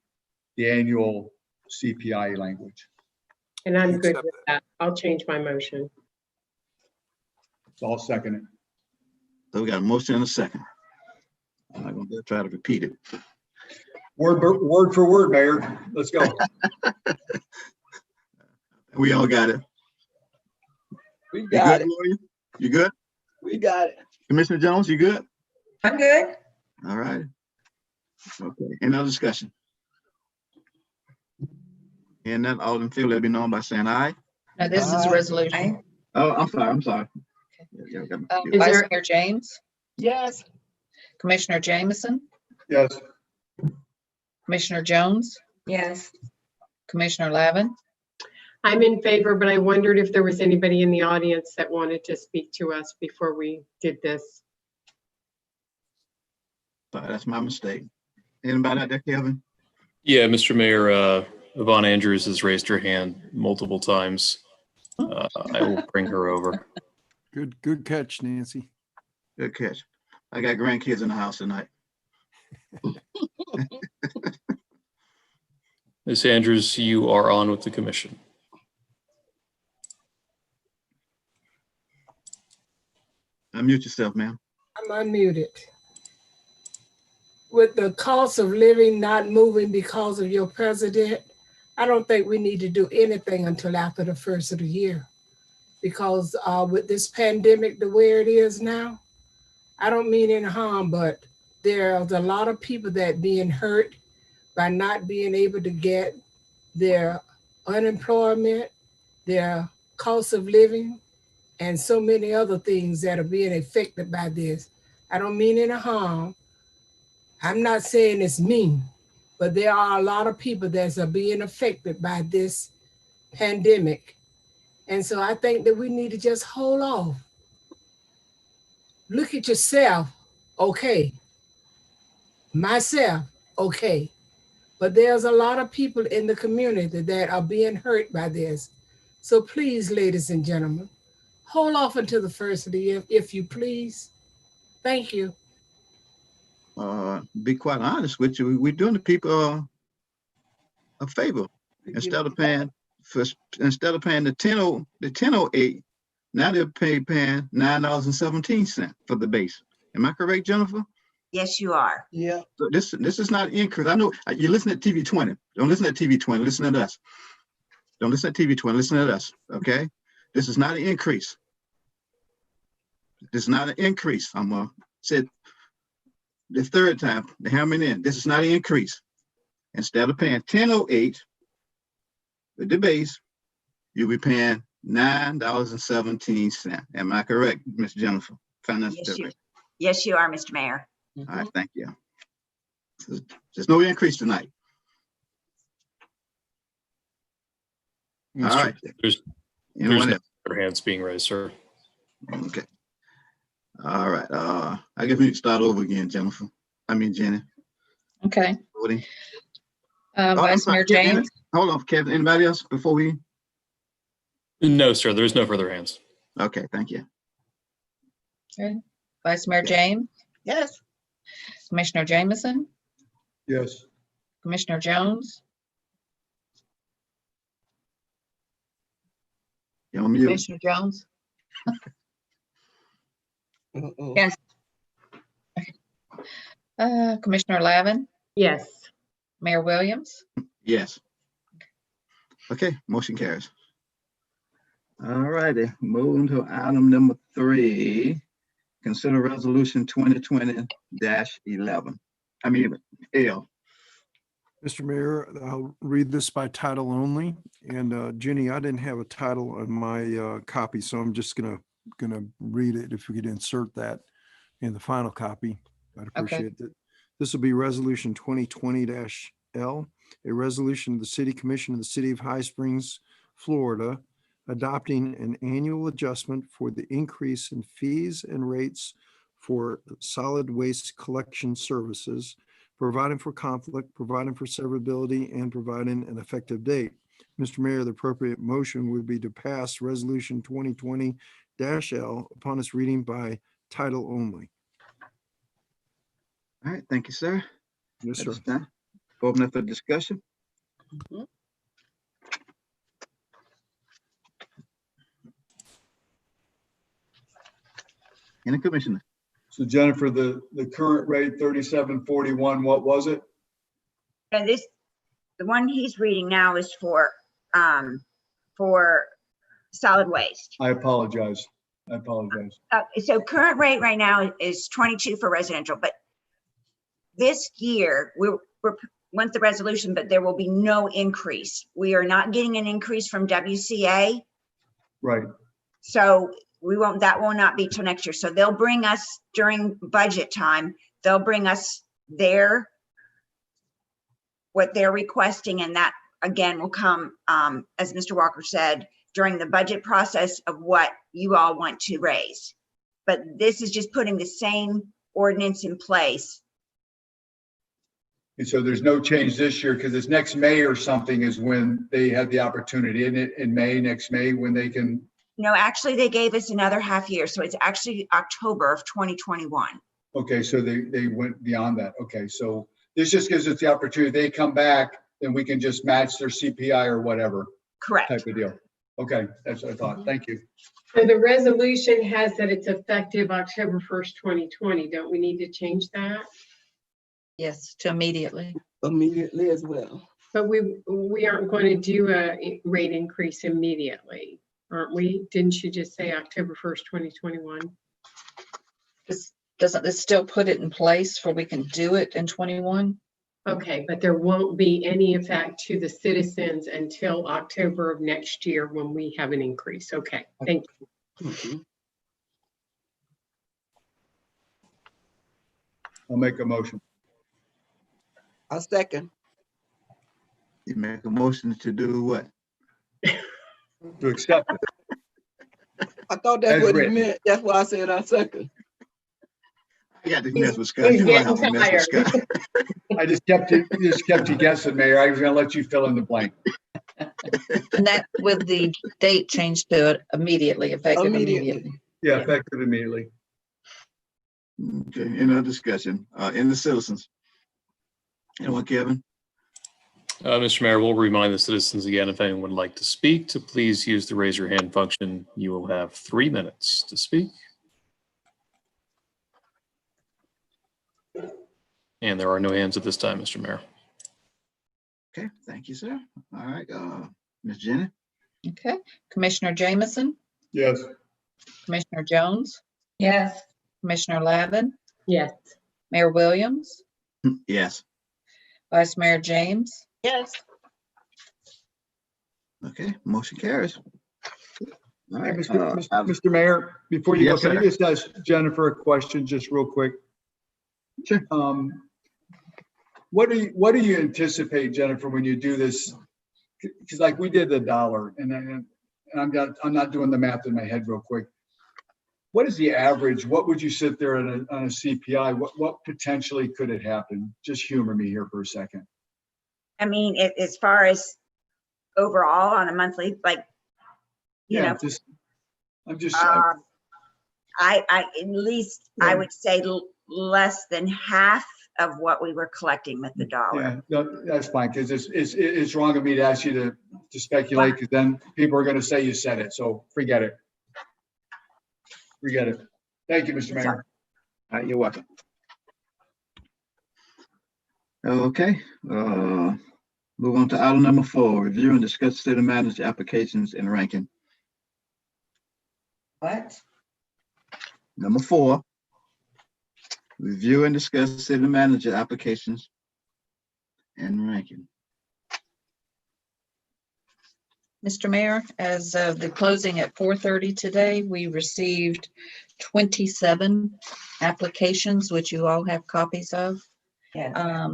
the annual CPI language. And I'm good with that. I'll change my motion. So I'll second it. So we got a motion and a second. I'm not going to try to repeat it. Word for word, Mayor. Let's go. We all got it. We got it. Lawyer? You good? We got it. Commissioner Jones, you good? I'm good. All right. Okay. Any other discussion? And then all in favor, let me know by saying aye. No, this is a resolution. Oh, I'm sorry. Vice Mayor James, Yes. Commissioner Jameson, Yes. Commissioner Jones, Yes. Commissioner Lavin. I'm in favor, but I wondered if there was anybody in the audience that wanted to speak to us before we did this. Sorry, that's my mistake. Anybody out there, Kevin? Yeah, Mr. Mayor, Yvonne Andrews has raised her hand multiple times. I will bring her over. Good catch, Nancy. Good catch. I got grandkids in the house tonight. Ms. Andrews, you are on with the commission. Unmute yourself, ma'am. I'm unmuted. With the cost of living not moving because of your president, I don't think we need to do anything until after the first of the year. Because with this pandemic the way it is now, I don't mean any harm, but there's a lot of people that being hurt by not being able to get their unemployment, their cost of living, and so many other things that are being affected by this. I don't mean any harm. I'm not saying it's mean, but there are a lot of people that are being affected by this pandemic. And so I think that we need to just hold off. Look at yourself, okay. Myself, okay. But there's a lot of people in the community that are being hurt by this. So please, ladies and gentlemen, hold off until the first of the year, if you please. Thank you. Be quite honest with you, we're doing the people a favor. Instead of paying the 1008, now they're paying $9.17 for the base. Am I correct, Jennifer? Yes, you are. Yeah. So this is not an increase. I know you listen to TV 20. Don't listen to TV 20. Listen to us. Don't listen to TV 20. Listen to us. Okay. This is not an increase. This is not an increase. I'm gonna say it the third time. The hammer in. This is not an increase. Instead of paying 1008 with the base, you'll be paying $9.17. Am I correct, Ms. Jennifer? Finance Director. Yes, you are, Mr. Mayor. All right, thank you. There's no increase tonight. All right. There's Anyone no else? other hands being raised, sir. Okay. All right. I guess we need to start over again, Jennifer. I mean, Jenny. Okay. Woody. Vice Mayor James? Hold on, Kevin. Anybody else before we? No, sir, there's no further hands. Okay, thank you. Okay. Vice Mayor James? Yes. Commissioner Jameson? Yes. Commissioner Jones? You're on mute. Commissioner Jones? Yes. Commissioner Lavin? Yes. Mayor Williams? Yes. Okay, motion carries. All righty, moving to item number 3. Consider resolution 2020-11. I mean, L. Mr. Mayor, I'll read this by title only. And Jenny, I didn't have a title on my copy, so I'm just gonna read it. If we could insert that in the final copy, I'd appreciate it. This will be resolution 2020-L, a resolution of the City Commission of the City of High Springs, Florida, adopting an annual adjustment for the increase in fees and rates for solid waste collection services, providing for conflict, providing for severability, and providing an effective date. Mr. Mayor, the appropriate motion would be to pass resolution 2020-L upon its reading by title only. All right, thank you, sir. Yes, sir. Open up for discussion. Any commissioner? So Jennifer, the current rate 37.41, what was it? And the one he's reading now is for solid waste. I apologize. So current rate right now is 22 for residential, but this year we went the resolution, but there will be no increase. We are not getting an increase from WCA. Right. So that will not be till next year. So they'll bring us during budget time, they'll bring us what they're requesting. And that again will come, as Mr. Walker said, during the budget process of what you all want to raise. But this is just putting the same ordinance in place. And so there's no change this year because it's next May or something is when they have the opportunity. Isn't it in May, next May, when they can? No, actually they gave us another half year. So it's actually October of 2021. Okay, so they went beyond that. Okay, so this just gives us the opportunity. They come back, then we can just match their CPI or whatever. Correct. Type of deal. Okay, that's what I thought. Thank you. So the resolution has that it's effective October 1st, 2020. Don't we need to change that? Yes, to immediately. Immediately as well. But we aren't going to do a rate increase immediately, aren't we? Didn't you just say October 1st, 2021? Doesn't this still put it in place for we can do it in 21? Okay, but there won't be any effect to the citizens until October of next year when we have an increase. Okay, thank you. I'll make a motion. I'll second. You make a motion to do what? To accept it. I thought that's As what written. he meant. That's why I said I second. I got to mess with Scott. You know I have to mess with Scott. I just kept you guessing, Mayor. I was going to let you fill in the blank. And that with the date changed to immediately, effective immediately. Yeah, effective immediately. Okay, any other discussion? In the citizens? Anyone, Kevin? Mr. Mayor, we'll remind the citizens again, if anyone would like to speak, to please use the raise your hand function. You will have 3 minutes to speak. And there are no hands at this time, Mr. Mayor. Okay, thank you, sir. All right, Ms. Jenny? Okay, Commissioner Jameson, Yes. Commissioner Jones, Yes. Commissioner Lavin, Yes. Mayor Williams, Yes. Vice Mayor James, Yes. Okay, motion carries. All Hey, right, Mr. Mayor, before you go, Yes, can I sir. just ask Jennifer a question just real quick? Sure. What do you anticipate, Jennifer, when you do this? Because like we did the dollar and I'm not doing the math in my head real quick. What is the average? What would you sit there on a CPI? What potentially could it happen? Just humor me here for a second. I mean, as far as overall on a monthly, like, you know, I at least I would say less than half of what we were collecting with the dollar. Yeah, no, that's fine, because it's wrong of me to ask you to speculate, because then people are going to say you said it. So forget it. Forget it. Thank you, Mr. Mayor. All right, you're welcome. Okay, move on to item number 4, review and discuss city manager applications and ranking. What? Number 4, review and discuss city manager applications and ranking. Mr. Mayor, as of the closing at 4:30 today, we received 27 applications, which you all have copies of. Yeah.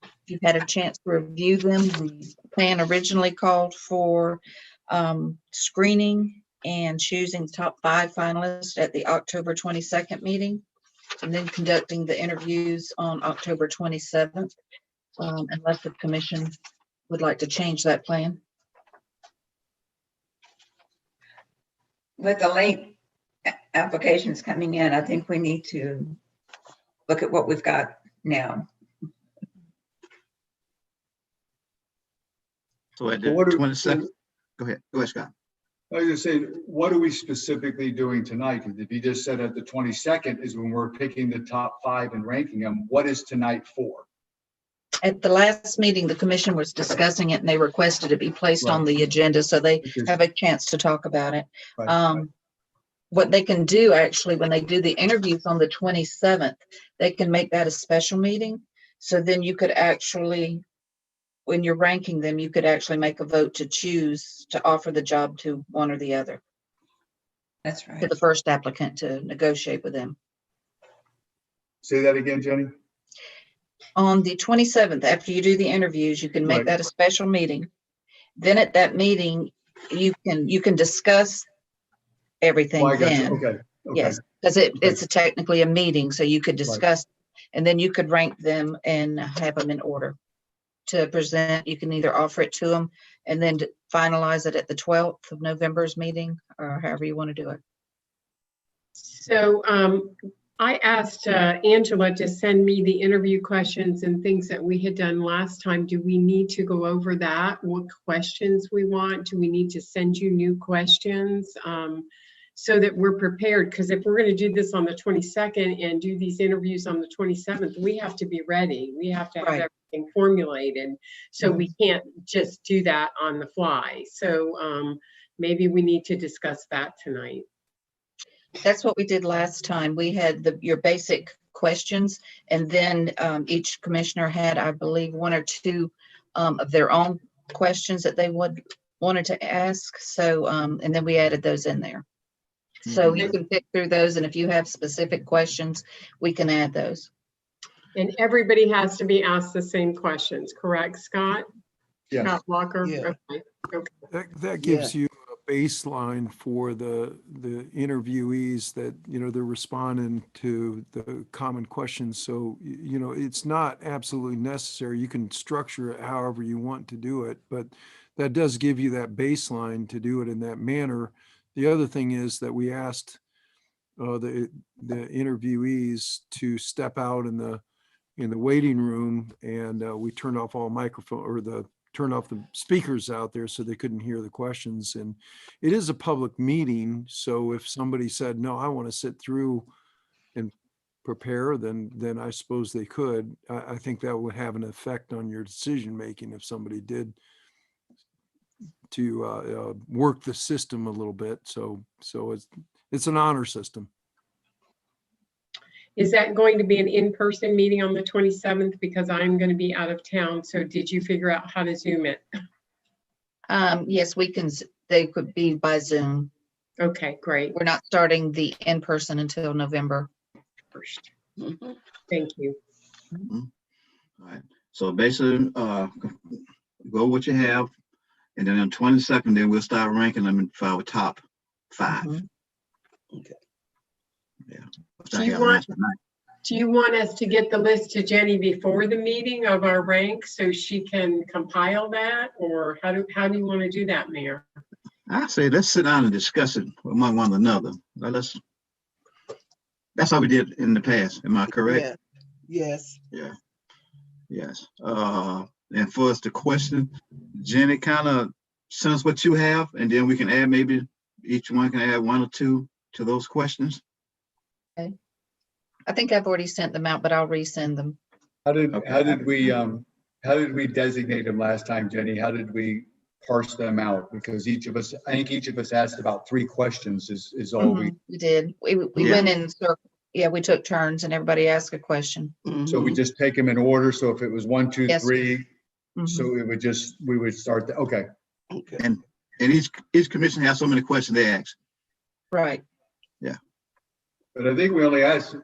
If you've had a chance to review them, the plan originally called for screening and choosing the top 5 finalists at the October 22nd meeting, and then conducting the interviews on October 27th, unless the commission would like to change that plan. With the late applications coming in, I think we need to look at what we've got now. So at the 22nd, go ahead, Scott. I was going to say, what are we specifically doing tonight? Because if you just said at the 22nd is when we're picking the top 5 and ranking them, what is tonight for? At the last meeting, the commission was discussing it and they requested it be placed on the agenda so they have a chance to talk about it. What they can do actually, when they do the interviews on the 27th, they can make that a special meeting. So then you could actually, when you're ranking them, you could actually make a vote to choose to offer the job to one or the other. That's right. To the first applicant to negotiate with them. Say that again, Jenny. On the 27th, after you do the interviews, you can make that a special meeting. Then at that meeting, you can discuss everything then. Okay. Yes, because it's technically a meeting, so you could discuss, and then you could rank them and have them in order to present. You can either offer it to them and then finalize it at the 12th of November's meeting, or however you want to do it. So I asked Angela to send me the interview questions and things that we had done last time. Do we need to go over that? What questions we want? Do we need to send you new questions so that we're prepared? Because if we're going to do this on the 22nd and do these interviews on the 27th, we have to be ready. We have to have everything formulated. So we can't just do that on the fly. So maybe we need to discuss that tonight. That's what we did last time. We had your basic questions, and then each commissioner had, I believe, 1 or 2 of their own questions that they wanted to ask. So, and then we added those in there. So you can pick through those, and if you have specific questions, we can add those. And everybody has to be asked the same questions, correct, Scott? Yes. Scott Blocker? Yeah. Okay. That gives you a baseline for the interviewees that, they're responding to the common questions. So, it's not absolutely necessary. You can structure it however you want to do it, but that does give you that baseline to do it in that manner. The other thing is that we asked the interviewees to step out in the waiting room, and we turned off all microphone, or turn off the speakers out there so they couldn't hear the questions. And it is a public meeting, so if somebody said, no, I want to sit through and prepare, then I suppose they could. I think that would have an effect on your decision making if somebody did to work the system a little bit. So it's an honor system. Is that going to be an in-person meeting on the 27th? Because I'm going to be out of town. So did you figure out how to Zoom it? Yes, we can, they could be by Zoom. Okay, great. We're not starting the in-person until November 1st. Thank you. All right. So basically, go what you have, and then on 22nd, then we'll start ranking them for our top 5. Okay. Yeah. Do you want us to get the list to Jenny before the meeting of our ranks so she can compile that, or how do you want to do that, Mayor? I say let's sit down and discuss it among one another. That's how we did in the past. Am I correct? Yeah. Yes. Yeah. Yes. And for us to question, Jenny, kind of send us what you have, and then we can add, maybe each one can add 1 or 2 to those questions. Okay. I think I've already sent them out, but I'll resend them. How did we designate them last time, Jenny? How did we parse them out? Because I think each of us asked about 3 questions is all we did. We went in circle. Yeah, we took turns and everybody asked a question. So we just take them in order. So if it was 1, 2, 3, so we would start. Okay. And each commission has so many questions they ask. Right. Yeah. But I think we only asked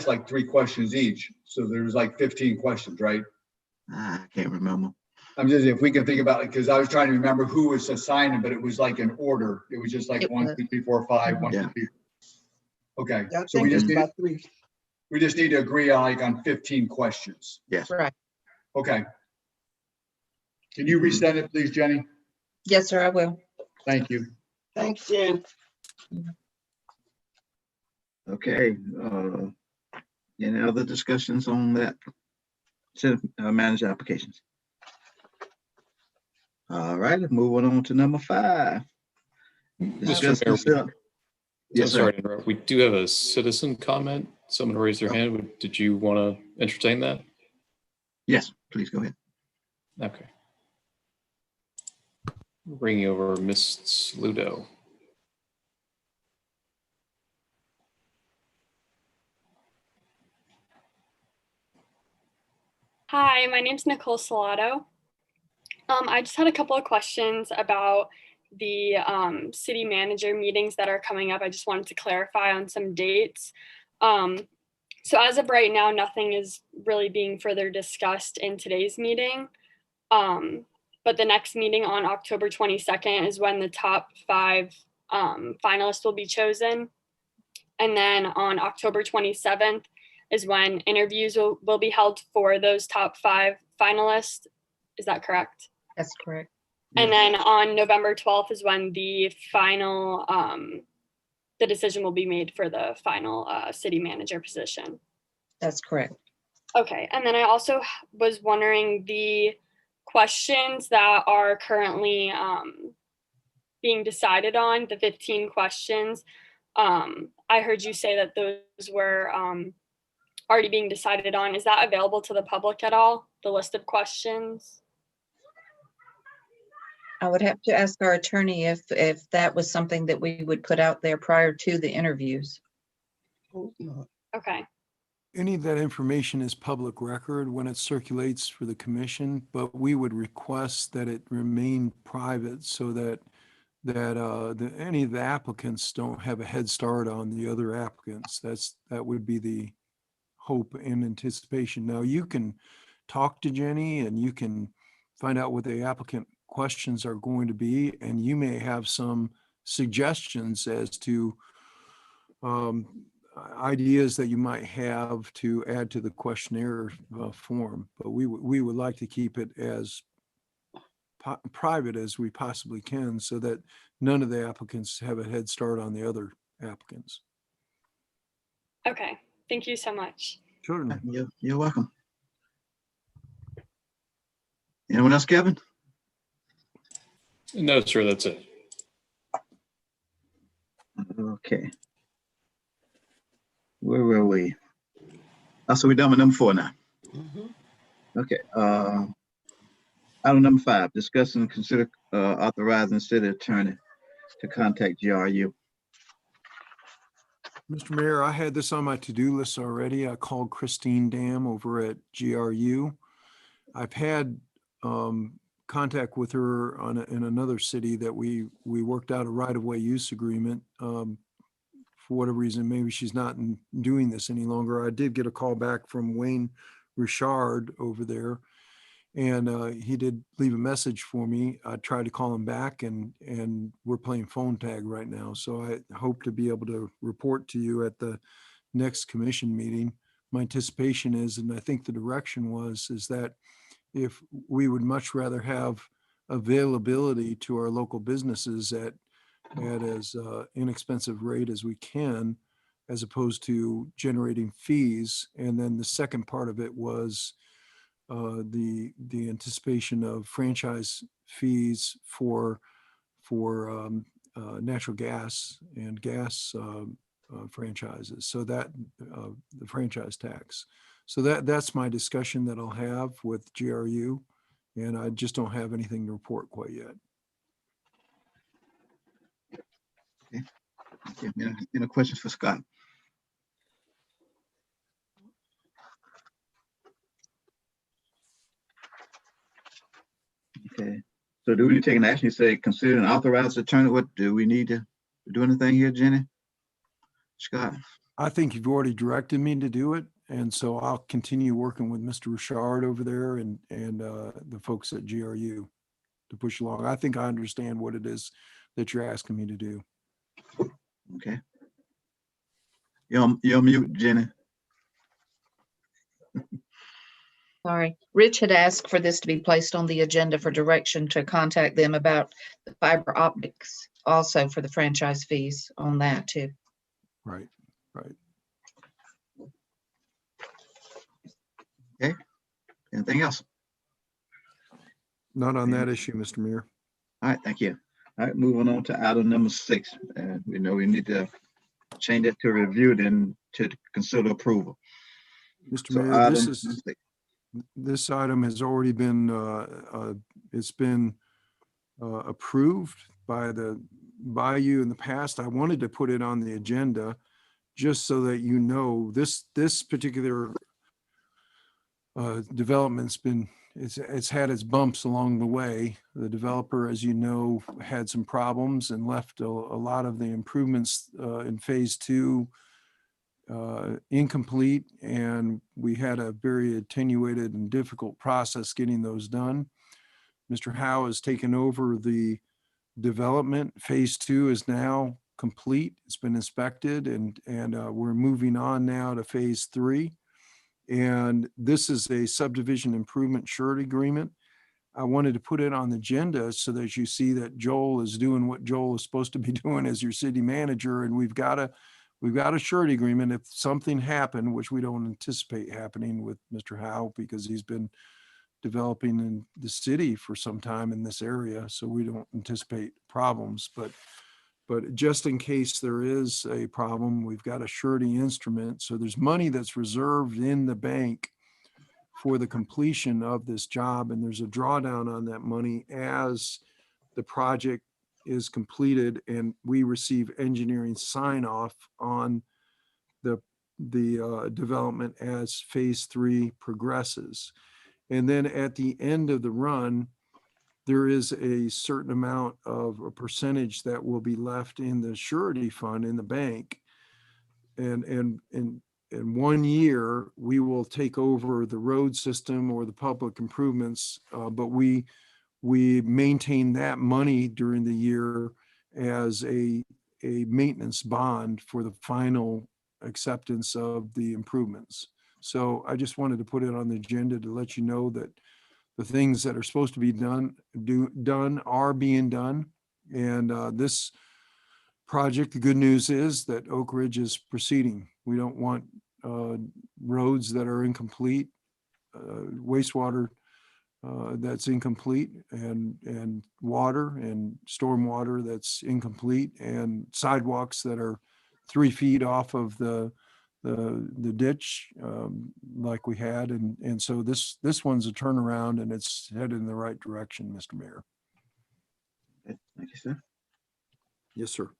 like 3 questions each. So there's like 15 questions, right? I can't remember. I'm just, if we can think about it, because I was trying to remember who was assigning, but it was like an order. It was just like 1, 2, 3, 4, 5, 1, 2, 3. Okay. So we just need to agree on 15 questions. Yes. Right. Okay. Can you resend it, please, Jenny? Yes, sir, I will. Thank you. Thanks, Jen. Okay. Any other discussions on that set of manager applications? All right, moving on to number 5. Mr. Mayor, Yes, I'm sorry to interrupt. We do have a citizen comment. Someone raised their hand. Did you want to entertain that? Yes, please go ahead. Okay. Bringing over Ms. Ludo. Hi, my name's Nicole Salato. I just had a couple of questions about the city manager meetings that are coming up. I just wanted to clarify on some dates. So as of right now, nothing is really being further discussed in today's meeting. But the next meeting on October 22nd is when the top 5 finalists will be chosen. And then on October 27th is when interviews will be held for those top 5 finalists. Is that correct? That's correct. And then on November 12th is when the final, the decision will be made for the final city manager position. That's correct. Okay, and then I also was wondering the questions that are currently being decided on, the 15 questions. I heard you say that those were already being decided on. Is that available to the public at all, the list of questions? I would have to ask our attorney if that was something that we would put out there prior to the interviews. Okay. Any of that information is public record when it circulates for the commission, but we would request that it remain private so that any of the applicants don't have a head start on the other applicants. That would be the hope and anticipation. Now you can talk to Jenny and you can find out what the applicant questions are going to be, and you may have some suggestions as to ideas that you might have to add to the questionnaire form. But we would like to keep it as private as we possibly can so that none of the applicants have a head start on the other applicants. Okay, thank you so much. Sure. You're welcome. Anyone else, Kevin? No, sir, that's it. Okay. Where were we? So we're done with number 4 now. Okay. Item number 5, discuss and consider authorizing city attorney to contact GRU. Mr. Mayor, I had this on my to-do list already. I called Christine Dam over at GRU. I've had contact with her in another city that we worked out a right-of-way use agreement. For whatever reason, maybe she's not doing this any longer. I did get a call back from Wayne Richard over there, and he did leave a message for me. I tried to call him back, and we're playing phone tag right now. So I hope to be able to report to you at the next commission meeting. My anticipation is, and I think the direction is that if we would much rather have availability to our local businesses at as inexpensive rate as we can, as opposed to generating fees. And then the second part of it was the anticipation of franchise fees for natural gas and gas franchises. So that the franchise tax. So that's my discussion that I'll have with GRU, and I just don't have anything to report quite yet. Okay. Any questions for Scott? Okay. So do we take an action? You say consider an authorized attorney. What do we need to do anything here, Jenny? Scott? I think you've already directed me to do it. And so I'll continue working with Mr. Richard over there and the folks at GRU to push along. I think I understand what it is that you're asking me to do. Okay. You're on mute, Jenny. Sorry. Rich had asked for this to be placed on the agenda for direction to contact them about the fiber optics, also for the franchise fees on that too. Right, right. Okay. Anything else? Not on that issue, Mr. Mayor. All right, thank you. All right, moving on to item number 6. We know we need to change that to review, then to consider approval. Mr. So Mayor, item this item has already been it's been approved by you in the past. I wanted to put it on the agenda just so that you know this particular development's been it's had its bumps along the way. The developer, as you know, had some problems and left a lot of the improvements in phase 2 incomplete, and we had a very attenuated and difficult process getting those done. Mr. Howe has taken over the development. Phase 2 is now complete. It's been inspected, and we're moving on now to phase 3. And this is a subdivision improvement surety agreement. I wanted to put it on the agenda so that you see that Joel is doing what Joel is supposed to be doing as your city manager, and we've got a surety agreement. If something happened, which we don't anticipate happening with Mr. Howe, because he's been developing in the city for some time in this area, so we don't anticipate problems. But just in case there is a problem, we've got a surety instrument. So there's money that's reserved in the bank for the completion of this job, and there's a drawdown on that money as the project is completed and we receive engineering sign off on the development as phase 3 progresses. And then at the end of the run, there is a certain amount of a percentage that will be left in the surety fund in the bank. And in 1 year, we will take over the road system or the public improvements, but we maintain that money during the year as a maintenance bond for the final acceptance of the improvements. So I just wanted to put it on the agenda to let you know that the things that are supposed to be done are being done. And this project, the good news is that Oak Ridge is proceeding. We don't want roads that are incomplete, wastewater that's incomplete, and water and storm water that's incomplete, and sidewalks that are 3 feet off of the ditch like we had. And so this one's a turnaround, and it's headed in the right direction, Mr. Mayor. Okay, thank you, sir. Yes, sir.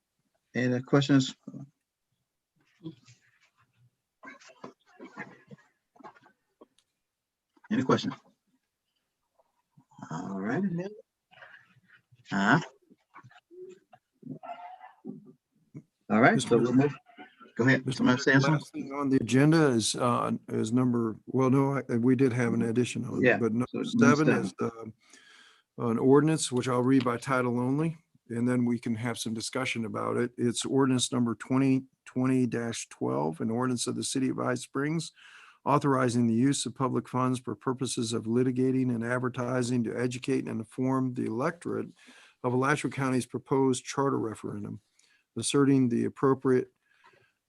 Any questions? Any questions? All right. Uh, all right, so we'll move. Go ahead. Somebody saying something? Last thing on the agenda is number, well, no, we did have an addition on Yeah, it, but number so number 7 is an ordinance, which I'll read by title only, and then we can have some discussion about it. It's ordinance number 2020-12, an ordinance of the City of High Springs authorizing the use of public funds for purposes of litigating and advertising to educate and inform the electorate of Alachua County's proposed charter referendum, asserting the appropriate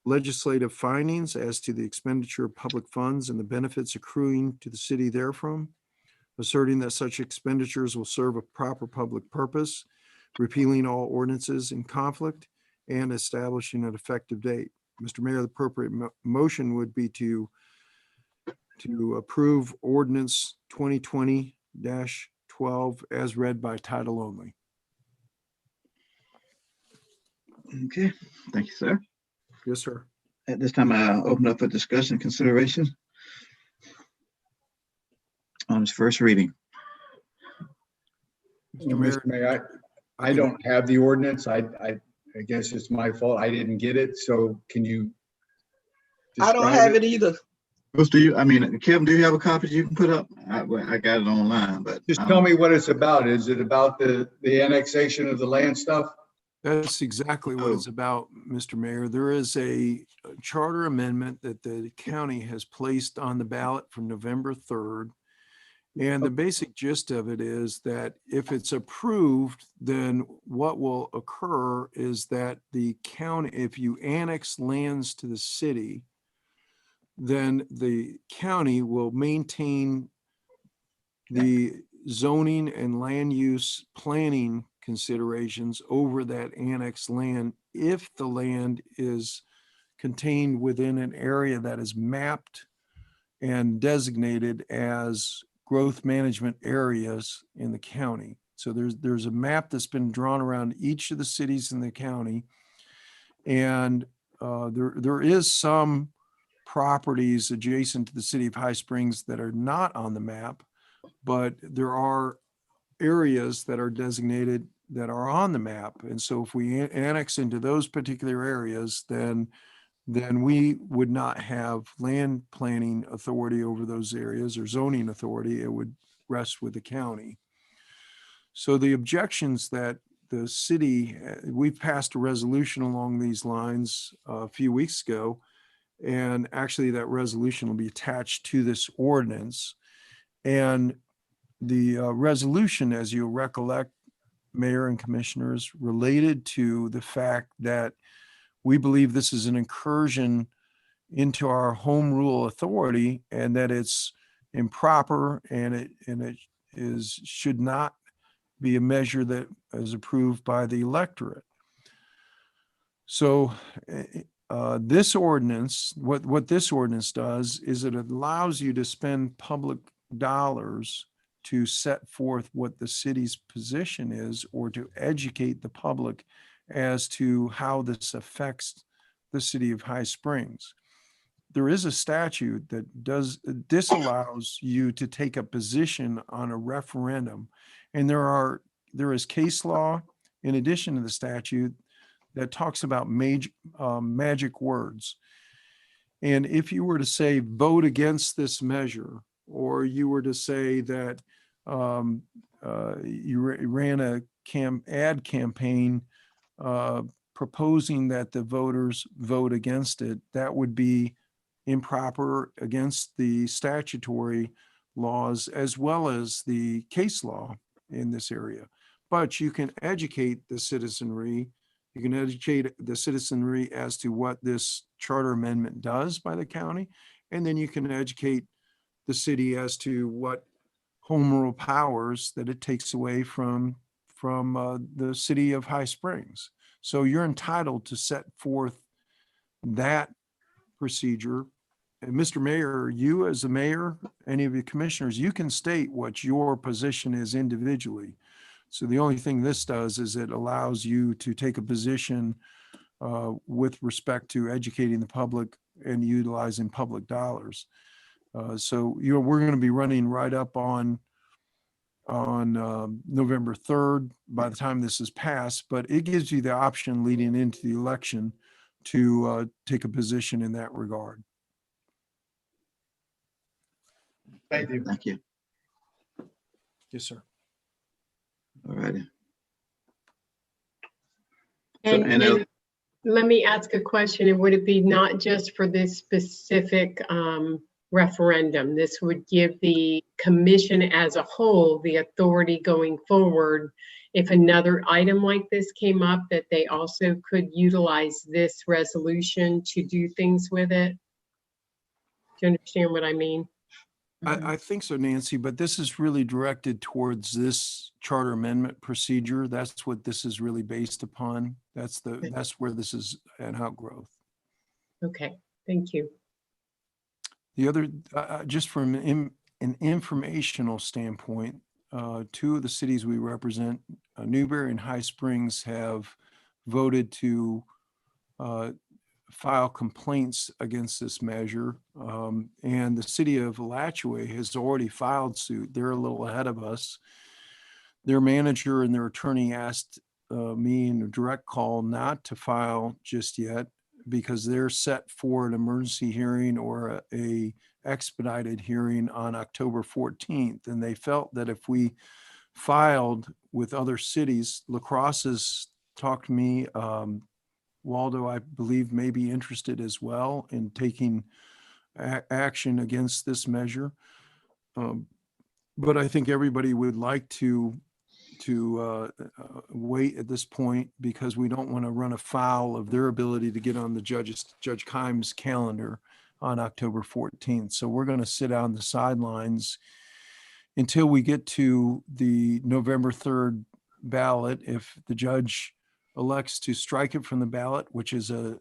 legislative findings as to the expenditure of public funds and the benefits accruing to the city therefrom, asserting that such expenditures will serve a proper public purpose, repealing all ordinances in conflict, and establishing an effective date. Mr. Mayor, the appropriate motion would be to approve ordinance 2020-12 as read by title only. Okay, thank you, sir. Yes, sir. At this time, I open up for discussion and consideration on its first reading. Mr. Mayor, I don't have the ordinance. I guess it's my fault. I didn't get it. So can you? I don't have it either. Bruce, do you, I mean, Kim, do you have a copy you can put up? I got it online, but. Just tell me what it's about. Is it about the annexation of the land stuff? That's exactly what it's about, Mr. Mayor. There is a charter amendment that the county has placed on the ballot for November 3rd. And the basic gist of it is that if it's approved, then what will occur is that the county, if you annex lands to the city, then the county will maintain the zoning and land use planning considerations over that annexed land if the land is contained within an area that is mapped and designated as growth management areas in the county. So there's a map that's been drawn around each of the cities in the county, and there is some properties adjacent to the city of High Springs that are not on the map, but there are areas that are designated that are on the map. And so if we annex into those particular areas, then we would not have land planning authority over those areas or zoning authority. It would rest with the county. So the objections that the city, we've passed a resolution along these lines a few weeks ago, and actually that resolution will be attached to this ordinance. And the resolution, as you recollect, Mayor and Commissioners, related to the fact that we believe this is an incursion into our home rule authority and that it's improper and it should not be a measure that is approved by the electorate. So this ordinance, what this ordinance does is it allows you to spend public dollars to set forth what the city's position is or to educate the public as to how this affects the city of High Springs. There is a statute that disallows you to take a position on a referendum. And there is case law in addition to the statute that talks about magic words. And if you were to say, vote against this measure, or you were to say that you ran a ad campaign proposing that the voters vote against it, that would be improper against the statutory laws as well as the case law in this area. But you can educate the citizenry. You can educate the citizenry as to what this charter amendment does by the county, and then you can educate the city as to what home rule powers that it takes away from the city of High Springs. So you're entitled to set forth that procedure. And Mr. Mayor, you as a mayor, any of your commissioners, you can state what your position is individually. So the only thing this does is it allows you to take a position with respect to educating the public and utilizing public dollars. So we're going to be running right up on on November 3rd by the time this is passed, but it gives you the option leading into the election to take a position in that regard. Thank you. Thank you. Yes, sir. All righty. And let me ask a question. And would it be not just for this specific referendum? This would give the commission as a whole the authority going forward, if another item like this came up, that they also could utilize this resolution to do things with it? Do you understand what I mean? I think so, Nancy, but this is really directed towards this charter amendment procedure. That's what this is really based upon. That's where this is an outgrowth. Okay, thank you. The other, just from an informational standpoint, two of the cities we represent, Newberry and High Springs, have voted to file complaints against this measure. And the city of Alachua has already filed suit. They're a little ahead of us. Their manager and their attorney asked me in a direct call not to file just yet because they're set for an emergency hearing or a expedited hearing on October 14th. And they felt that if we filed with other cities, La Crosse has talked to me, Waldo, I believe, may be interested as well in taking action against this measure. But I think everybody would like to wait at this point because we don't want to run afoul of their ability to get on the Judge Keim's calendar on October 14th. So we're going to sit on the sidelines until we get to the November 3rd ballot. If the judge elects to strike it from the ballot, which is a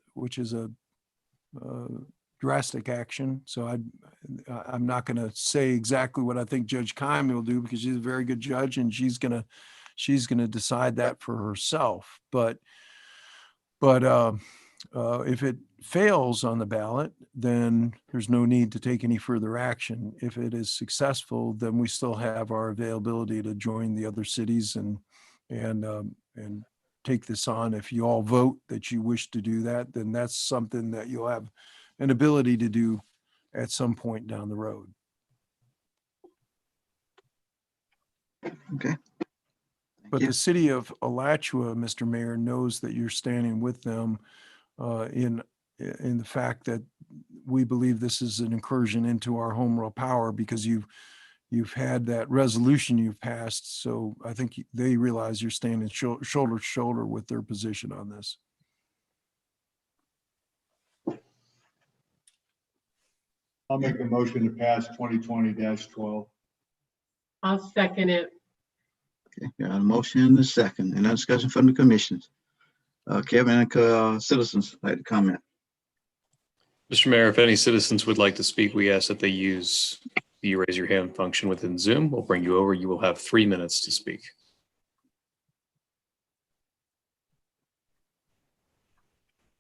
drastic action. So I'm not going to say exactly what I think Judge Keim will do because she's a very good judge and she's going to decide that for herself. But if it fails on the ballot, then there's no need to take any further action. If it is successful, then we still have our availability to join the other cities and take this on. If you all vote that you wish to do that, then that's something that you'll have an ability to do at some point down the road. Okay. But the city of Alachua, Mr. Mayor, knows that you're standing with them in the fact that we believe this is an incursion into our home rule power because you've had that resolution you've passed. So I think they realize you're standing shoulder to shoulder with their position on this. I'll make a motion to pass 2020-12. I'll second it. Okay, got a motion and a second. And a discussion from the commissions. Kevin, and citizens like to comment. Mr. Mayor, if any citizens would like to speak, we ask that they use the raise your hand function within Zoom. We'll bring you over. You will have 3 minutes to speak.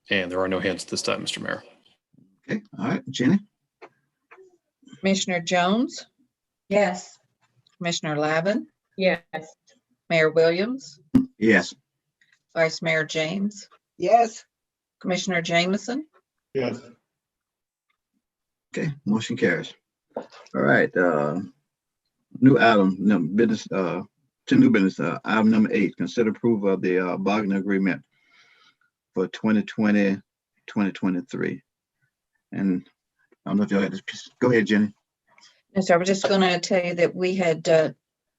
And there are no hands at this time, Mr. Mayor. Okay, all right, Jenny? Commissioner Jones, Yes. Commissioner Lavin, Yes. Mayor Williams, Yes. Vice Mayor James, Yes. Commissioner Jameson, Yes. Okay, motion carries. All right, new item, business, to new business, item number 8, consider approval of the bargaining agreement for 2020-2023. And I don't know if y'all had this piece. Go ahead, Jenny. Yes, I was just going to tell you that we had,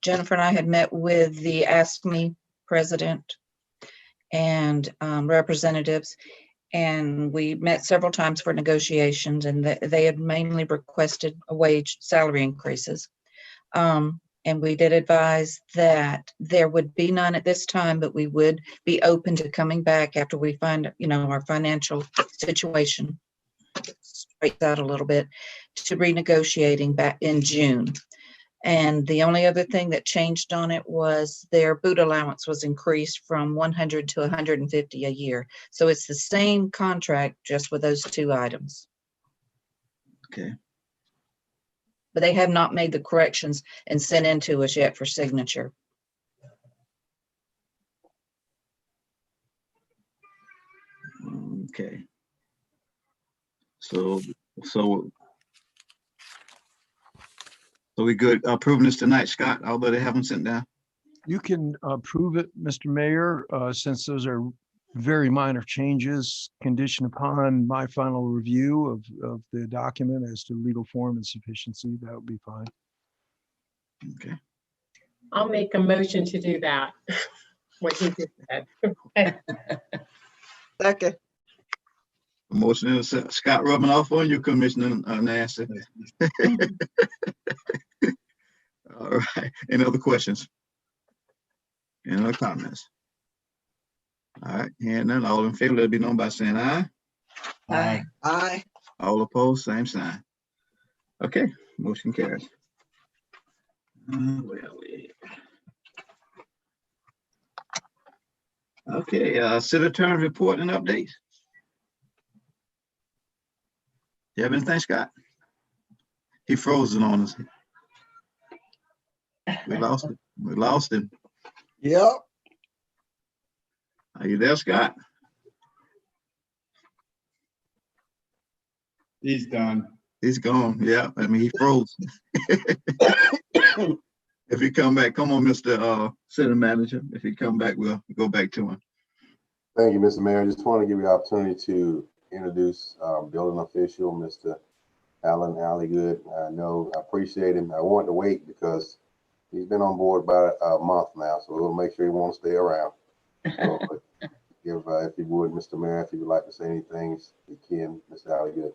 Jennifer and I had met with the ASCME president and representatives, and we met several times for negotiations, and they had mainly requested a salary increases. And we did advise that there would be none at this time, but we would be open to coming back after we find, our financial situation straightens out a little bit, to renegotiating back in June. And the only other thing that changed on it was their boot allowance was increased from 100 to 150 a year. So it's the same contract, just with those two items. Okay. but they have not made the corrections and sent in to us yet for signature. Okay. So we good approving this tonight, Scott, although they haven't sent down? You can approve it, Mr. Mayor, since those are very minor changes, conditioned upon my final review of the document as to legal form and sufficiency. That would be fine. Okay. I'll make a motion to do that. What he just said. Second. Motion is Scott rubbing off on you, Commissioner Nancy. All right. Any other questions? Any other comments? All right. Hearing none, all in favor, let it be known by saying aye. Aye. Aye. All opposed, same sign. Okay, motion carries. Okay, city attorney report and updates. You have anything, Scott? He frozen on us. We lost it. We lost him. Yep. Are you there, Scott? He's done. He's gone. Yeah, I mean, he froze. If he come back, come on, Mr. City Manager. If he come back, we'll go back to him. Thank you, Mr. Mayor. Just want to give you the opportunity to introduce building official, Mr. Alan Alligood. I appreciate him. I wanted to wait because he's been on board about a month now, so we'll make sure he won't stay around. So, if you would, Mr. Mayor, if you would like to say anything, you can, Mr. Alligood.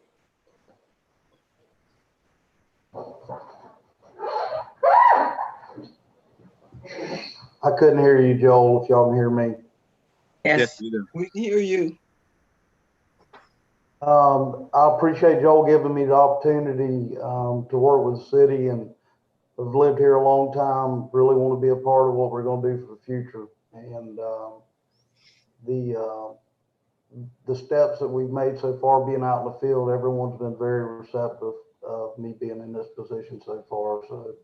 I couldn't hear you, Joel, if y'all can hear me. Yes. We can hear you. I appreciate Joel giving me the opportunity to work with the city, and I've lived here a long time, really want to be a part of what we're going to do for the future. And the steps that we've made so far being out in the field, everyone's been very receptive of me being in this position so far. So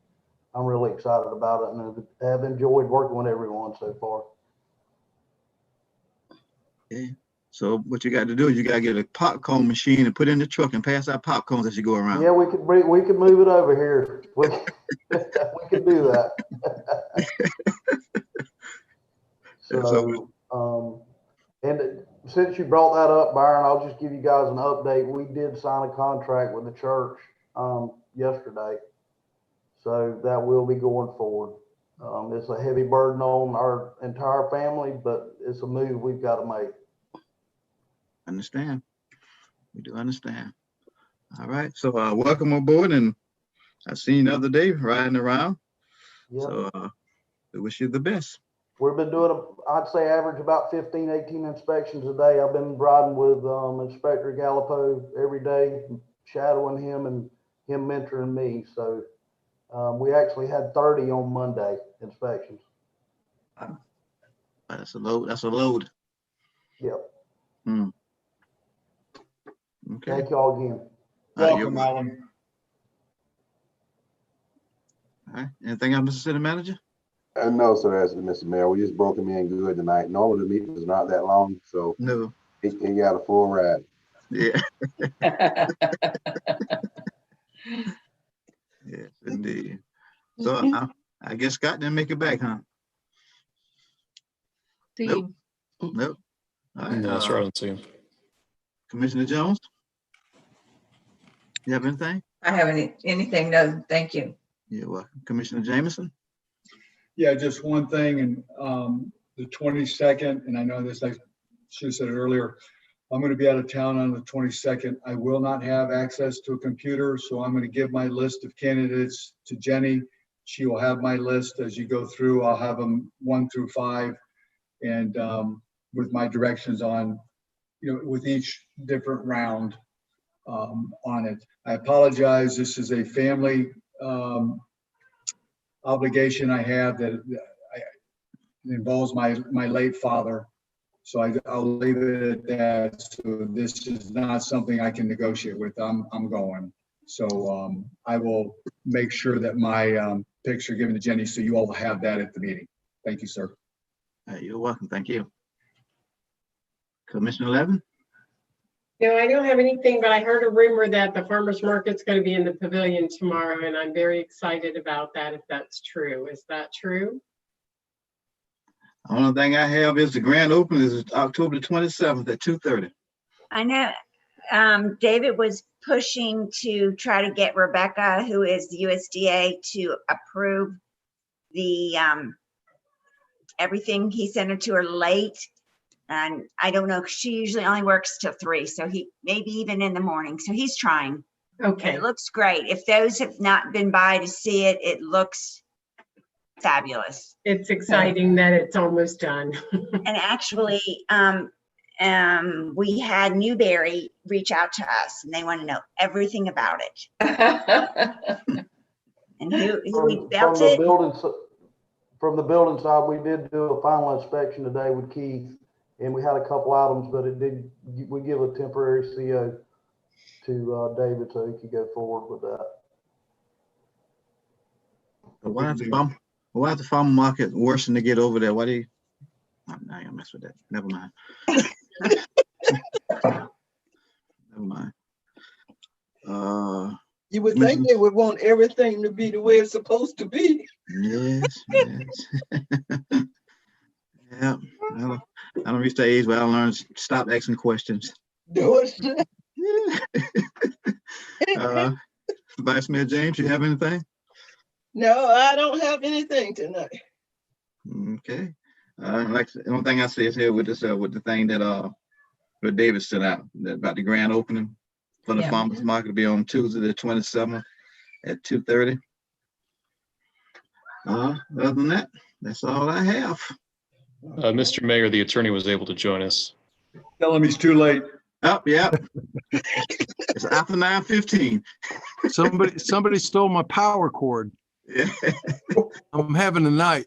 I'm really excited about it, and have enjoyed working with everyone so far. Okay. So what you got to do is you got to get a popcorn machine and put it in the truck and pass out popcorns as you go around. Yeah, we could move it over here. We could do that. And since you brought that up, Byron, I'll just give you guys an update. We did sign a contract with the church yesterday, so that will be going forward. It's a heavy burden on our entire family, but it's a move we've got to make. Understand. We do understand. All right. So welcome aboard, and I seen you the other day riding around. Yep. So we wish you the best. We've been doing, I'd say, average about 15, 18 inspections a day. I've been riding with Inspector Gallipo every day, shadowing him and him mentoring me. So we actually had 30 on Monday inspections. That's a load. That's a load. Yep. Okay. Thank you all again. Welcome, Alan. All right. Anything else, Mr. City Manager? No, sir, as Mr. Mayor, we just broke him in good tonight. Normally the meeting is not that long, so no, he got a full ride. Yeah. Yes, indeed. So I guess Scott didn't make it back, huh? Nope. Nope. All right. No, sure, I don't see him. Commissioner Jones, you have anything? I have anything? No, thank you. You're welcome. Commissioner Jameson? Yeah, just one thing, and the 22nd, and I know this, I should have said it earlier, I'm going to be out of town on the 22nd. I will not have access to a computer, so I'm going to give my list of candidates to Jenny. She will have my list as you go through. I'll have them 1 through 5, and with my directions on, with each different round on it. I apologize. This is a family obligation I have that involves my late father. So I'll leave it at that. So this is not something I can negotiate with. I'm going. So I will make sure that my picture given to Jenny, so you all have that at the meeting. Thank you, sir. You're welcome. Thank you. Commissioner Levin? No, I don't have anything, but I heard a rumor that the farmer's market's going to be in the pavilion tomorrow, and I'm very excited about that, if that's true. Is that true? The only thing I have is the grand opening is October 27th at 2:30. I know David was pushing to try to get Rebecca, who is the USDA, to approve the everything. He sent it to her late, and I don't know, she usually only works till 3, so he maybe even in the morning. So he's trying. Okay. It looks great. If those have not been by to see it, it looks fabulous. It's exciting that it's almost done. And actually, we had Newberry reach out to us, and they want to know everything about it. And who built it? From the building side, we did do a final inspection today with Keith, and we had a couple items, but we give a temporary CO to David so he could go forward with that. Why is the farmer market worse than to get over there? Why do you? I'm not gonna mess with that. Never mind. Never mind. You would think they would want everything to be the way it's supposed to be. Yes, yes. Yeah. I don't reach the age where I learned to stop asking questions. Do it. Vice Mayor James, you have anything? No, I don't have anything tonight. Okay. Like the only thing I see is here with this with the thing that what David sent out about the grand opening for the farmers market to be on Tuesday the 27th at 2:30. Other than that, that's all I have. Mr. Mayor, the attorney was able to join us. Tell him he's too late. Oh, yeah. It's after 9:15. Somebody stole my power cord. Yeah. I'm having a night.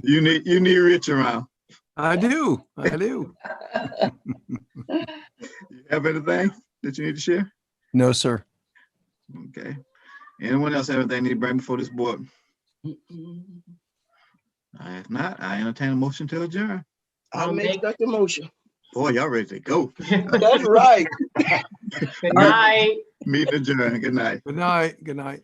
You need Rich around. I do. You have anything that you need to share? No, sir. Okay. Anyone else have anything they need to bring before this board? If not, I entertain a motion to adjourn. I'll make that the motion. Boy, y'all ready to go. That's right. Good night. Meeting adjourned. Good night. Good night. Good night.